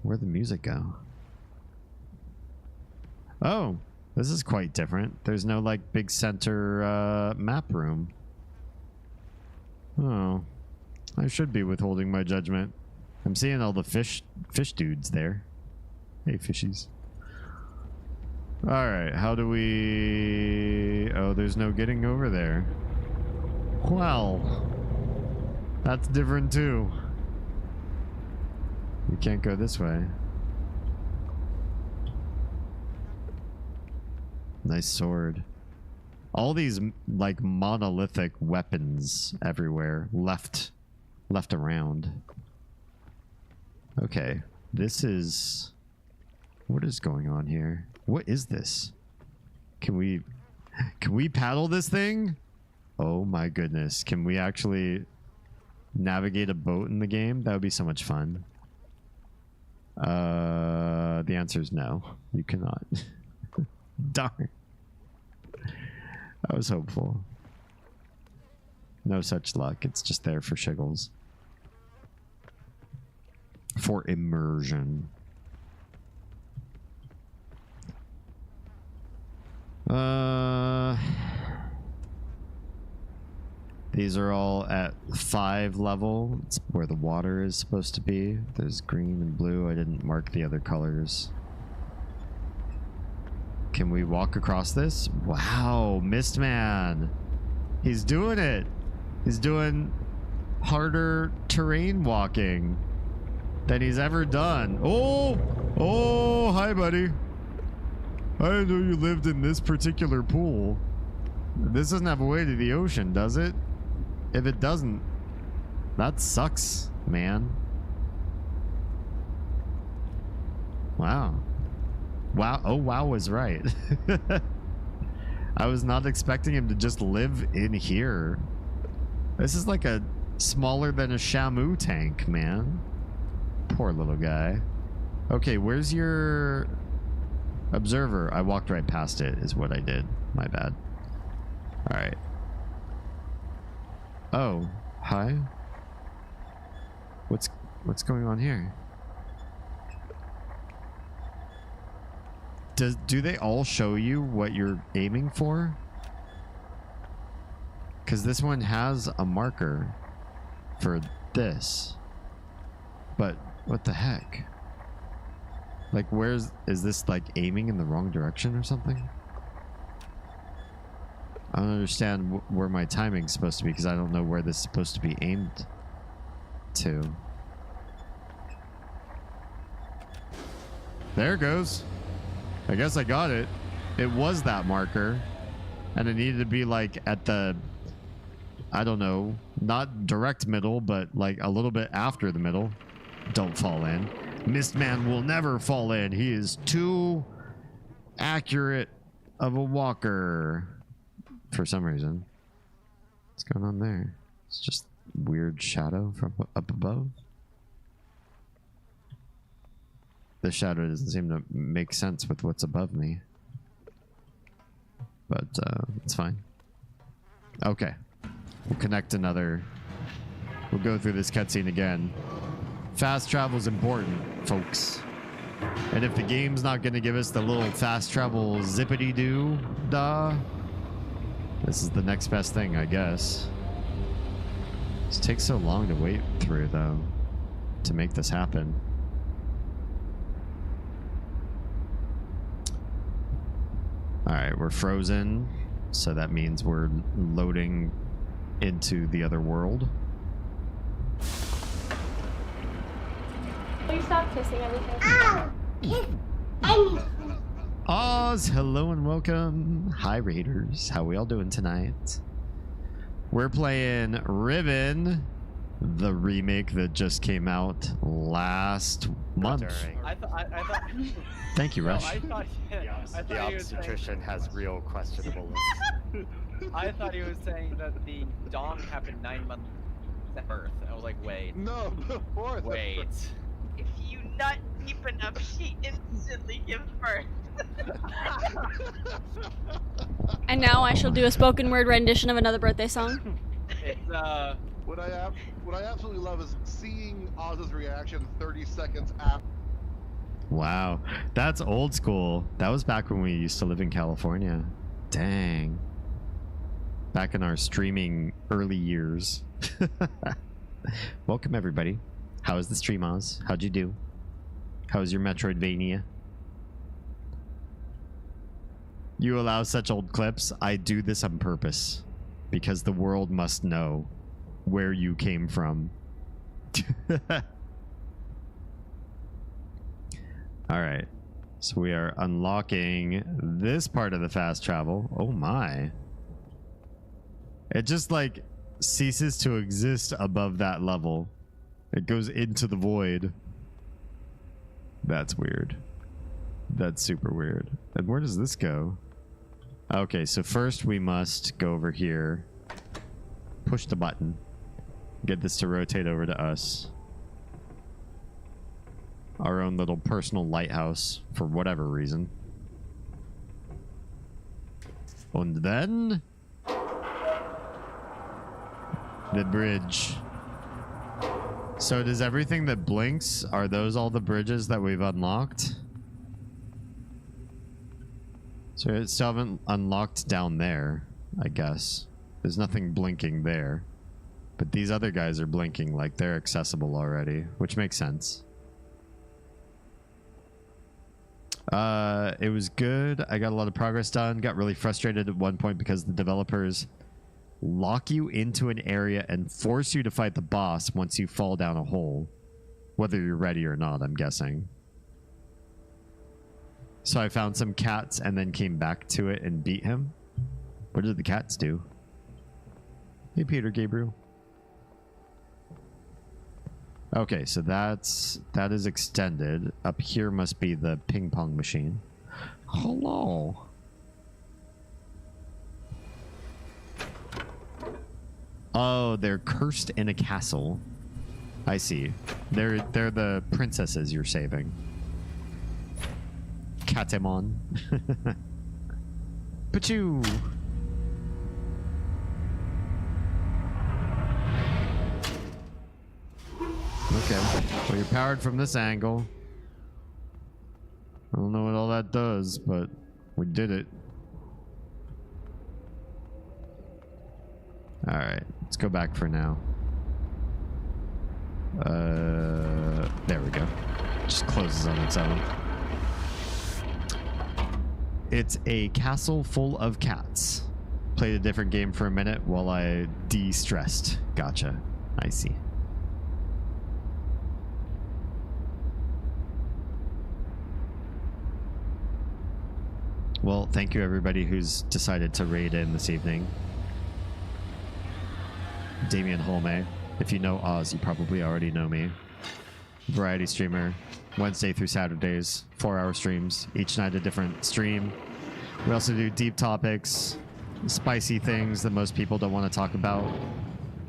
Where'd the music go? Oh, this is quite different. There's no, like, big center map room. Oh, I should be withholding my judgment. I'm seeing all the fish dudes there. Hey, fishies. All right, how do we... Oh, there's no getting over there. Well, that's different too. We can't go this way. Nice sword. All these like monolithic weapons everywhere left around. Okay, this is... What is going on here? What is this? Can we paddle this thing? Oh my goodness. Can we actually navigate a boat in the game? That would be so much fun. The answer is no. You cannot. Darn. I was hopeful. No such luck. It's just there for shiggles. For immersion. These are all at 5 level. It's where the water is supposed to be. There's green and blue. I didn't mark the other colors. Can we walk across this? Wow, Mistman. He's doing it. He's doing harder terrain walking than he's ever done. Oh, hi, buddy. I didn't know you lived in this particular pool. This doesn't have a way to the ocean, does it? If it doesn't, that sucks, man. Wow. Wow. Oh, wow was right. I was not expecting him to just live in here. This is like a smaller than a Shamu tank, man. Poor little guy. Okay, where's your observer? I walked right past it is what I did. My bad. All right. Oh, hi. What's going on here? Do they all show you what you're aiming for? Because this one has a marker for this. But what the heck? Like, is this like aiming in the wrong direction or something? I don't understand where my timing's supposed to be because I don't know where this is supposed to be aimed to. There it goes. I guess I got it. It was that marker. And it needed to be like at the, I don't know, not direct middle, but like a little bit after the middle. Don't fall in. Mistman will never fall in. He is too accurate of a walker. For some reason. What's going on there? It's just weird shadow from up above. The shadow doesn't seem to make sense with what's above me. But it's fine. Okay. We'll connect another. We'll go through this cutscene again. Fast travel is important, folks. And if the game's not going to give us the little fast travel zippity-doo-dah, this is the next best thing, I guess. This takes so long to wait through, though, to make this happen. Alright, we're frozen, so that means we're loading into the other world. Will you stop kissing everything? Ow! Kiss anything. Oz, hello and welcome. Hi, Raiders. How we all doing tonight? We're playing Riven, the remake that just came out last month. I thought. Thank you, Rush. I thought The obstetrician has real questionable looks. I thought he was saying that the dong happened 9 months at birth. I was like, wait. No, before that. Wait. If you nut deep enough, she instantly gives birth. And now I shall do a spoken word rendition of another birthday song. It's What I absolutely love is seeing Oz's reaction 30 seconds after. Wow, that's old school. That was back when we used to live in California. Dang. Back in our streaming early years. Welcome, everybody. How is the stream, Oz? How'd you do? How's your Metroidvania? You allow such old clips. I do this on purpose because the world must know where you came from. All right. So we are unlocking this part of the fast travel. Oh my. It just like ceases to exist above that level. It goes into the void. That's weird. That's super weird. And where does this go? Okay, so first we must go over here. Push the button. Get this to rotate over to us. Our own little personal lighthouse for whatever reason. And then the bridge. So does everything that blinks, are those all the bridges that we've unlocked? So it still haven't unlocked down there, I guess. There's nothing blinking there. But these other guys are blinking like they're accessible already, which makes sense. It was good. I got a lot of progress done. Got really frustrated at one point because the developers lock you into an area and force you to fight the boss once you fall down a hole. Whether you're ready or not, I'm guessing. So I found some cats and then came back to it and beat him. What did the cats do? Hey, Peter Gabriel. Okay, so that is extended. Up here must be the ping pong machine. Hello. Oh, they're cursed in a castle. I see. They're the princesses you're saving. Katemon. Pachoo. Okay. Well, you're powered from this angle. I don't know what all that does, but we did it. Alright, let's go back for now. There we go. Just closes on its own. It's a castle full of cats. Played a different game for a minute while I de-stressed. Gotcha. I see. Well, thank you everybody who's decided to raid in this evening. Damien Holme. If you know Oz, you probably already know me. Variety streamer. Wednesday through Saturdays. 4-hour streams. Each night a different stream. We also do deep topics. Spicy things that most people don't want to talk about.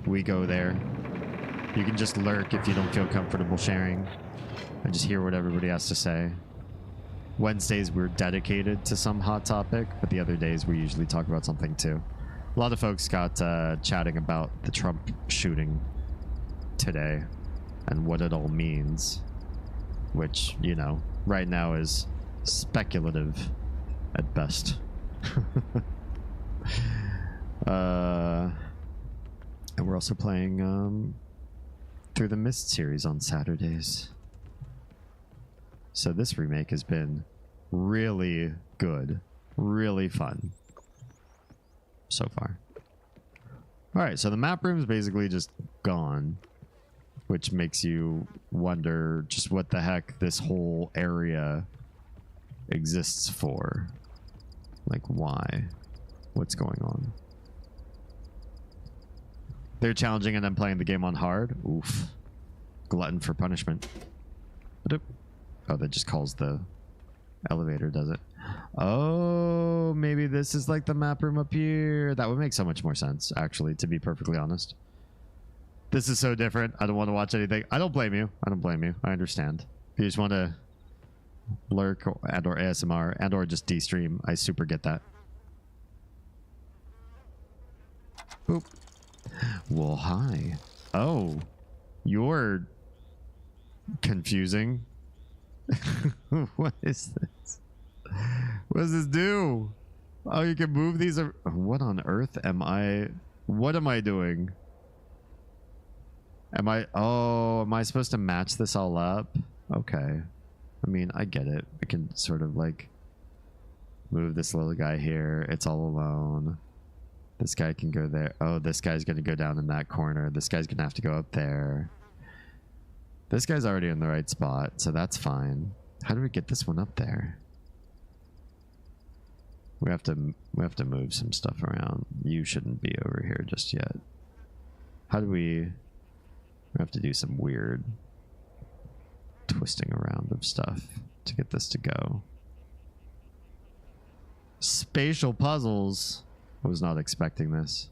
We go there. You can just lurk if you don't feel comfortable sharing. And just hear what everybody has to say. Wednesdays we're dedicated to some hot topic, but the other days we usually talk about something too. A lot of folks got chatting about the Trump shooting today and what it all means, which, you know, right now is speculative at best. And we're also playing Through the Mist series on Saturdays. So this remake has been really good, really fun so far. All right, so the map room is basically just gone, which makes you wonder just what the heck this whole area exists for. Like, why? What's going on? They're challenging and I'm playing the game on hard. Oof. Glutton for punishment. Oh, that just calls the elevator, does it? Oh, maybe this is like the map room up here. That would make so much more sense, actually, to be perfectly honest. This is so different. I don't want to watch anything. I don't blame you. I don't blame you. I understand. If you just want to lurk and or ASMR and or just de-stream, I super get that. Boop. Well, hi. Oh, you're confusing. What is this? What does this do? Oh, you can move these. What on earth am I? What am I doing? Am I? Oh, am I supposed to match this all up? Okay. I mean, I get it. I can sort of like move this little guy here. It's all alone. This guy can go there. Oh, this guy's going to go down in that corner. This guy's going to have to go up there. This guy's already in the right spot, so that's fine. How do we get this one up there? We have to move some stuff around. You shouldn't be over here just yet. How do we have to do some weird twisting around of stuff to get this to go. Spatial puzzles. I was not expecting this.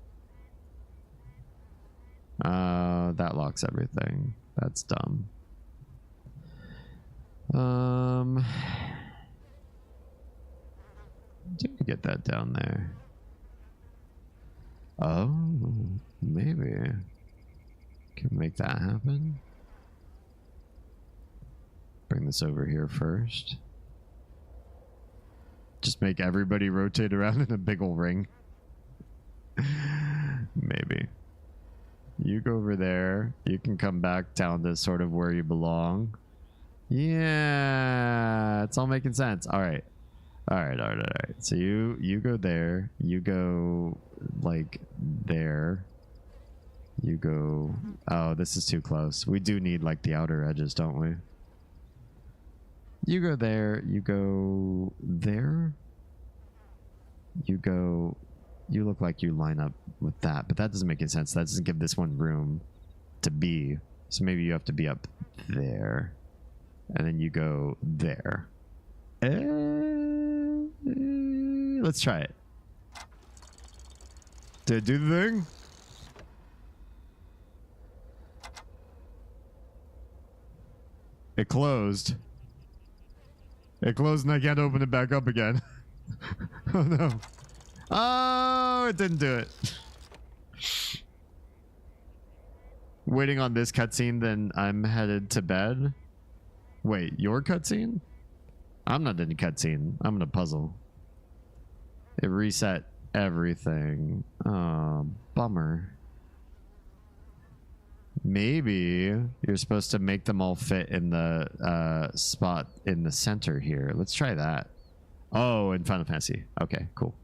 That locks everything. That's dumb. Did we get that down there? Oh, maybe. Can we make that happen? Bring this over here first. Just make everybody rotate around in a big ol' ring. Maybe. You go over there. You can come back down to sort of where you belong. Yeah, it's all making sense. All right. All right. So you go there. You go like there. You go. Oh, this is too close. We do need like the outer edges, don't we? You go there. You go there. You go. You look like you line up with that, but that doesn't make any sense. That doesn't give this one room to be. So maybe you have to be up there. And then you go there. Let's try it. Did it do the thing? It closed. It closed and I can't open it back up again. Oh no. Oh, it didn't do it. Waiting on this cutscene, then I'm headed to bed. Wait, your cutscene? I'm not in a cutscene. I'm in a puzzle. It reset everything. Oh, bummer. Maybe you're supposed to make them all fit in the spot in the center here. Let's try that. Oh, in Final Fantasy. Okay, cool.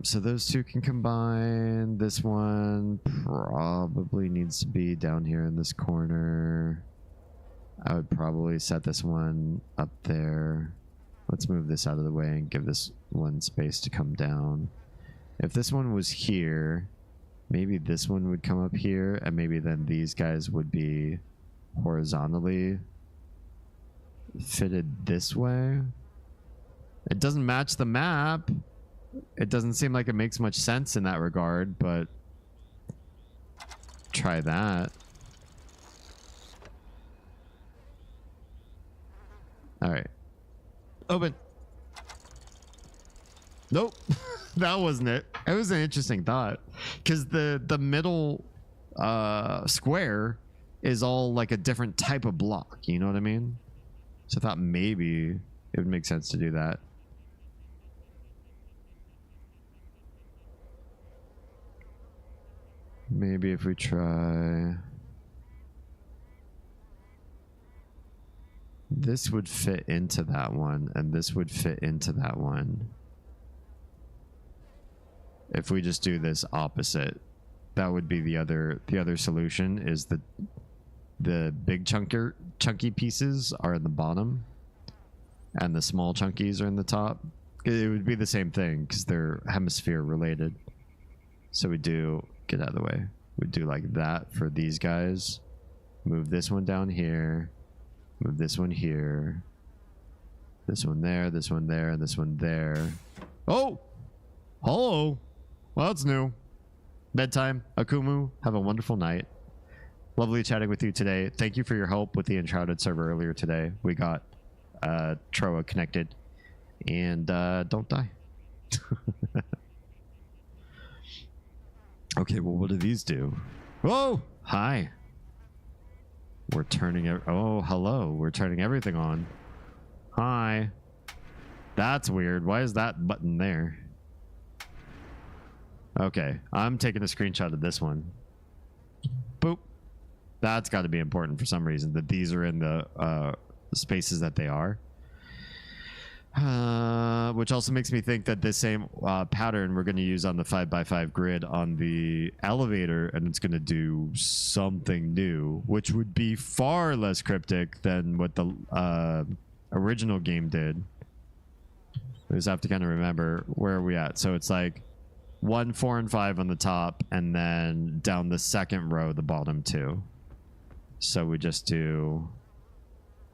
So those two can combine. This one probably needs to be down here in this corner. I would probably set this one up there. Let's move this out of the way and give this one space to come down. If this one was here, maybe this one would come up here, and maybe then these guys would be horizontally fitted this way. It doesn't match the map. It doesn't seem like it makes much sense in that regard, but try that. All right. Open. Nope. That wasn't it. It was an interesting thought, because the middle square is all like a different type of block. You know what I mean? So I thought maybe it would make sense to do that. Maybe if we try... This would fit into that one, and this would fit into that one. If we just do this opposite, that would be the other solution. Is the big chunky pieces are in the bottom, and the small chunkies are in the top. It would be the same thing because they're hemisphere related. So we do get out of the way. We do like that for these guys. Move this one down here. Move this one here. This one there, this one there, and this one there. Oh! Hello! Well, it's new. Bedtime. Akumu, have a wonderful night. Lovely chatting with you today. Thank you for your help with the Enshrouded server earlier today. We got Troa connected. And don't die. Okay, well, what do these do? Whoa! Hi. We're turning it. Oh, hello. We're turning everything on. Hi. That's weird. Why is that button there? Okay. I'm taking a screenshot of this one. Boop. That's got to be important for some reason that these are in the spaces that they are. Which also makes me think that this same pattern we're going to use on the 5x5 grid on the elevator, and it's going to do something new, which would be far less cryptic than what the original game did. We just have to kind of remember where are we at. So it's like 1, 4, and 5 on the top, and then down the second row, the bottom 2. So we just do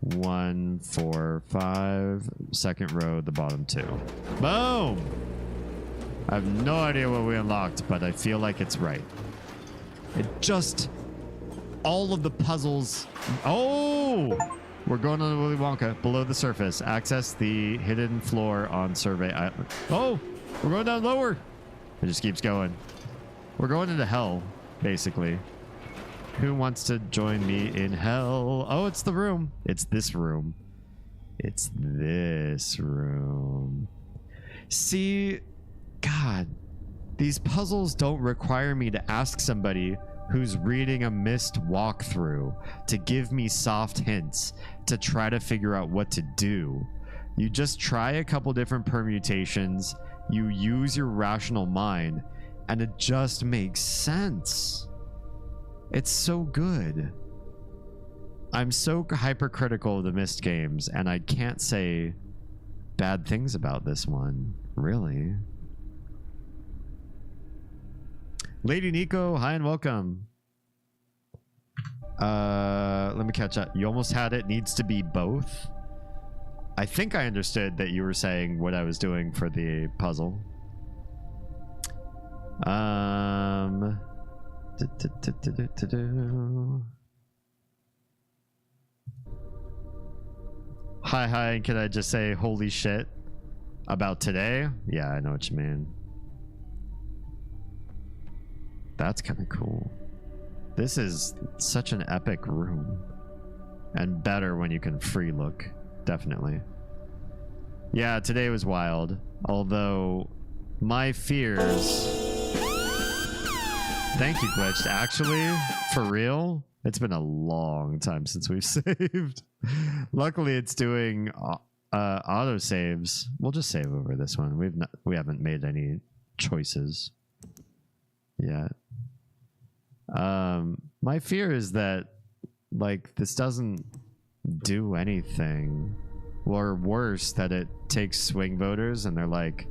1, 4, 5, second row, the bottom 2. Boom! I have no idea what we unlocked, but I feel like it's right. It just... all of the puzzles... Oh! We're going on the Willy Wonka. Below the surface. Access the hidden floor on Survey Island. Oh! We're going down lower! It just keeps going. We're going into hell, basically. Who wants to join me in hell? Oh, it's the room. It's this room. It's this room. See... God, these puzzles don't require me to ask somebody who's reading a Myst walkthrough to give me soft hints to try to figure out what to do. You just try a couple different permutations, you use your rational mind, and it just makes sense. It's so good. I'm so hypercritical of the Myst games, and I can't say bad things about this one, really. Lady Nico, hi and welcome. Let me catch up. You almost had it. Needs to be both. I think I understood that you were saying what I was doing for the puzzle. Hi, can I just say holy shit about today? Yeah, I know what you mean. That's kind of cool. This is such an epic room. And better when you can free look. Definitely. Yeah, today was wild. Although, my fears... Thank you, Glitched. Actually, for real, it's been a long time since we've saved. Luckily, it's doing auto saves. We'll just save over this one. We haven't made any choices yet. My fear is that like this doesn't do anything, or worse, that it takes swing voters and they're like,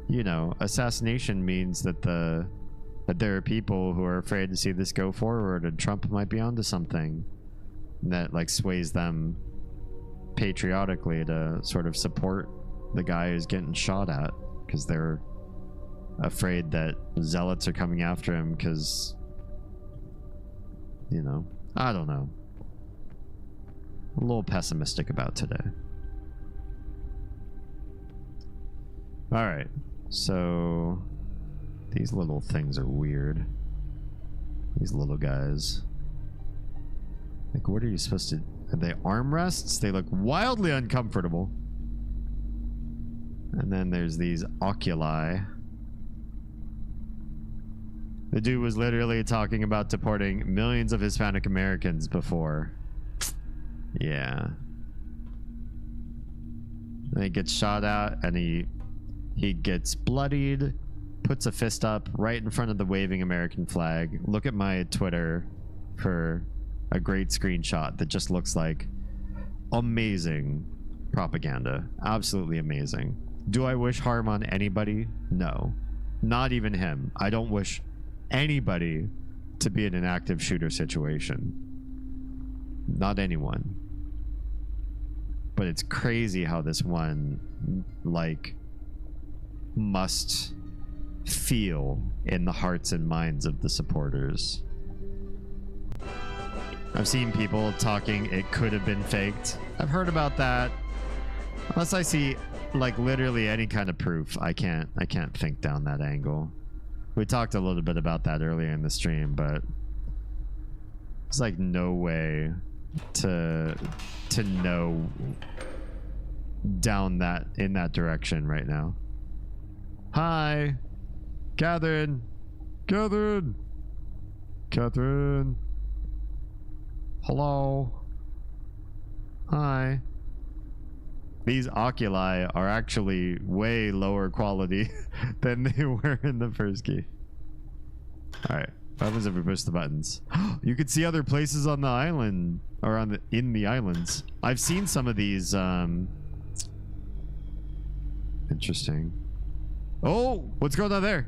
you know, assassination means that there are people who are afraid to see this go forward and Trump might be onto something that like sways them patriotically to sort of support the guy who's getting shot at because they're afraid that zealots are coming after him because, you know, I don't know. A little pessimistic about today. All right, so these little things are weird. These little guys. Like, what are you supposed to... Are they armrests? They look wildly uncomfortable. And then there's these oculi. The dude was literally talking about deporting millions of Hispanic Americans before. Yeah. And he gets shot at and he gets bloodied, puts a fist up right in front of the waving American flag. Look at my Twitter for a great screenshot that just looks like amazing propaganda. Absolutely amazing. Do I wish harm on anybody? No. Not even him. I don't wish anybody to be in an active shooter situation. Not anyone. But it's crazy how this one, like, must feel in the hearts and minds of the supporters. I've seen people talking it could have been faked. I've heard about that. Unless I see like literally any kind of proof, I can't think down that angle. We talked a little bit about that earlier in the stream, but there's like no way to know down that in that direction right now. Hi, Catherine. Hello. Hi. These oculi are actually way lower quality than they were in the first key. Alright. What happens if we push the buttons? You can see other places on the island, or in the islands. I've seen some of these Interesting. Oh, what's going on there?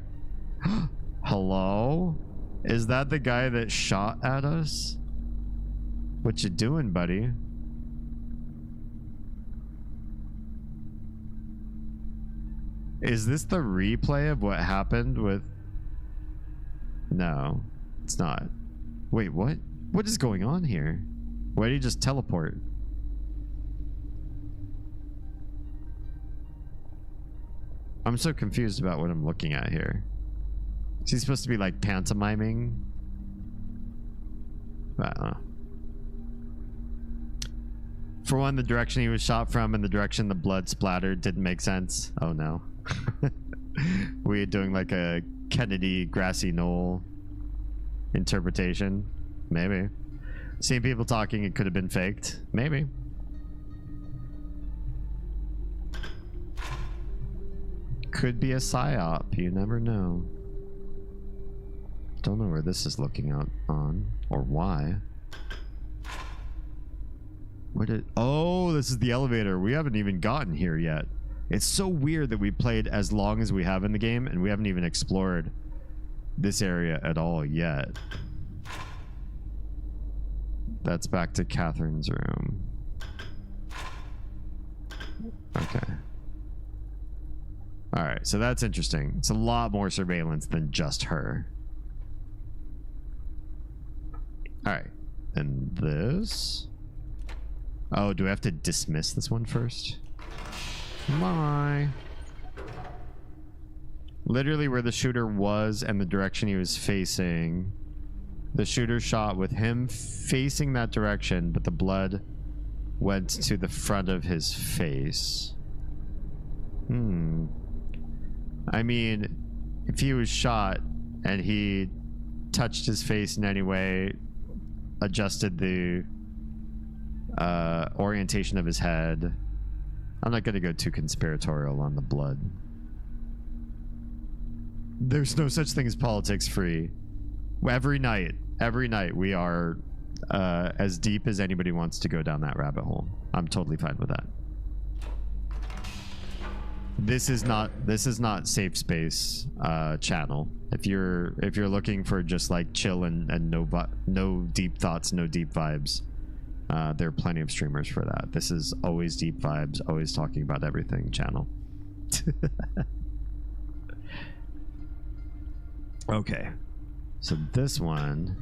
Hello? Is that the guy that shot at us? What you doing, buddy? Is this the replay of what happened with... No, it's not. Wait, what? What is going on here? Why did he just teleport? I'm so confused about what I'm looking at here. Is he supposed to be like pantomiming? I don't know. For one, the direction he was shot from and the direction the blood splattered didn't make sense. Oh no. We're doing like a Kennedy grassy knoll interpretation. Maybe. Seeing people talking, it could have been faked. Maybe. Could be a psyop. You never know. Don't know where this is looking out on or why. Where did... Oh, this is the elevator. We haven't even gotten here yet. It's so weird that we played as long as we have in the game and we haven't even explored this area at all yet. That's back to Catherine's room. Okay. Alright, so that's interesting. It's a lot more surveillance than just her. Alright. And this... Oh, do I have to dismiss this one first? My. Literally where the shooter was and the direction he was facing. The shooter shot with him facing that direction, but the blood went to the front of his face. I mean, if he was shot and he touched his face in any way, adjusted the orientation of his head. I'm not going to go too conspiratorial on the blood. There's no such thing as politics free. Every night we are as deep as anybody wants to go down that rabbit hole. I'm totally fine with that. This is not safe space channel. If you're looking for just like chill and no deep thoughts, no deep vibes, there are plenty of streamers for that. This is always deep vibes, always talking about everything channel. Okay, so this one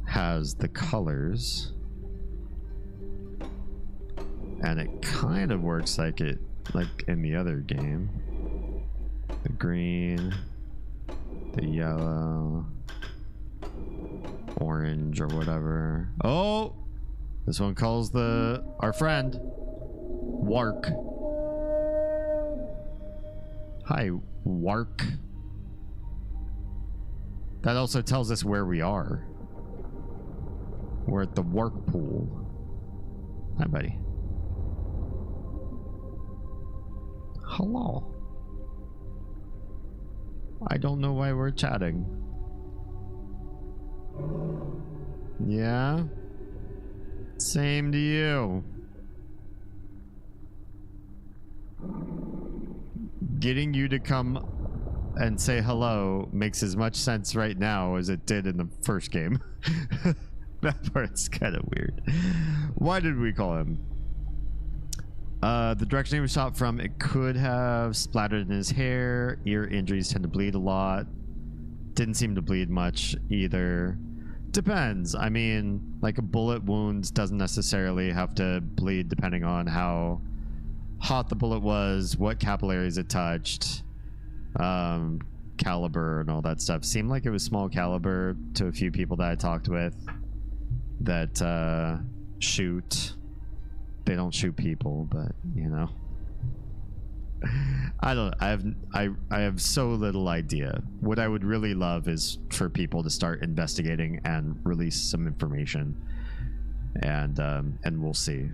has the colors, and it kind of works like in the other game. The green, the yellow, orange, or whatever. Oh, this one calls our friend Wark. Hi, Wark. That also tells us where we are. We're at the Wark pool. Hi, buddy. Hello. I don't know why we're chatting. Yeah? Same to you. Getting you to come and say hello makes as much sense right now as it did in the first game. That part's kind of weird. Why did we call him? The direction he was shot from, it could have splattered in his hair. Ear injuries tend to bleed a lot. Didn't seem to bleed much either. Depends. I mean, like a bullet wound doesn't necessarily have to bleed depending on how hot the bullet was, what capillaries it touched, caliber and all that stuff. Seemed like it was small caliber to a few people that I talked with that shoot. They don't shoot people, but you know. I have so little idea. What I would really love is for people to start investigating and release some information, and we'll see.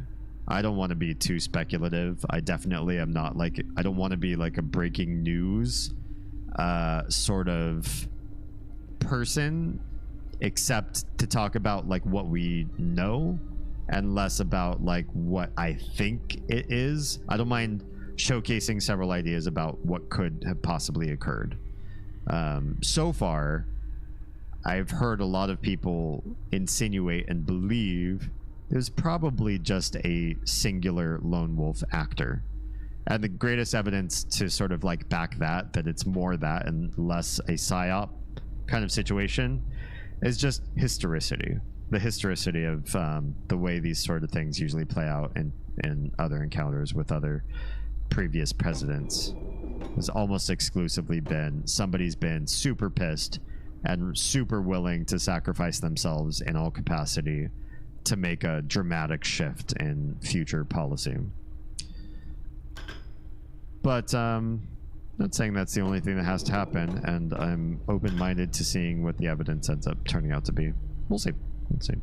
I don't want to be too speculative. I definitely am not like, I don't want to be like a breaking news sort of person, except to talk about like what we know and less about like what I think it is. I don't mind showcasing several ideas about what could have possibly occurred. So far, I've heard a lot of people insinuate and believe it was probably just a singular lone wolf actor. And the greatest evidence to sort of like back that it's more that and less a psyop kind of situation is just historicity. The historicity of the way these sort of things usually play out in other encounters with other previous presidents. Has almost exclusively been somebody's been super pissed and super willing to sacrifice themselves in all capacity to make a dramatic shift in future policy. But not saying that's the only thing that has to happen, and I'm open-minded to seeing what the evidence ends up turning out to be. We'll see. Let's see.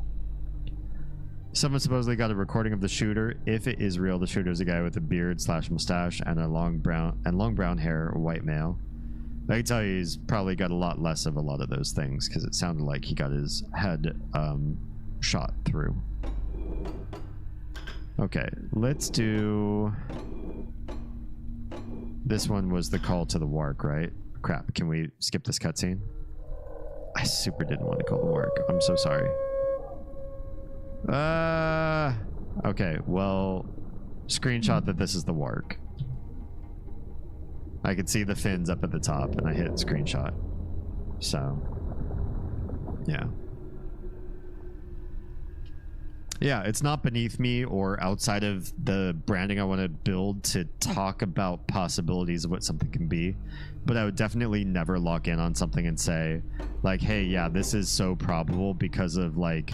Someone supposedly got a recording of the shooter. If it is real, the shooter is a guy with a beard / mustache and a long brown hair, a white male. I can tell you he's probably got a lot less of a lot of those things because it sounded like he got his head shot through. Okay, let's do... This one was the call to the warg, right? Crap, can we skip this cutscene? I super didn't want to call the warg. I'm so sorry. Okay, well, screenshot that this is the warg. I could see the fins up at the top, and I hit screenshot. So, yeah. Yeah, it's not beneath me or outside of the branding I want to build to talk about possibilities of what something can be. But I would definitely never lock in on something and say, like, hey, yeah, this is so probable because of, like,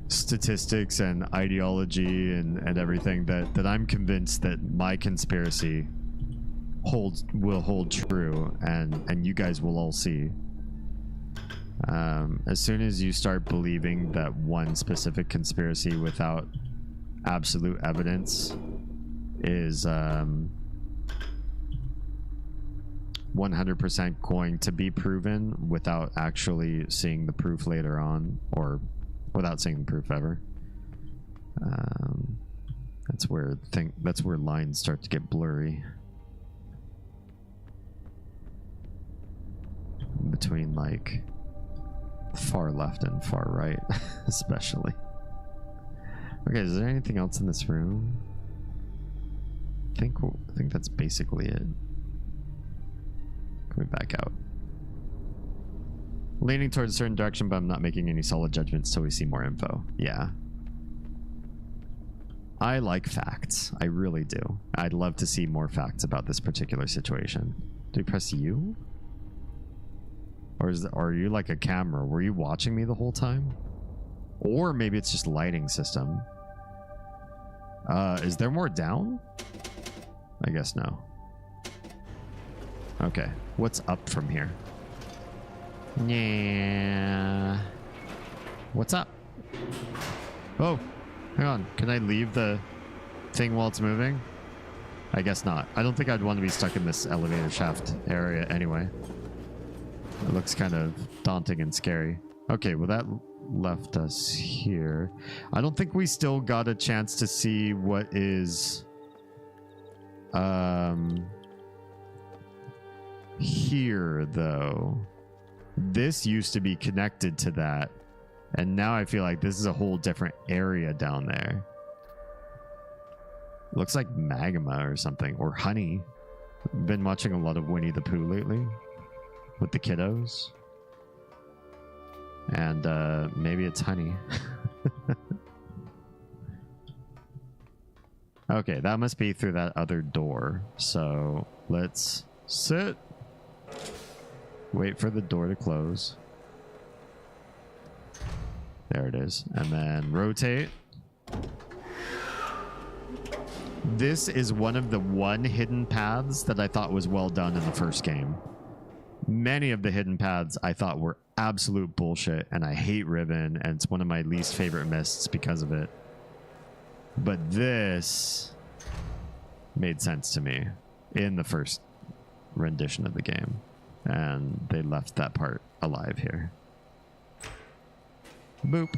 statistics and ideology and everything that I'm convinced that my conspiracy will hold true, and you guys will all see. As soon as you start believing that one specific conspiracy without absolute evidence is 100% going to be proven without actually seeing the proof later on, or without seeing the proof ever, that's where lines start to get blurry between like far left and far right, especially. Okay, is there anything else in this room? I think that's basically it. Can we back out? Leaning towards a certain direction, but I'm not making any solid judgments till we see more info. Yeah. I like facts. I really do. I'd love to see more facts about this particular situation. Do we press U? Or are you like a camera? Were you watching me the whole time? Or maybe it's just lighting system. Is there more down? I guess no. Okay. What's up from here? Yeah. What's up? Oh, hang on. Can I leave the thing while it's moving? I guess not. I don't think I'd want to be stuck in this elevator shaft area anyway. It looks kind of daunting and scary. Okay, well that left us here. I don't think we still got a chance to see what is here though. This used to be connected to that, and now I feel like this is a whole different area down there. Looks like magma or something, or honey. Been watching a lot of Winnie the Pooh lately with the kiddos, and maybe it's honey. Okay, that must be through that other door, so let's sit, wait for the door to close. There it is, and then rotate. This is one of the hidden paths that I thought was well done in the first game. Many of the hidden paths I thought were absolute bullshit, and I hate Ribbon, and it's one of my least favorite mists because of it. But this made sense to me in the first rendition of the game, and they left that part alive here. Boop.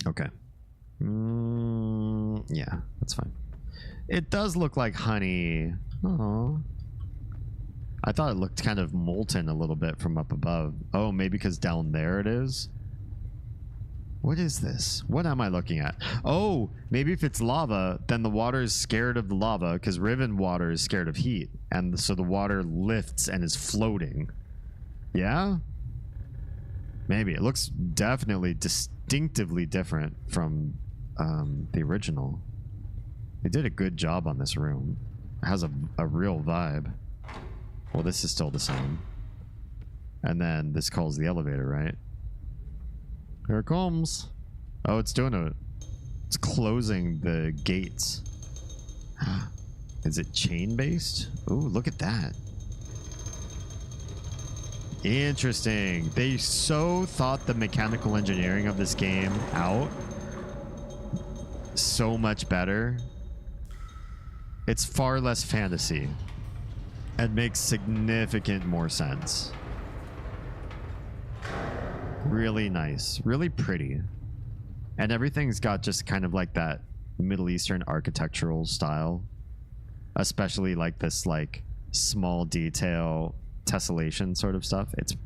Okay. Yeah, that's fine. It does look like honey. Oh. I thought it looked kind of molten a little bit from up above. Oh, maybe because down there it is? What is this? What am I looking at? Oh, maybe if it's lava, then the water is scared of the lava because Riven water is scared of heat. And so the water lifts and is floating. Yeah? Maybe. It looks definitely distinctively different from the original. They did a good job on this room. It has a real vibe. Well, this is still the same. And then this calls the elevator, right? Here it comes. Oh, it's doing it. It's closing the gates. Is it chain-based? Ooh, look at that. Interesting. They so thought the mechanical engineering of this game out so much better. It's far less fantasy and makes significant more sense. Really nice, really pretty, and everything's got just kind of like that Middle Eastern architectural style, especially like this like small detail tessellation sort of stuff. It's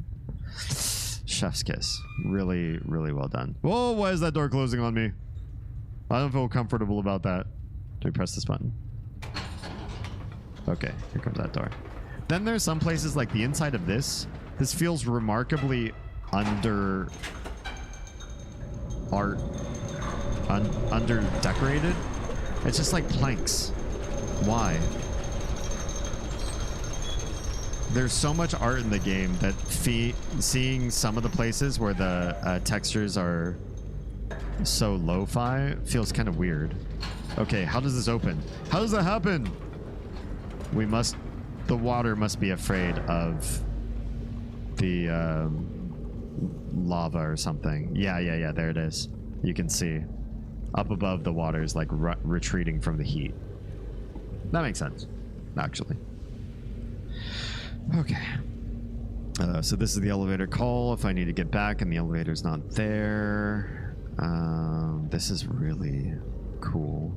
chef's kiss. Really, really well done. Whoa, why is that door closing on me? I don't feel comfortable about that. Do we press this button? Okay, here comes that door. Then there's some places like the inside of this. This feels remarkably under decorated. It's just like planks. Why? There's so much art in the game that seeing some of the places where the textures are so lo-fi feels kind of weird. Okay, how does this open? How does that happen? The water must be afraid of the lava or something. Yeah, there it is. You can see up above the water is like retreating from the heat. That makes sense, actually. Okay. So this is the elevator call if I need to get back and the elevator's not there. This is really cool.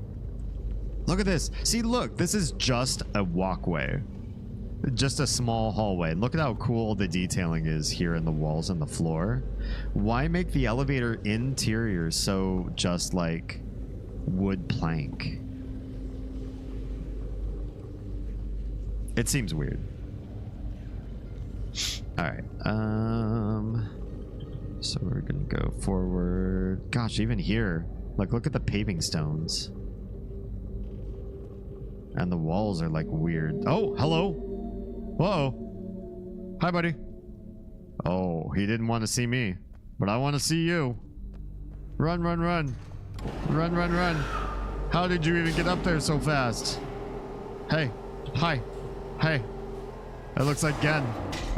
Look at this. See, look, this is just a walkway. Just a small hallway. Look at how cool the detailing is here in the walls and the floor. Why make the elevator interior so just like wood plank? It seems weird. All right. So we're gonna go forward. Gosh, even here, like, look at the paving stones. And the walls are like weird. Oh, hello. Whoa. Hi, buddy. Oh, he didn't want to see me, but I want to see you. Run, run, run. Run, run, run. How did you even get up there so fast? Hey. Hi. Hey. It looks like Gen.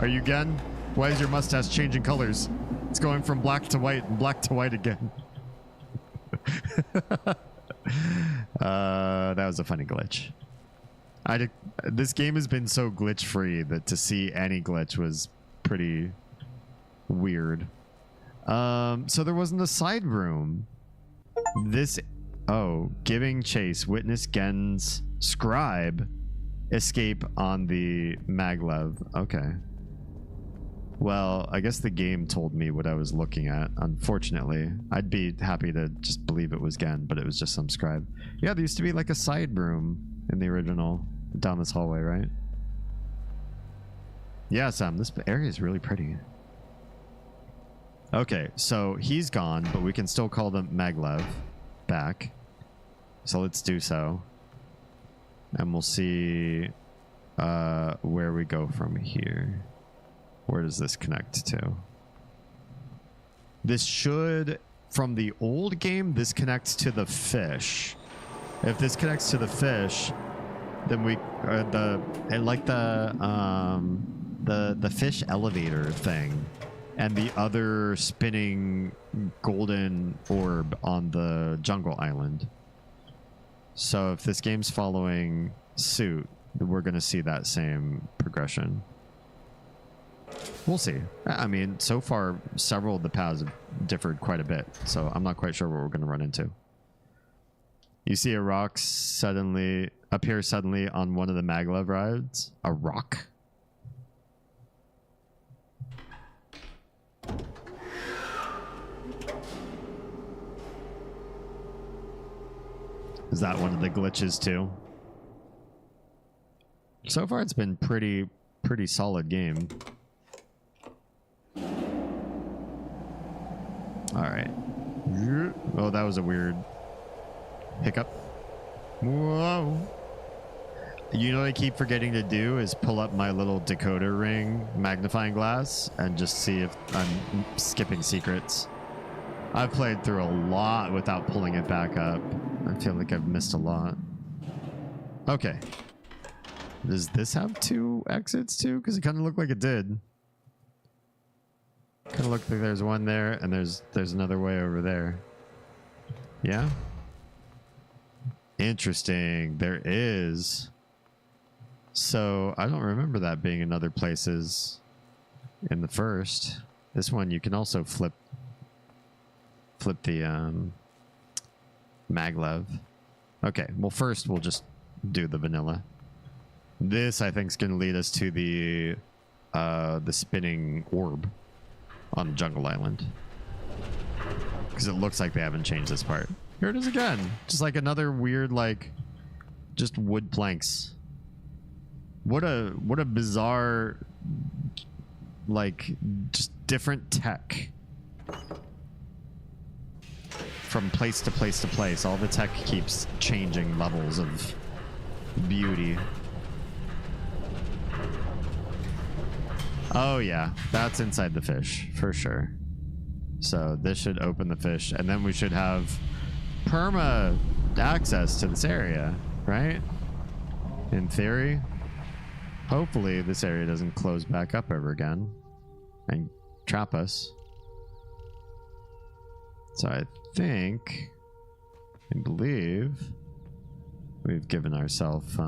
Are you Gen? Why is your mustache changing colors? It's going from black to white and black to white again. That was a funny glitch. This game has been so glitch free that to see any glitch was pretty weird. So there wasn't a side room. Giving chase. Witness Gen's scribe escape on the maglev. Okay. Well, I guess the game told me what I was looking at. Unfortunately, I'd be happy to just believe it was Gen, but it was just some scribe. Yeah, there used to be like a side room in the original down this hallway, right? Yeah, Sam, this area is really pretty. Okay, so he's gone, but we can still call the maglev back. So let's do so. And we'll see where we go from here. Where does this connect to? This should, from the old game, this connects to the fish. If this connects to the fish, then we the fish elevator thing and the other spinning golden orb on the jungle island. So if this game's following suit, we're going to see that same progression. We'll see. I mean, so far, several of the paths have differed quite a bit, so I'm not quite sure what we're going to run into. You see a rock suddenly appear suddenly on one of the maglev rides. A rock? Is that one of the glitches too? So far it's been pretty solid game. Alright. Oh, that was a weird hiccup. Whoa. You know what I keep forgetting to do is pull up my little decoder ring magnifying glass and just see if I'm skipping secrets. I've played through a lot without pulling it back up. I feel like I've missed a lot. Okay. Does this have 2 exits too? Because it kind of looked like it did. Kind of looked like there's one there and there's another way over there. Yeah? Interesting. There is. So I don't remember that being in other places in the first. This one you can also flip the maglev. Okay, well first we'll just do the vanilla. This I think is going to lead us to the spinning orb on Jungle Island, because it looks like they haven't changed this part. Here it is again, just like another weird like just wood planks. What a bizarre like just different tech. From place to place to place, all the tech keeps changing levels of beauty. Oh yeah, that's inside the fish for sure. So this should open the fish, and then we should have perma access to this area, right? In theory. Hopefully this area doesn't close back up ever again and trap us. So I believe we've given ourselves,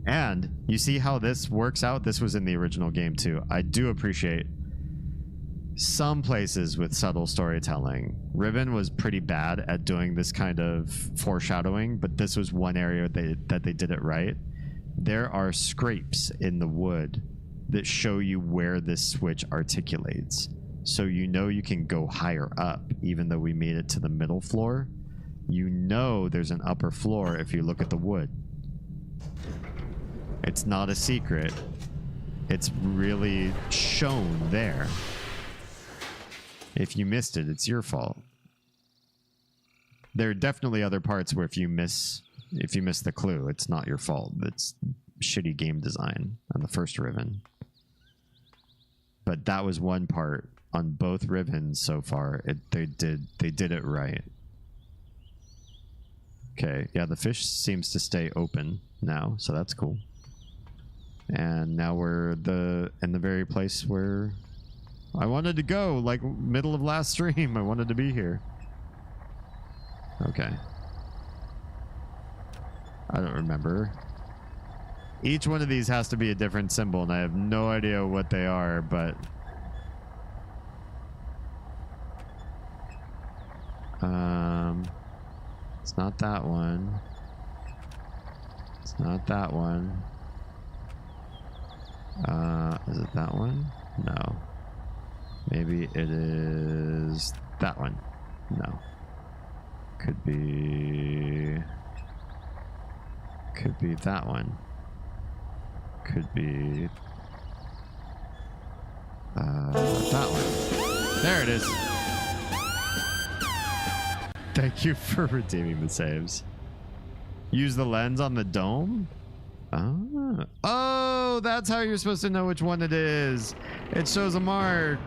and you see how this works out? This was in the original game too. I do appreciate some places with subtle storytelling. Riven was pretty bad at doing this kind of foreshadowing, but this was one area that they did it right. There are scrapes in the wood that show you where this switch articulates. So you know you can go higher up, even though we made it to the middle floor. You know there's an upper floor if you look at the wood. It's not a secret. It's really shown there. If you missed it, it's your fault. There are definitely other parts where if you miss the clue, it's not your fault. It's shitty game design on the first Riven. But that was one part on both Rivens so far. They did it right. Okay, yeah, the fish seems to stay open now, so that's cool. And now we're in the very place where I wanted to go, like middle of last stream. I wanted to be here. Okay. I don't remember. Each one of these has to be a different symbol, and I have no idea what they are, but it's not that one. It's not that one. Is it that one? No. Maybe it is that one. No. Could be that one. Could be that one. There it is. Thank you for redeeming the saves. Use the lens on the dome? Oh, that's how you're supposed to know which one it is. It shows a mark.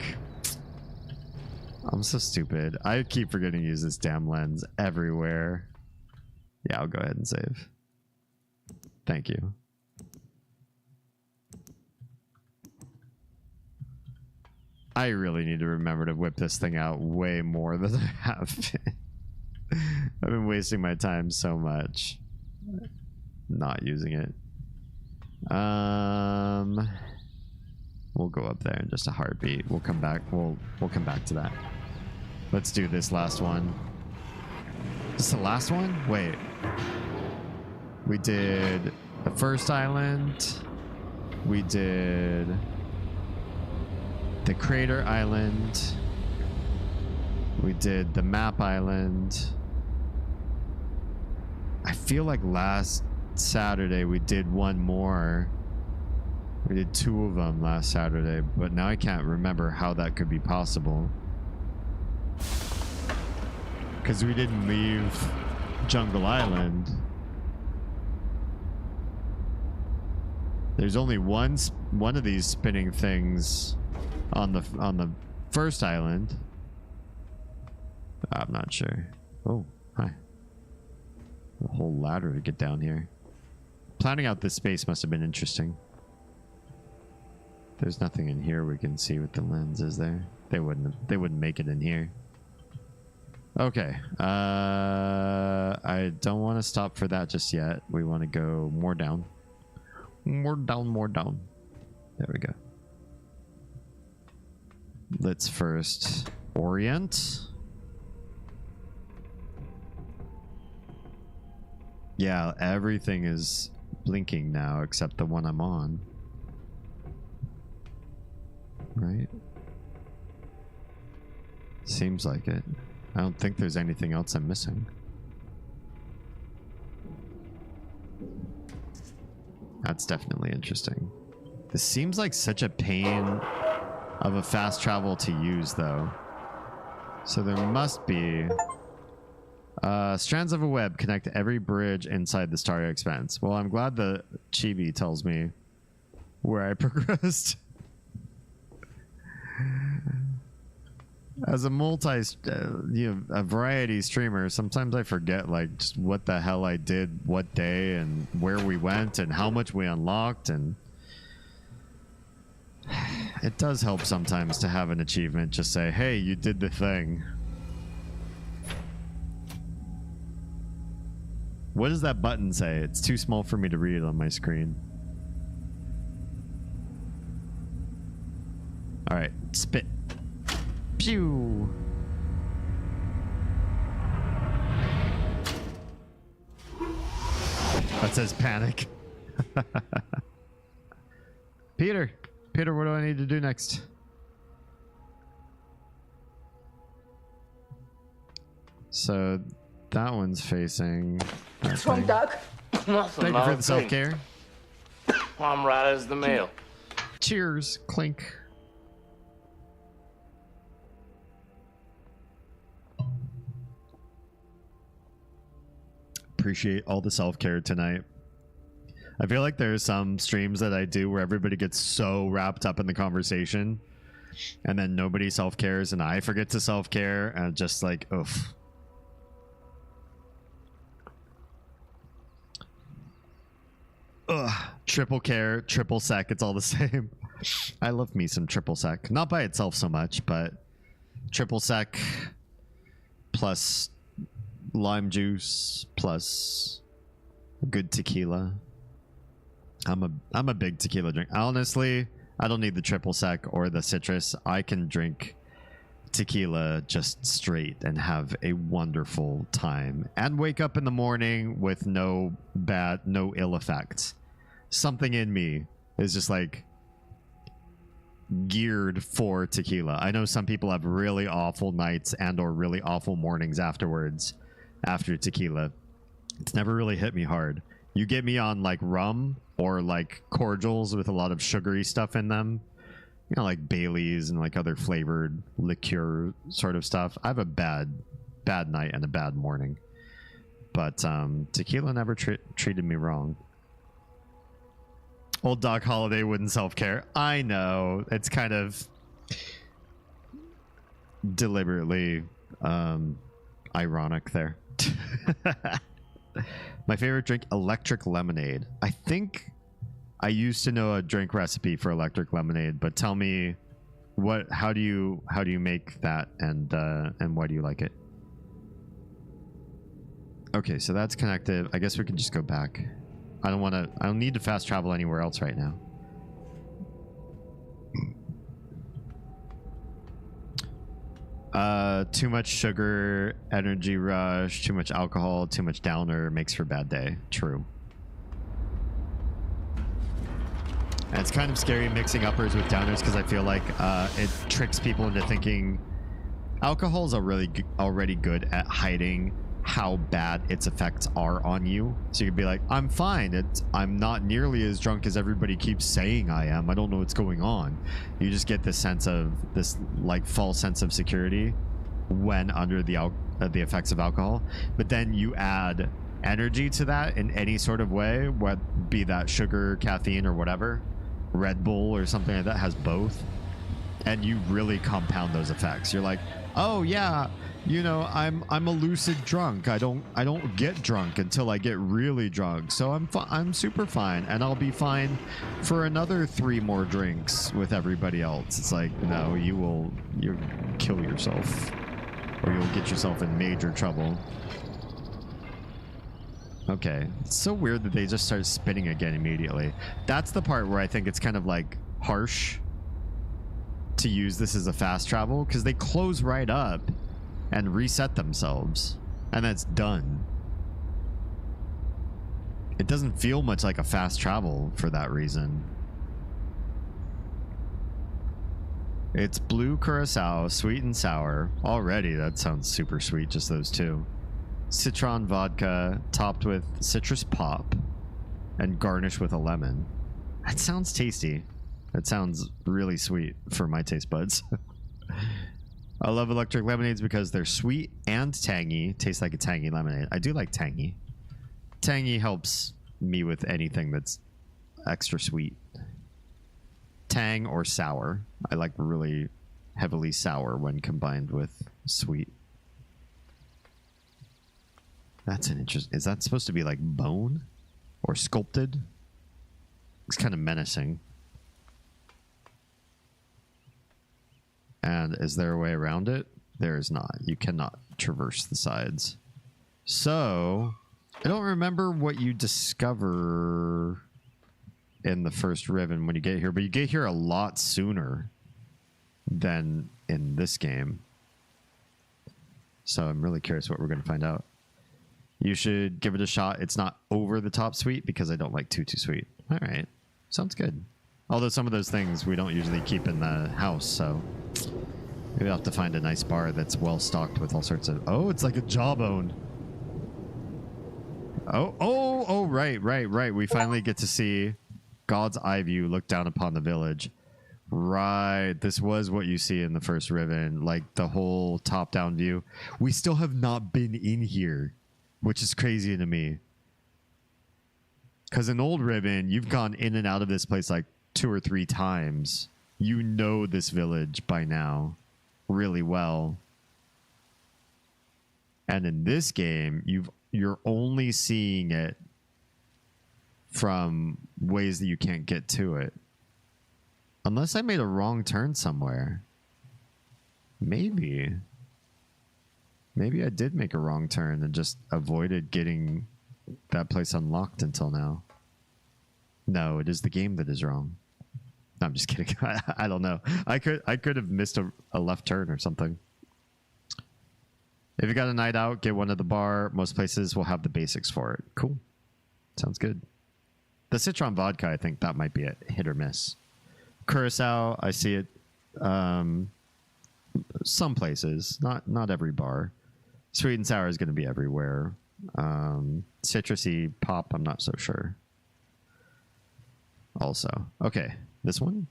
I'm so stupid. I keep forgetting to use this damn lens everywhere. Yeah, I'll go ahead and save. Thank you. I really need to remember to whip this thing out way more than I have been. I've been wasting my time so much not using it. We'll go up there in just a heartbeat. We'll come back. We'll come back to that. Let's do this last one. This is the last one? Wait. We did the first island. We did the crater island. We did the map island. I feel like last Saturday we did one more. We did 2 of them last Saturday, but now I can't remember how that could be possible. Because we didn't leave Jungle Island. There's only one of these spinning things on the first island. I'm not sure. Oh, hi. A whole ladder to get down here. Planning out this space must have been interesting. There's nothing in here we can see with the lens, is there? They wouldn't make it in here. Okay. I don't want to stop for that just yet. We want to go more down. More down, more down. There we go. Let's first orient. Yeah, everything is blinking now except the one I'm on. Right? Seems like it. I don't think there's anything else I'm missing. That's definitely interesting. This seems like such a pain of a fast travel to use, though. So there must be... strands of a web connect every bridge inside the Starry Expanse. Well, I'm glad the chibi tells me where I progressed. As a a variety streamer, sometimes I forget like just what the hell I did, what day, and where we went, and how much we unlocked, and it does help sometimes to have an achievement. Just say, "Hey, you did the thing." What does that button say? It's too small for me to read on my screen. All right, spit. Pew. That says panic. Peter, what do I need to do next? So that one's facing. What's wrong, Doug? Thank you for the self-care. I'm right as the mail. Cheers, clink. Appreciate all the self-care tonight. I feel like there's some streams that I do where everybody gets so wrapped up in the conversation and then nobody self-cares and I forget to self-care and just like, oof. Ugh. Triple care, triple sec, it's all the same. I love me some triple sec. Not by itself so much, but triple sec plus lime juice plus good tequila. I'm a big tequila drink. Honestly, I don't need the triple sec or the citrus. I can drink tequila just straight and have a wonderful time and wake up in the morning with no ill effects. Something in me is just like geared for tequila. I know some people have really awful nights and or really awful mornings afterwards after tequila. It's never really hit me hard. You get me on like rum or like cordials with a lot of sugary stuff in them, you know, like Baileys and like other flavored liqueur sort of stuff. I have a bad night and a bad morning, but tequila never treated me wrong. Old Doc Holliday wouldn't self-care. I know, it's kind of deliberately ironic there. My favorite drink, electric lemonade. I think I used to know a drink recipe for electric lemonade, but tell me how do you make that and why do you like it? Okay, so that's connected. I guess we can just go back. I don't need to fast travel anywhere else right now. Too much sugar, energy rush, too much alcohol, too much downer makes for a bad day. True. And it's kind of scary mixing uppers with downers because I feel like it tricks people into thinking alcohol is already good at hiding how bad its effects are on you. So you could be like, I'm fine. I'm not nearly as drunk as everybody keeps saying I am. I don't know what's going on. You just get this sense of this like false sense of security when under the effects of alcohol. But then you add energy to that in any sort of way, what be that sugar, caffeine, or whatever, Red Bull or something like that has both, and you really compound those effects. You're like, oh yeah, you know, I'm a lucid drunk. I don't get drunk until I get really drunk. So I'm super fine, and I'll be fine for another 3 more drinks with everybody else. It's like, no, you'll kill yourself, or you'll get yourself in major trouble. Okay, it's so weird that they just start spinning again immediately. That's the part where I think it's kind of like harsh to use this as a fast travel, because they close right up and reset themselves, and that's done. It doesn't feel much like a fast travel for that reason. It's blue curacao, sweet and sour. Already, that sounds super sweet, just those two. Citron vodka topped with citrus pop and garnished with a lemon. That sounds tasty. That sounds really sweet for my taste buds. I love electric lemonades because they're sweet and tangy. Tastes like a tangy lemonade. I do like tangy. Tangy helps me with anything that's extra sweet. Tang or sour. I like really heavily sour when combined with sweet. That's an interesting... Is that supposed to be like bone? Or sculpted? It's kind of menacing. And is there a way around it? There is not. You cannot traverse the sides. So, I don't remember what you discover in the first Riven when you get here, but you get here a lot sooner than in this game. So I'm really curious what we're going to find out. You should give it a shot. It's not over the top sweet because I don't like too sweet. All right. Sounds good. Although some of those things we don't usually keep in the house, so maybe I'll have to find a nice bar that's well stocked with all sorts of... Oh, it's like a jawbone. Oh, right. We finally get to see God's eye view look down upon the village. Right. This was what you see in the first Riven, like the whole top-down view. We still have not been in here, which is crazy to me. Because in old Riven, you've gone in and out of this place like 2 or 3 times. You know this village by now really well. And in this game, you're only seeing it from ways that you can't get to it. Unless I made a wrong turn somewhere. Maybe I did make a wrong turn and just avoided getting that place unlocked until now. No, it is the game that is wrong. No, I'm just kidding. I don't know. I could have missed a left turn or something. If you got a night out, get one at the bar. Most places will have the basics for it. Cool. Sounds good. The citron vodka, I think that might be a hit or miss. Curacao, I see it some places, not every bar. Sweet and sour is going to be everywhere. Citrusy pop, I'm not so sure. Also, okay, this one.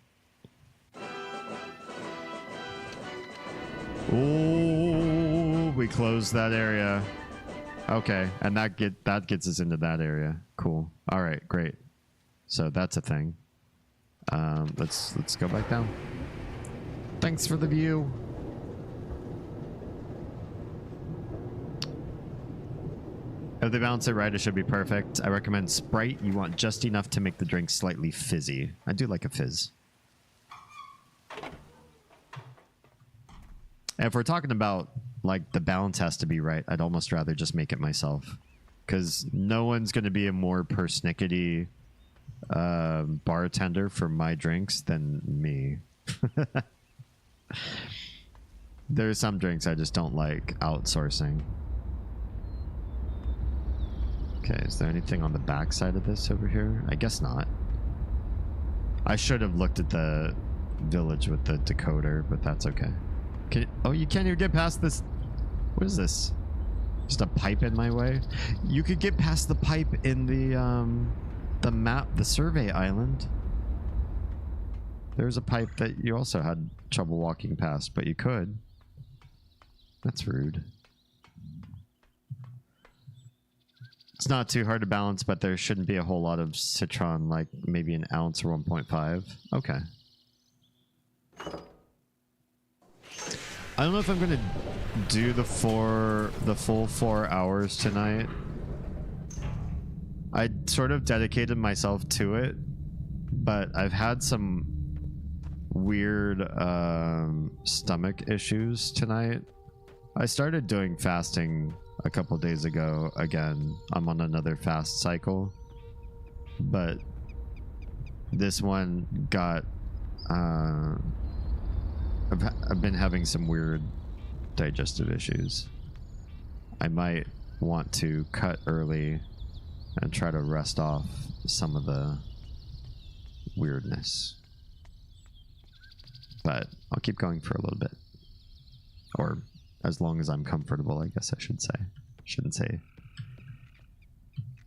Oh, we closed that area. Okay, and that gets us into that area. Cool. All right, great. So that's a thing. Let's go back down. Thanks for the view. If they balance it right, it should be perfect. I recommend Sprite. You want just enough to make the drink slightly fizzy. I do like a fizz. And if we're talking about, like, the balance has to be right, I'd almost rather just make it myself. Because no one's going to be a more persnickety bartender for my drinks than me. There's some drinks I just don't like outsourcing. Okay, is there anything on the back side of this over here? I guess not. I should have looked at the village with the decoder, but that's okay. Oh, you can't even get past this. What is this? Just a pipe in my way? You could get past the pipe in the map, the survey island. There's a pipe that you also had trouble walking past, but you could. That's rude. It's not too hard to balance, but there shouldn't be a whole lot of citron, like maybe an ounce or 1.5. Okay. I don't know if I'm gonna do the full 4 hours tonight. I sort of dedicated myself to it, but I've had some weird stomach issues tonight. I started doing fasting a couple days ago again. I'm on another fast cycle, but this one got I've been having some weird digestive issues. I might want to cut early and try to rest off some of the weirdness, but I'll keep going for a little bit, or as long as I'm comfortable, I guess I should say.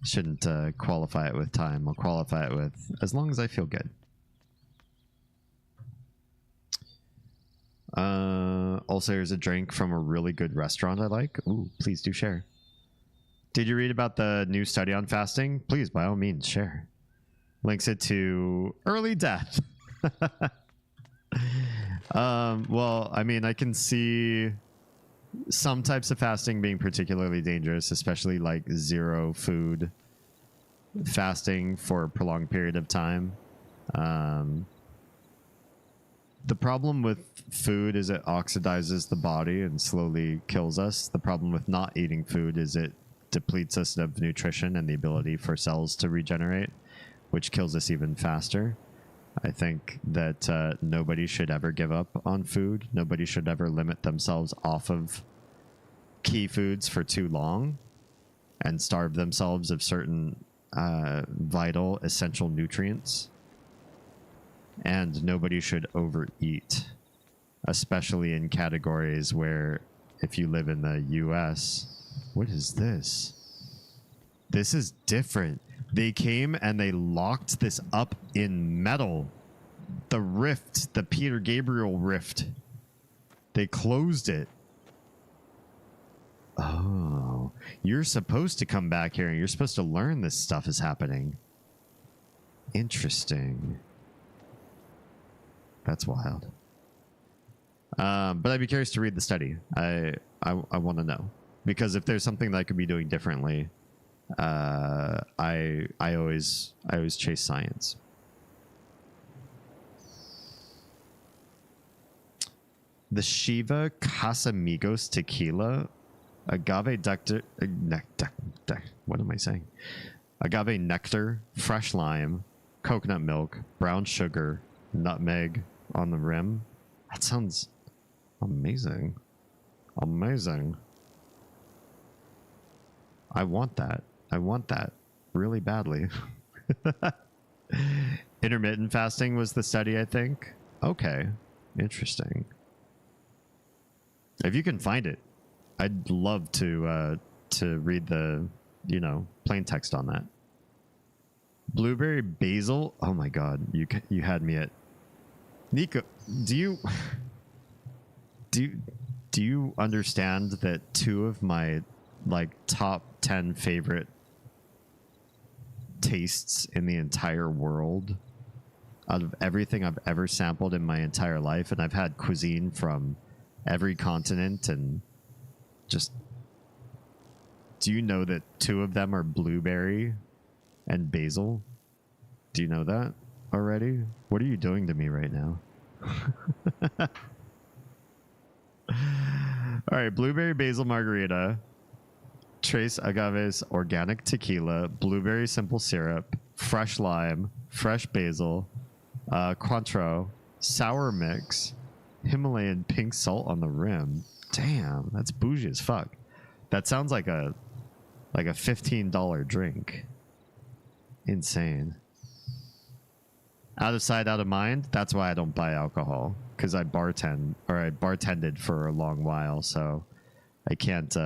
Shouldn't qualify it with time. I'll qualify it with as long as I feel good. Also, here's a drink from a really good restaurant I like. Ooh, please do share. Did you read about the new study on fasting? Please, by all means, share. Links it to early death. Well, I mean, I can see some types of fasting being particularly dangerous, especially like zero food fasting for a prolonged period of time. The problem with food is it oxidizes the body and slowly kills us. The problem with not eating food is it depletes us of nutrition and the ability for cells to regenerate, which kills us even faster. I think that nobody should ever give up on food. Nobody should ever limit themselves off of key foods for too long and starve themselves of certain vital, essential nutrients. And nobody should overeat, especially in categories where, if you live in the US, what is this? This is different. They came and they locked this up in metal. The rift, the Peter Gabriel rift. They closed it. Oh, you're supposed to come back here and you're supposed to learn this stuff is happening. Interesting. That's wild. But I'd be curious to read the study. I want to know, because if there's something that I could be doing differently, I always chase science. The Shiva Casamigos tequila, agave what am I saying? Agave nectar, fresh lime, coconut milk, brown sugar, nutmeg on the rim. That sounds amazing. Amazing. I want that. I want that really badly. Intermittent fasting was the study, I think. Okay. Interesting. If you can find it, I'd love to read the, plain text on that. Blueberry basil. Oh my god, you had me at Nico. Do you understand that two of my top 10 favorite tastes in the entire world, out of everything I've ever sampled in my entire life, and I've had cuisine from every continent, and just, do you know that two of them are blueberry and basil? Do you know that already? What are you doing to me right now? All right, blueberry basil margarita, Trace Agave's organic tequila, blueberry simple syrup, fresh lime, fresh basil, Cointreau, sour mix, Himalayan pink salt on the rim. Damn, that's bougie as fuck. That sounds like a $15 drink. Insane. Out of sight, out of mind. That's why I don't buy alcohol, because I bartended for a long while, so I can't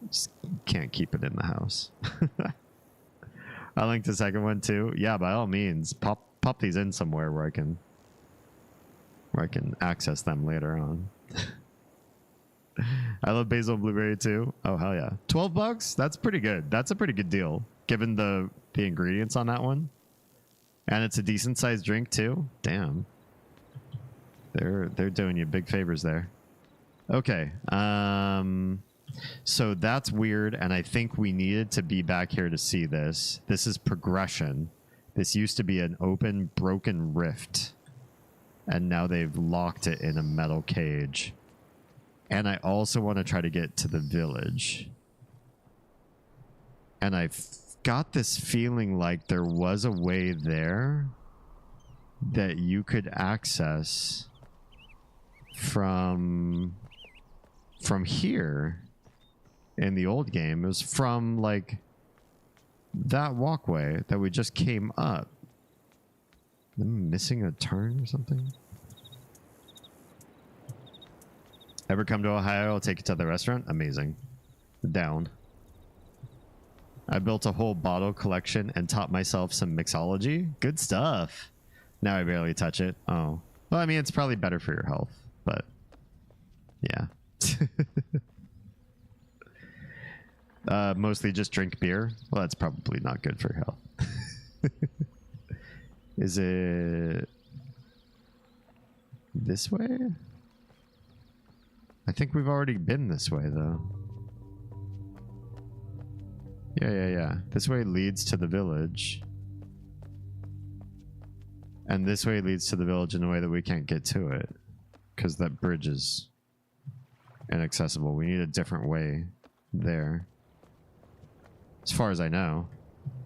just can't keep it in the house. I linked the second one too. Yeah, by all means, pop these in somewhere where I can access them later on. I love basil and blueberry too. Oh hell yeah, $12. That's pretty good. That's a pretty good deal given the ingredients on that one, and it's a decent sized drink too. Damn, they're doing you big favors there. Okay, so that's weird, and I think we needed to be back here to see this. This is progression. This used to be an open, broken rift, and now they've locked it in a metal cage. And I also want to try to get to the village. And I've got this feeling like there was a way there that you could access from here in the old game. It was from like that walkway that we just came up. Am I missing a turn or something? Ever come to Ohio? I'll take you to the restaurant. Amazing. Down. I built a whole bottle collection and taught myself some mixology. Good stuff. Now I barely touch it. Oh. Well, I mean, it's probably better for your health, but yeah. Mostly just drink beer. Well, that's probably not good for your health. Is it this way? I think we've already been this way, though. Yeah. This way leads to the village. And this way leads to the village in a way that we can't get to it. Because that bridge is inaccessible. We need a different way there. As far as I know.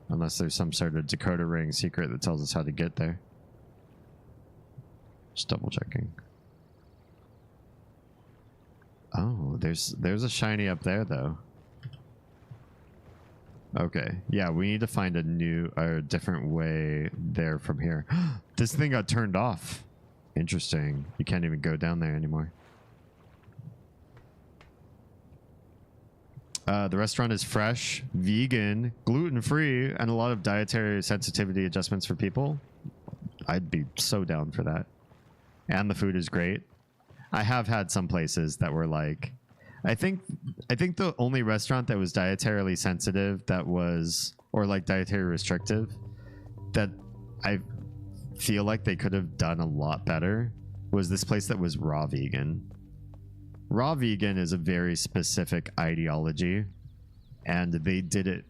Unless there's some sort of Dakota ring secret that tells us how to get there. Just double checking. Oh, there's a shiny up there though. Okay, yeah, we need to find a different way there from here. This thing got turned off. Interesting. You can't even go down there anymore. The restaurant is fresh, vegan, gluten-free, and a lot of dietary sensitivity adjustments for people. I'd be so down for that. And the food is great. I have had some places that were like, I think the only restaurant that was dietarily sensitive that was, or like dietary restrictive, that I feel like they could have done a lot better was this place that was raw vegan. Raw vegan is a very specific ideology, and they did it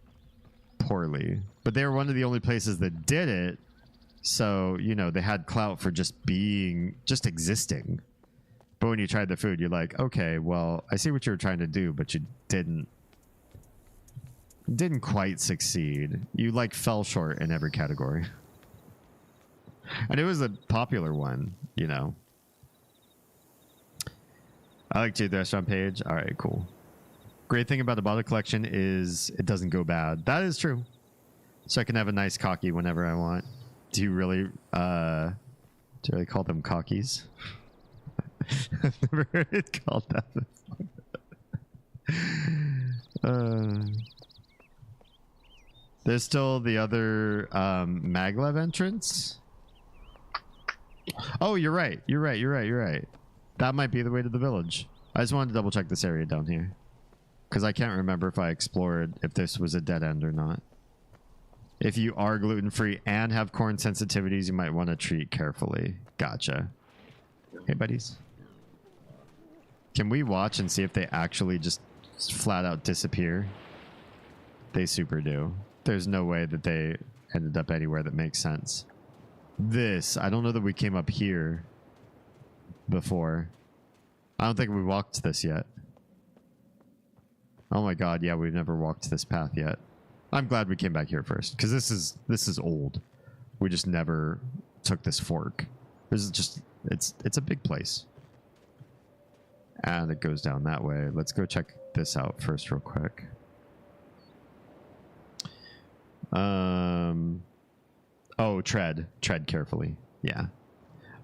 poorly. But they were one of the only places that did it, so, you know, they had clout for just existing. But when you tried the food, you're like, okay, well, I see what you were trying to do, but you didn't quite succeed. You like fell short in every category. And it was a popular one, you know. I like to the restaurant page. All right, cool. Great thing about the bottle collection is it doesn't go bad. That is true. So I can have a nice cocky whenever I want. Do you really call them cockies? I've never heard it called that before. There's still the other maglev entrance. Oh, you're right. You're right. That might be the way to the village. I just wanted to double check this area down here. Because I can't remember if I explored if this was a dead end or not. If you are gluten-free and have corn sensitivities, you might want to treat carefully. Gotcha. Hey, buddies. Can we watch and see if they actually just flat out disappear? They super do. There's no way that they ended up anywhere that makes sense. I don't know that we came up here before. I don't think we walked this yet. Oh my god, yeah, we've never walked this path yet. I'm glad we came back here first, because this is old. We just never took this fork. This is just It's a big place. And it goes down that way. Let's go check this out first real quick. Oh, tread carefully. Yeah.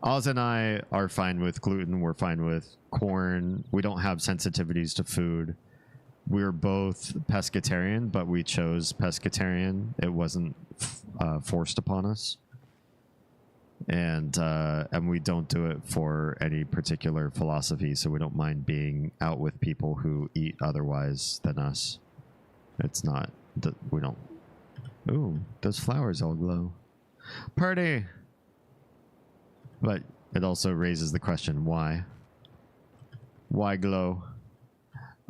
Oz and I are fine with gluten. We're fine with corn. We don't have sensitivities to food. We're both pescatarian, but we chose pescatarian. It wasn't forced upon us. And we don't do it for any particular philosophy, so we don't mind being out with people who eat otherwise than us. It's not, we don't. Ooh, those flowers all glow. Party! But it also raises the question, why? Why glow?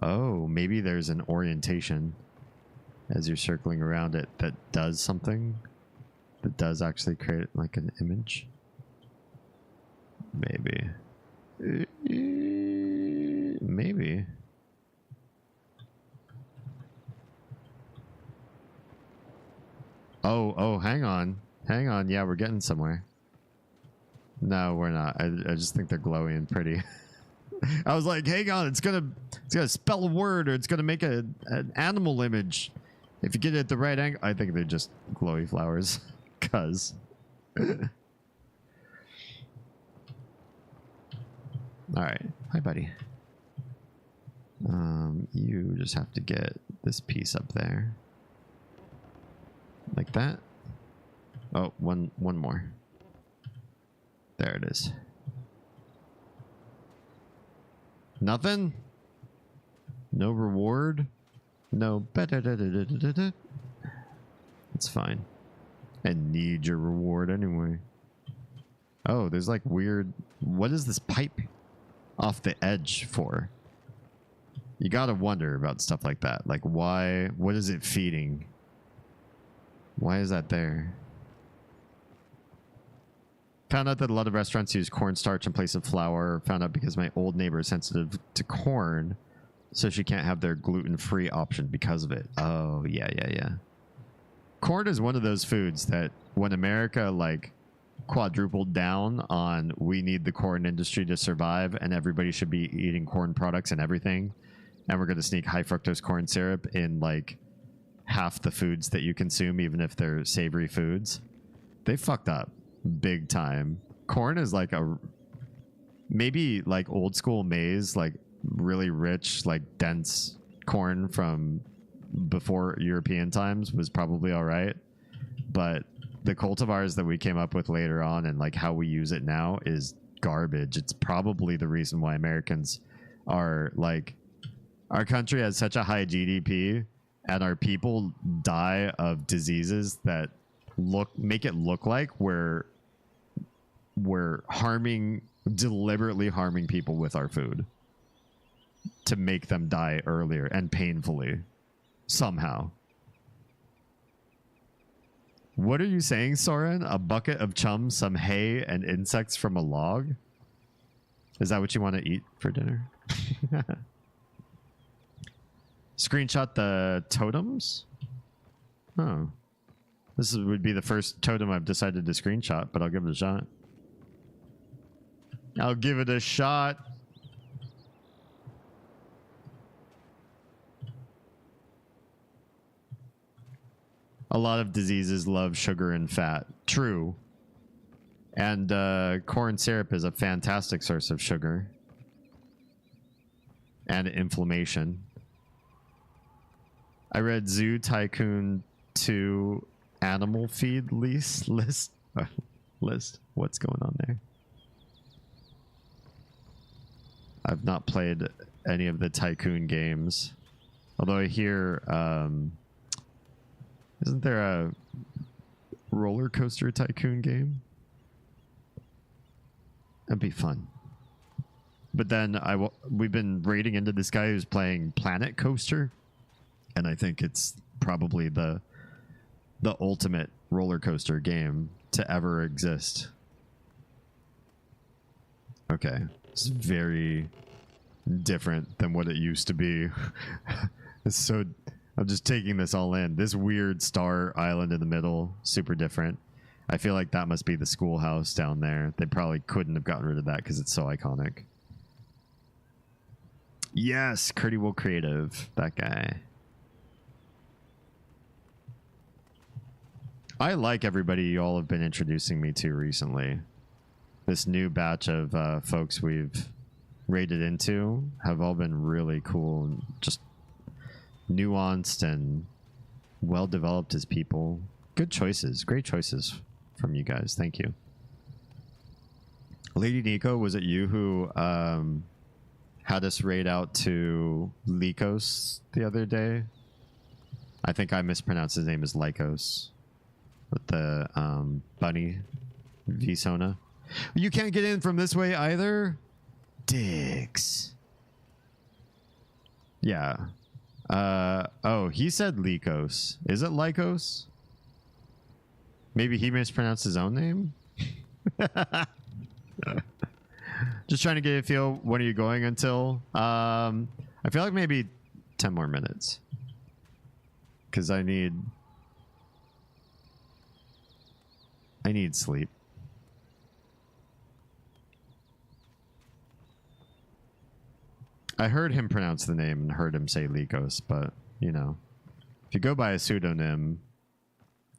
Oh, maybe there's an orientation as you're circling around it that does something. That does actually create like an image. Maybe. Maybe. Oh, hang on. Hang on. Yeah, we're getting somewhere. No, we're not. I just think they're glowy and pretty. I was like, hang on, it's gonna spell a word, or it's gonna make an animal image. If you get it at the right angle. I think they're just glowy flowers. Cuz. Alright. Hi, buddy. You just have to get this piece up there. Like that. Oh, one more. There it is. Nothing? No reward? No. It's fine. I need your reward anyway. Oh, there's like weird... What is this pipe off the edge for? You gotta wonder about stuff like that. Like why... What is it feeding? Why is that there? Found out that a lot of restaurants use cornstarch in place of flour. Found out because my old neighbor is sensitive to corn, so she can't have their gluten-free option because of it. Oh, yeah. Corn is one of those foods that when America like quadrupled down on we need the corn industry to survive and everybody should be eating corn products and everything, and we're going to sneak high fructose corn syrup in like half the foods that you consume, even if they're savory foods, they fucked up big time. Corn is like a maybe like old school maize, like really rich, like dense corn from before European times was probably all right, but the cultivars that we came up with later on and like how we use it now is garbage. It's probably the reason why Americans are like, our country has such a high GDP and our people die of diseases that make it look like we're deliberately harming people with our food to make them die earlier and painfully somehow. What are you saying, Soren? A bucket of chum, some hay, and insects from a log? Is that what you want to eat for dinner? Screenshot the totems? Oh. Would be the first totem I've decided to screenshot, but I'll give it a shot. I'll give it a shot. A lot of diseases love sugar and fat. True. And corn syrup is a fantastic source of sugar. And inflammation. I read Zoo Tycoon 2 animal feed list. What's going on there? I've not played any of the Tycoon games. Although I hear... isn't there a roller coaster tycoon game? That'd be fun. But then we've been raiding into this guy who's playing Planet Coaster, and I think it's probably the ultimate roller coaster game to ever exist. Okay, it's very different than what it used to be. It's so... I'm just taking this all in. This weird star island in the middle, super different. I feel like that must be the schoolhouse down there. They probably couldn't have gotten rid of that because it's so iconic. Yes, Curdy Will Creative. That guy. I like everybody you all have been introducing me to recently. This new batch of folks we've raided into have all been really cool and just nuanced and well developed as people. Good choices. Great choices from you guys. Thank you. Lady Nico, was it you who had us raid out to Lycos the other day? I think I mispronounced his name as Lycos. With the bunny Visona. You can't get in from this way either? Dicks. Yeah. Oh, he said Lycos. Is it Lycos? Maybe he mispronounced his own name? Just trying to get a feel. When are you going until? I feel like maybe 10 more minutes. Because I need sleep. I heard him pronounce the name and heard him say Lycos, but, you know, if you go by a pseudonym,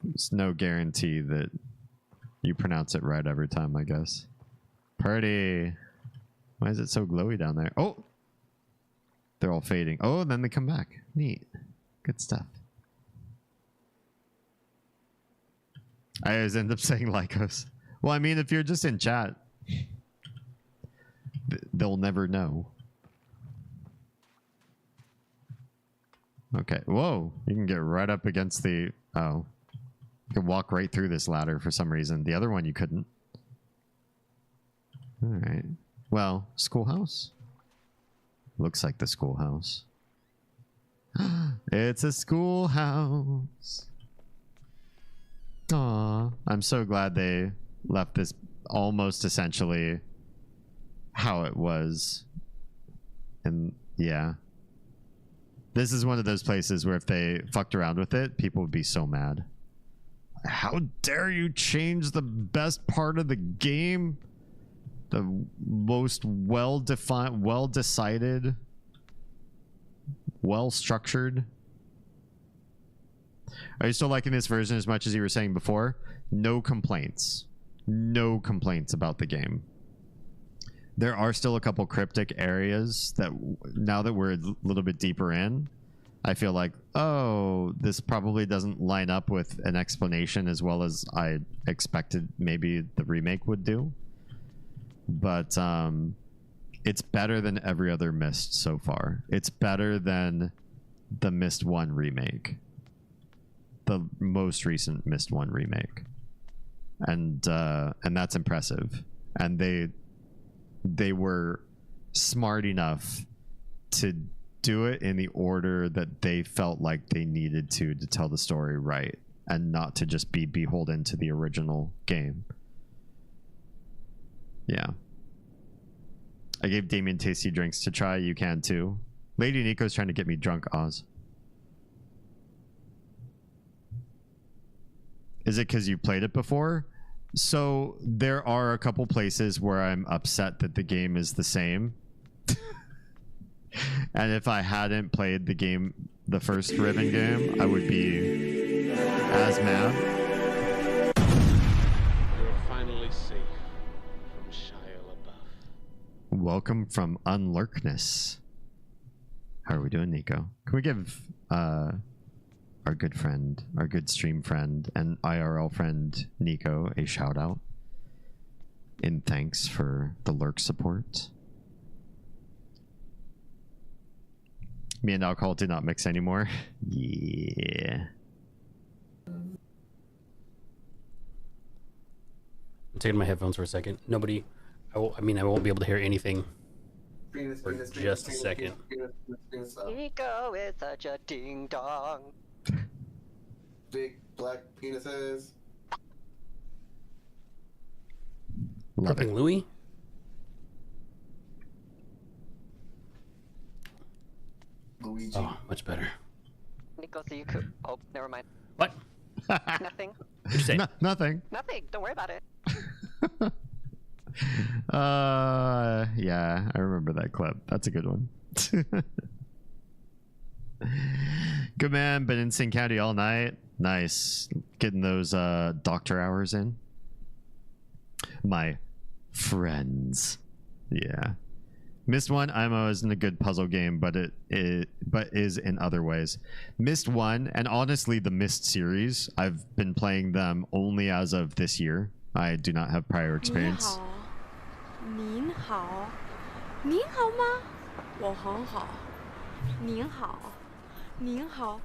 there's no guarantee that you pronounce it right every time, I guess. Party. Why is it so glowy down there? Oh! They're all fading. Oh, then they come back. Neat. Good stuff. I always end up saying Lycos. Well, I mean, if you're just in chat, they'll never know. Okay. Whoa. You can get right up against the... Oh. You can walk right through this ladder for some reason. The other one you couldn't. Alright. Well, schoolhouse? Looks like the schoolhouse. It's a schoolhouse. Aw. I'm so glad they left this almost essentially how it was. And yeah. This is one of those places where if they fucked around with it, people would be so mad. How dare you change the best part of the game? The most well-defined, well-decided, well-structured. Are you still liking this version as much as you were saying before? No complaints. No complaints about the game. There are still a couple cryptic areas that now that we're a little bit deeper in, I feel like, oh, this probably doesn't line up with an explanation as well as I expected maybe the remake would do. But it's better than every other Myst so far. It's better than the Myst 1 remake. The most recent Myst 1 remake. And that's impressive. And they were smart enough to do it in the order that they felt like they needed to tell the story right and not to just be beholden to the original game. Yeah. I gave Damien tasty drinks to try. You can too. Lady Nico's trying to get me drunk, Oz. Is it because you played it before? So there are a couple places where I'm upset that the game is the same. And if I hadn't played the game, the first Riven game, I would be as mad. You're finally safe from Shia LaBeouf. Welcome from Unlurkness. How are we doing, Nico? Can we give our good friend, our good stream friend, and IRL friend Nico a shout out in thanks for the lurk support? Me and alcohol do not mix anymore. Yeah. I'm taking my headphones for a second. Nobody, I won't be able to hear anything for just a second. Nico is such a ding dong. Big black penises. Crippling Louis? Luigi. Oh, much better. Nico, so you could. Oh, never mind. What? Nothing. What'd you say? Nothing. Nothing. Don't worry about it. Yeah, I remember that clip. That's a good one. Good man. Been in St. County all night. Nice. Getting those doctor hours in. My friends. Yeah. Missed One IMO isn't a good puzzle game, but it is in other ways. Missed One, and honestly the Mist series, I've been playing them only as of this year. I do not have prior experience. 您好，您好吗？我很好。您好，您好。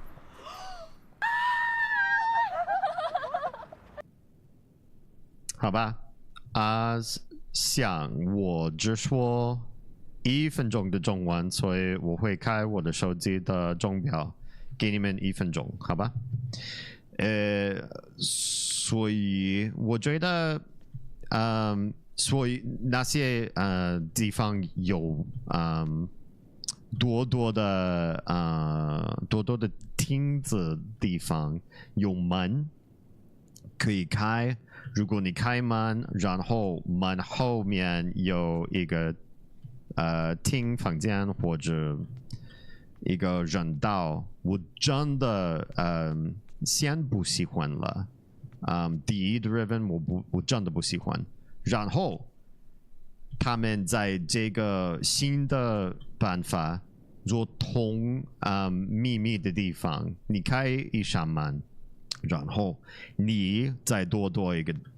好吧，想我只说1分钟的中文，所以我会开我的手机的钟表，给你们1分钟，好吧？所以我觉得，所以那些地方有多多的亭子地方有门可以开。如果你开门，然后门后面有一个厅房间或者一个人道，我真的先不喜欢了。第一的 Riven 我真的不喜欢。然后他们在这个新的办法做通秘密的地方，你开一扇门。然后你再多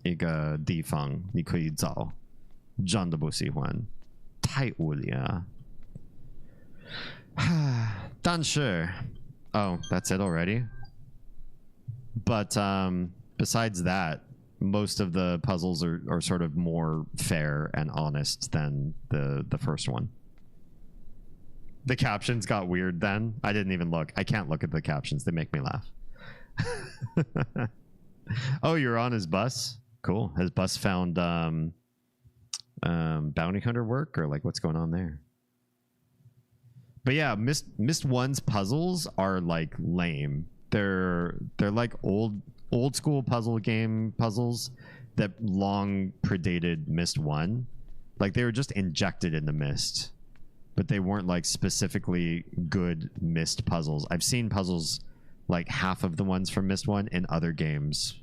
一个地方你可以找，真的不喜欢，太无聊。但是 oh, that's it already. But besides that, most of the puzzles are sort of more fair and honest than the first one. The captions got weird then. I didn't even look. I can't look at the captions. They make me laugh. Oh, you're on his bus? Cool. Has bus found bounty hunter work, or like what's going on there? But yeah, Mist One's puzzles are like lame. They're like old school puzzle game puzzles that long predated Mist One. Like they were just injected into Mist, but they weren't like specifically good Mist puzzles. I've seen puzzles like half of the ones from Mist 1 in other games.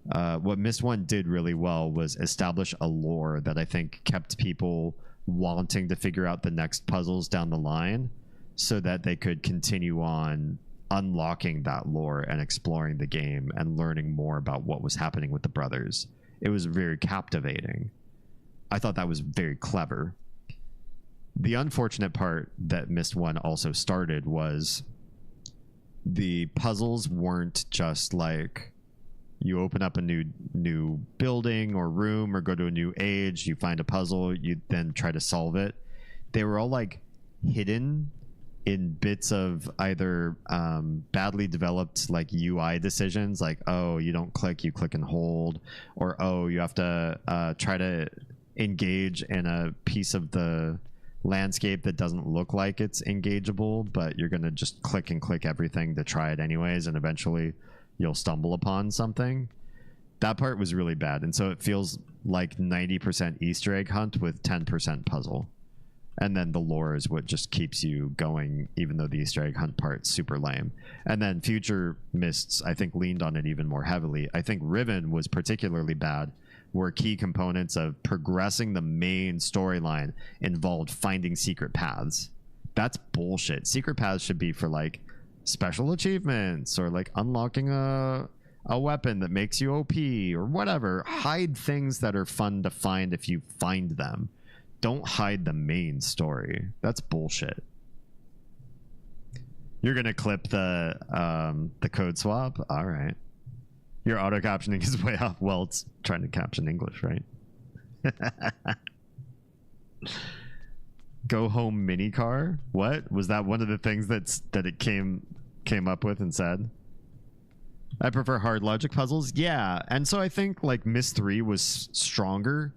What Mist 1 did really well was establish a lore that I think kept people wanting to figure out the next puzzles down the line so that they could continue on unlocking that lore and exploring the game and learning more about what was happening with the brothers. It was very captivating. I thought that was very clever. The unfortunate part that Mist 1 also started was the puzzles weren't just like you open up a new building or room or go to a new age, you find a puzzle, you then try to solve it. They were all like hidden in bits of either badly developed like UI decisions, like, oh, you don't click, you click and hold, or oh, you have to try to engage in a piece of the landscape that doesn't look like it's engageable, but you're gonna just click and click everything to try it anyways, and eventually you'll stumble upon something. That part was really bad, and so it feels like 90% Easter egg hunt with 10% puzzle, and then the lore is what just keeps you going, even though the Easter egg hunt part's super lame. And then future Mists, I think, leaned on it even more heavily. I think Riven was particularly bad, where key components of progressing the main storyline involved finding secret paths. That's bullshit. Secret paths should be for like special achievements or like unlocking a weapon that makes you OP or whatever. Hide things that are fun to find if you find them. Don't hide the main story. That's bullshit. You're gonna clip the code swap? All right. Your auto captioning is way off. Well, it's trying to caption English, right? Go home mini car? What was that? One of the things that it came up with and said. I prefer hard logic puzzles. Yeah, and so I think like Mist 3 was stronger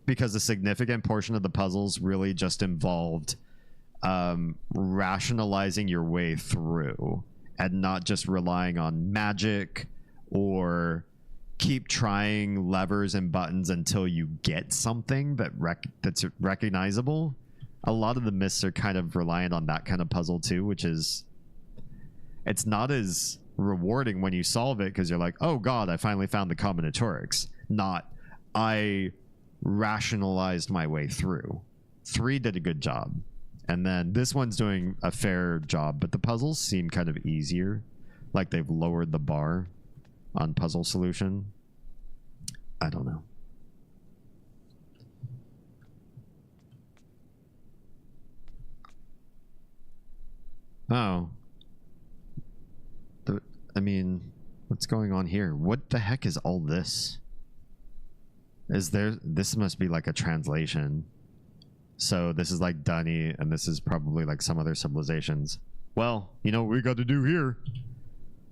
because a significant portion of the puzzles really just involved rationalizing your way through and not just relying on magic or keep trying levers and buttons until you get something that's recognizable. A lot of the myths are kind of reliant on that kind of puzzle too, which is, it's not as rewarding when you solve it because you're like, oh god, I finally found the combinatorics, not I rationalized my way through. 3 did a good job, and then this one's doing a fair job, but the puzzles seem kind of easier, like they've lowered the bar on puzzle solution. I don't know. Oh. I mean, what's going on here? What the heck is all this? This must be like a translation. So this is like Dani, and this is probably like some other civilizations. Well, you know what we got to do here?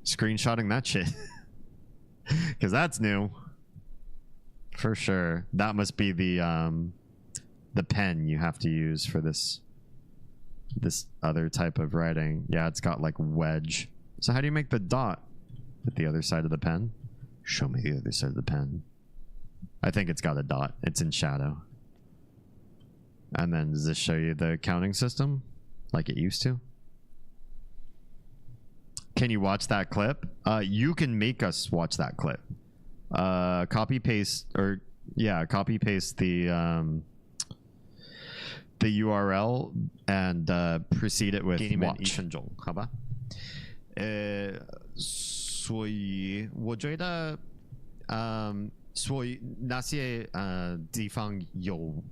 Screenshotting that shit. Because that's new. For sure. That must be the pen you have to use for this other type of writing. Yeah, it's got like wedge. So how do you make the dot at the other side of the pen? Show me the other side of the pen. I think it's got a dot. It's in shadow. And then does this show you the counting system like it used to? Can you watch that clip? You can make us watch that clip. Copy paste the URL and precede it with watch. 好吧？所以我觉得，所以那些地方有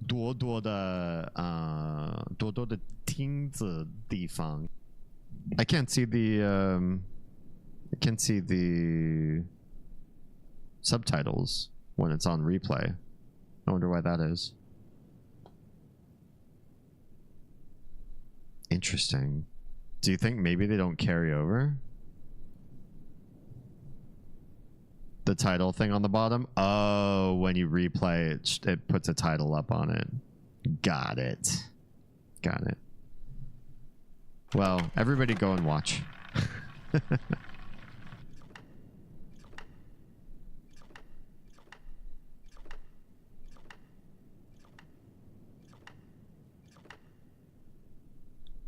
多多的听的地方。I can't see the subtitles when it's on replay. I wonder why that is. Interesting. Do you think maybe they don't carry over? The title thing on the bottom? Oh, when you replay it, it puts a title up on it. Got it. Got it. Well, everybody go and watch.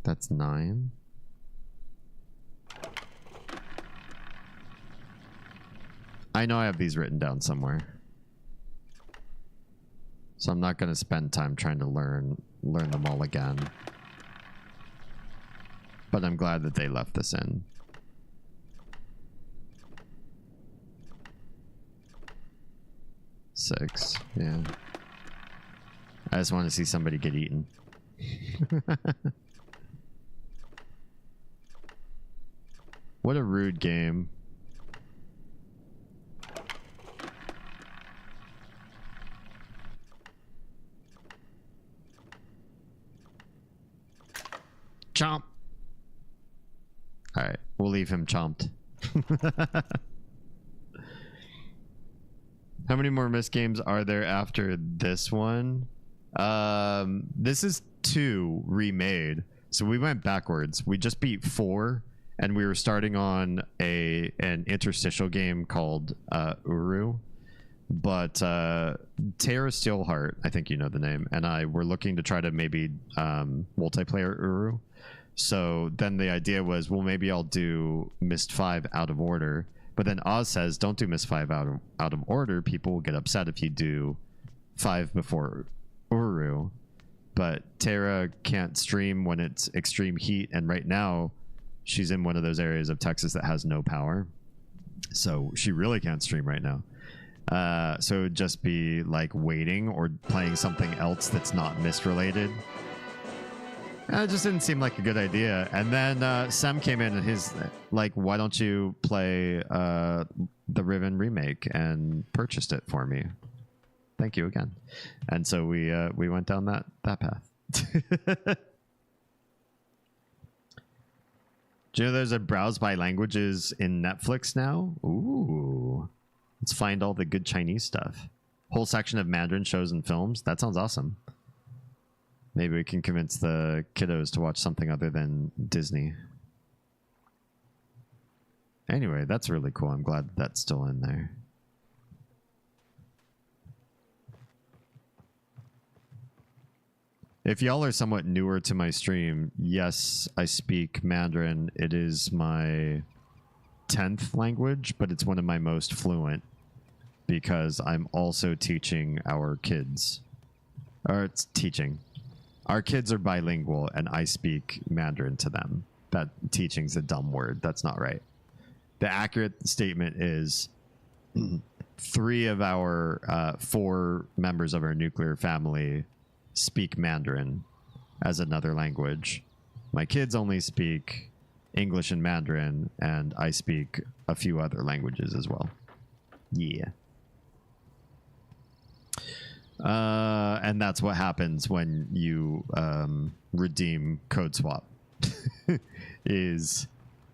That's 9. I know I have these written down somewhere. So I'm not going to spend time trying to learn them all again. But I'm glad that they left this in. Six, yeah. I just want to see somebody get eaten. What a rude game. Chomp. All right, we'll leave him chomped. How many more missed games are there after this one? This is 2 remade. So we went backwards. We just beat 4, and we were starting on an interstitial game called Uru. But Terra Steelheart, I think you know the name, and I were looking to try to maybe multiplayer Uru. So then the idea was, well, maybe I'll do Myst 5 out of order. But then Oz says, don't do Myst 5 out of order. People will get upset if you do 5 before Uru. But Terra can't stream when it's extreme heat. And right now, she's in one of those areas of Texas that has no power. So she really can't stream right now. So it would just be like waiting or playing something else that's not Myst related. It just didn't seem like a good idea. And then Sem came in and he's like, why don't you play the Riven remake, and purchased it for me. Thank you again. And so we went down that path. Do you know there's a browse by languages in Netflix now? Ooh. Let's find all the good Chinese stuff. Whole section of Mandarin shows and films. That sounds awesome. Maybe we can convince the kiddos to watch something other than Disney. Anyway, that's really cool. I'm glad that's still in there. If y'all are somewhat newer to my stream, yes, I speak Mandarin. It is my 10th language, but it's one of my most fluent because I'm also teaching our kids. Or it's teaching. Our kids are bilingual and I speak Mandarin to them. That teaching's a dumb word. That's not right. The accurate statement is 3 of our 4 members of our nuclear family speak Mandarin as another language. My kids only speak English and Mandarin, and I speak a few other languages as well. Yeah. And that's what happens when you redeem Code Swap. Is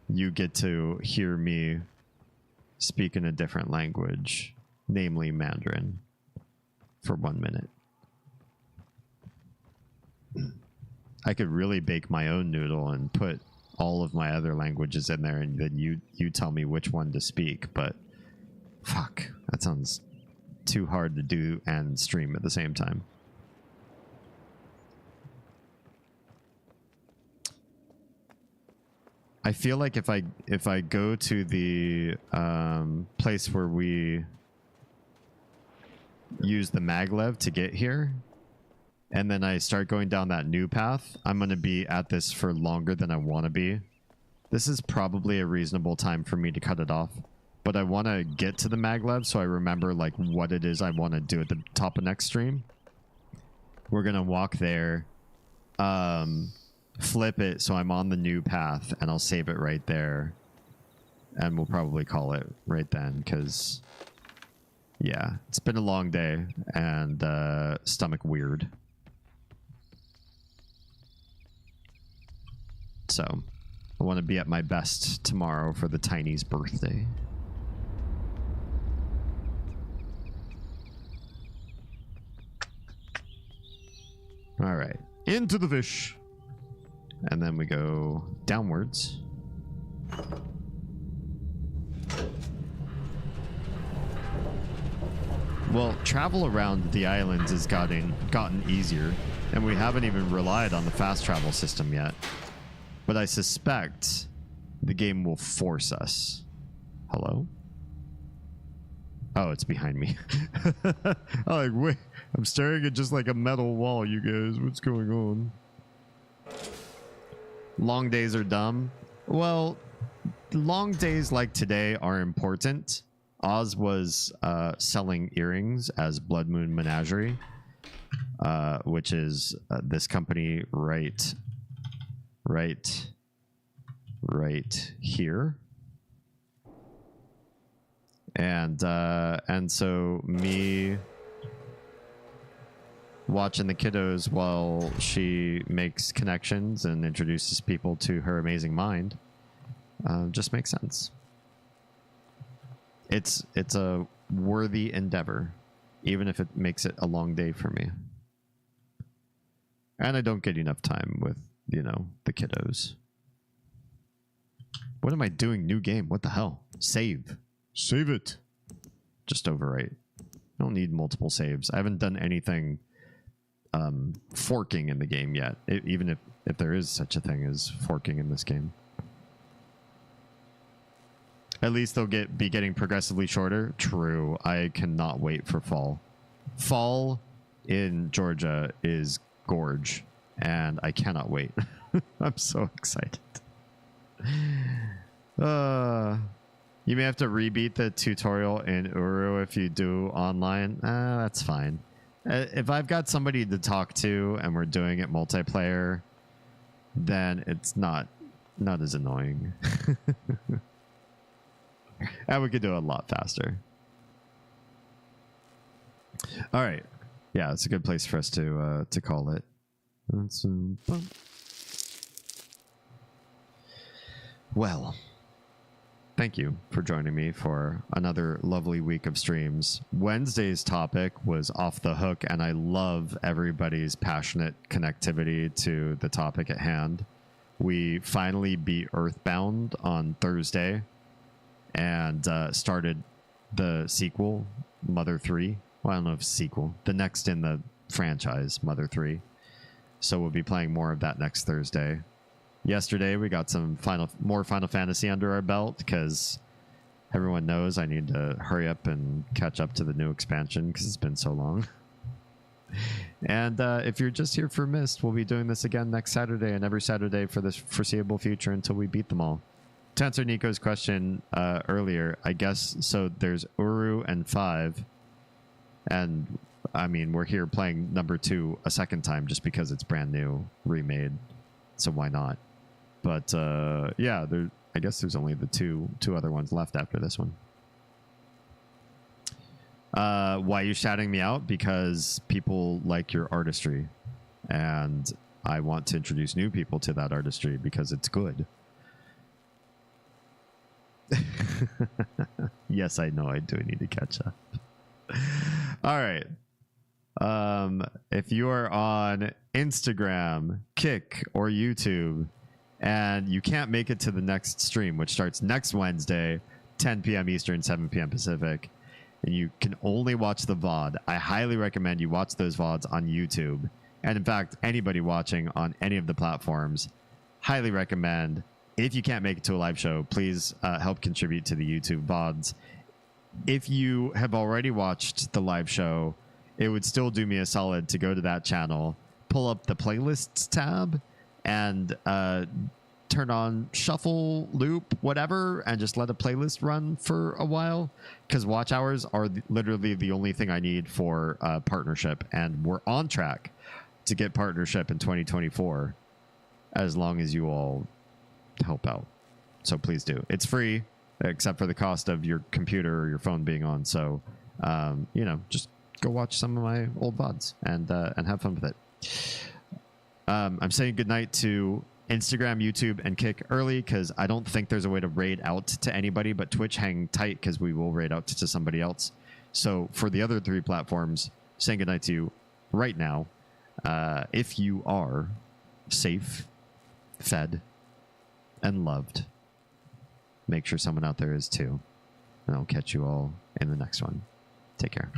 you get to hear me speak in a different language, namely Mandarin, for 1 minute. I could really bake my own noodle and put all of my other languages in there, and then you tell me which one to speak, but fuck, that sounds too hard to do and stream at the same time. I feel like if I go to the place where we use the maglev to get here, and then I start going down that new path, I'm going to be at this for longer than I want to be. This is probably a reasonable time for me to cut it off, but I want to get to the maglev so I remember like what it is I want to do at the top of next stream. We're going to walk there, flip it so I'm on the new path, and I'll save it right there, and we'll probably call it right then, because yeah, it's been a long day and stomach weird. So I want to be at my best tomorrow for the Tiny's birthday. All right, into the fish. And then we go downwards. Well, travel around the islands has gotten easier, and we haven't even relied on the fast travel system yet. But I suspect the game will force us. Hello? Oh, it's behind me. I'm like, wait, I'm staring at just like a metal wall, you guys. What's going on? Long days are dumb. Well, long days like today are important. Oz was selling earrings as Blood Moon Menagerie, which is this company right here. And so me watching the kiddos while she makes connections and introduces people to her amazing mind just makes sense. It's a worthy endeavor, even if it makes it a long day for me. And I don't get enough time with, you know, the kiddos. What am I doing? New game. What the hell? Save. Save it. Just overwrite. I don't need multiple saves. I haven't done anything forking in the game yet, even if there is such a thing as forking in this game. At least they'll be getting progressively shorter. True. I cannot wait for fall. Fall in Georgia is gorge, and I cannot wait. I'm so excited. You may have to rebeat the tutorial in Uru if you do online. That's fine. If I've got somebody to talk to and we're doing it multiplayer, then it's not as annoying. And we could do it a lot faster. All right. Yeah, it's a good place for us to call it. Well, thank you for joining me for another lovely week of streams. Wednesday's topic was off the hook, and I love everybody's passionate connectivity to the topic at hand. We finally beat Earthbound on Thursday. and started the sequel, Mother 3. Well, I don't know if it's sequel. The next in the franchise, Mother 3. So we'll be playing more of that next Thursday. Yesterday, we got some more Final Fantasy under our belt because everyone knows I need to hurry up and catch up to the new expansion because it's been so long. And if you're just here for Myst, we'll be doing this again next Saturday and every Saturday for the foreseeable future until we beat them all. To answer Nico's question earlier, I guess, so there's Uru and 5. And, I mean, we're here playing number 2 a second time just because it's brand new, remade. So why not? But, yeah, I guess there's only the two other ones left after this one. Why are you shouting me out? Because people like your artistry. And I want to introduce new people to that artistry because it's good. Yes, I know I do need to catch up. All right. If you are on Instagram, Kick, or YouTube, and you can't make it to the next stream, which starts next Wednesday, 10 p.m. Eastern, 7 p.m. Pacific, and you can only watch the VOD, I highly recommend you watch those VODs on YouTube. And in fact, anybody watching on any of the platforms, highly recommend, if you can't make it to a live show, please help contribute to the YouTube VODs. If you have already watched the live show, it would still do me a solid to go to that channel, pull up the playlists tab, and turn on shuffle, loop, whatever, and just let a playlist run for a while. Because watch hours are literally the only thing I need for partnership, and we're on track to get partnership in 2024, as long as you all help out. So please do. It's free, except for the cost of your computer or your phone being on. So, you know, just go watch some of my old VODs and have fun with it. I'm saying goodnight to Instagram, YouTube, and Kick early because I don't think there's a way to raid out to anybody, but Twitch, hang tight because we will raid out to somebody else. So for the other 3 platforms, saying goodnight to you right now. If you are safe, fed, and loved, make sure someone out there is too. And I'll catch you all in the next one. Take care.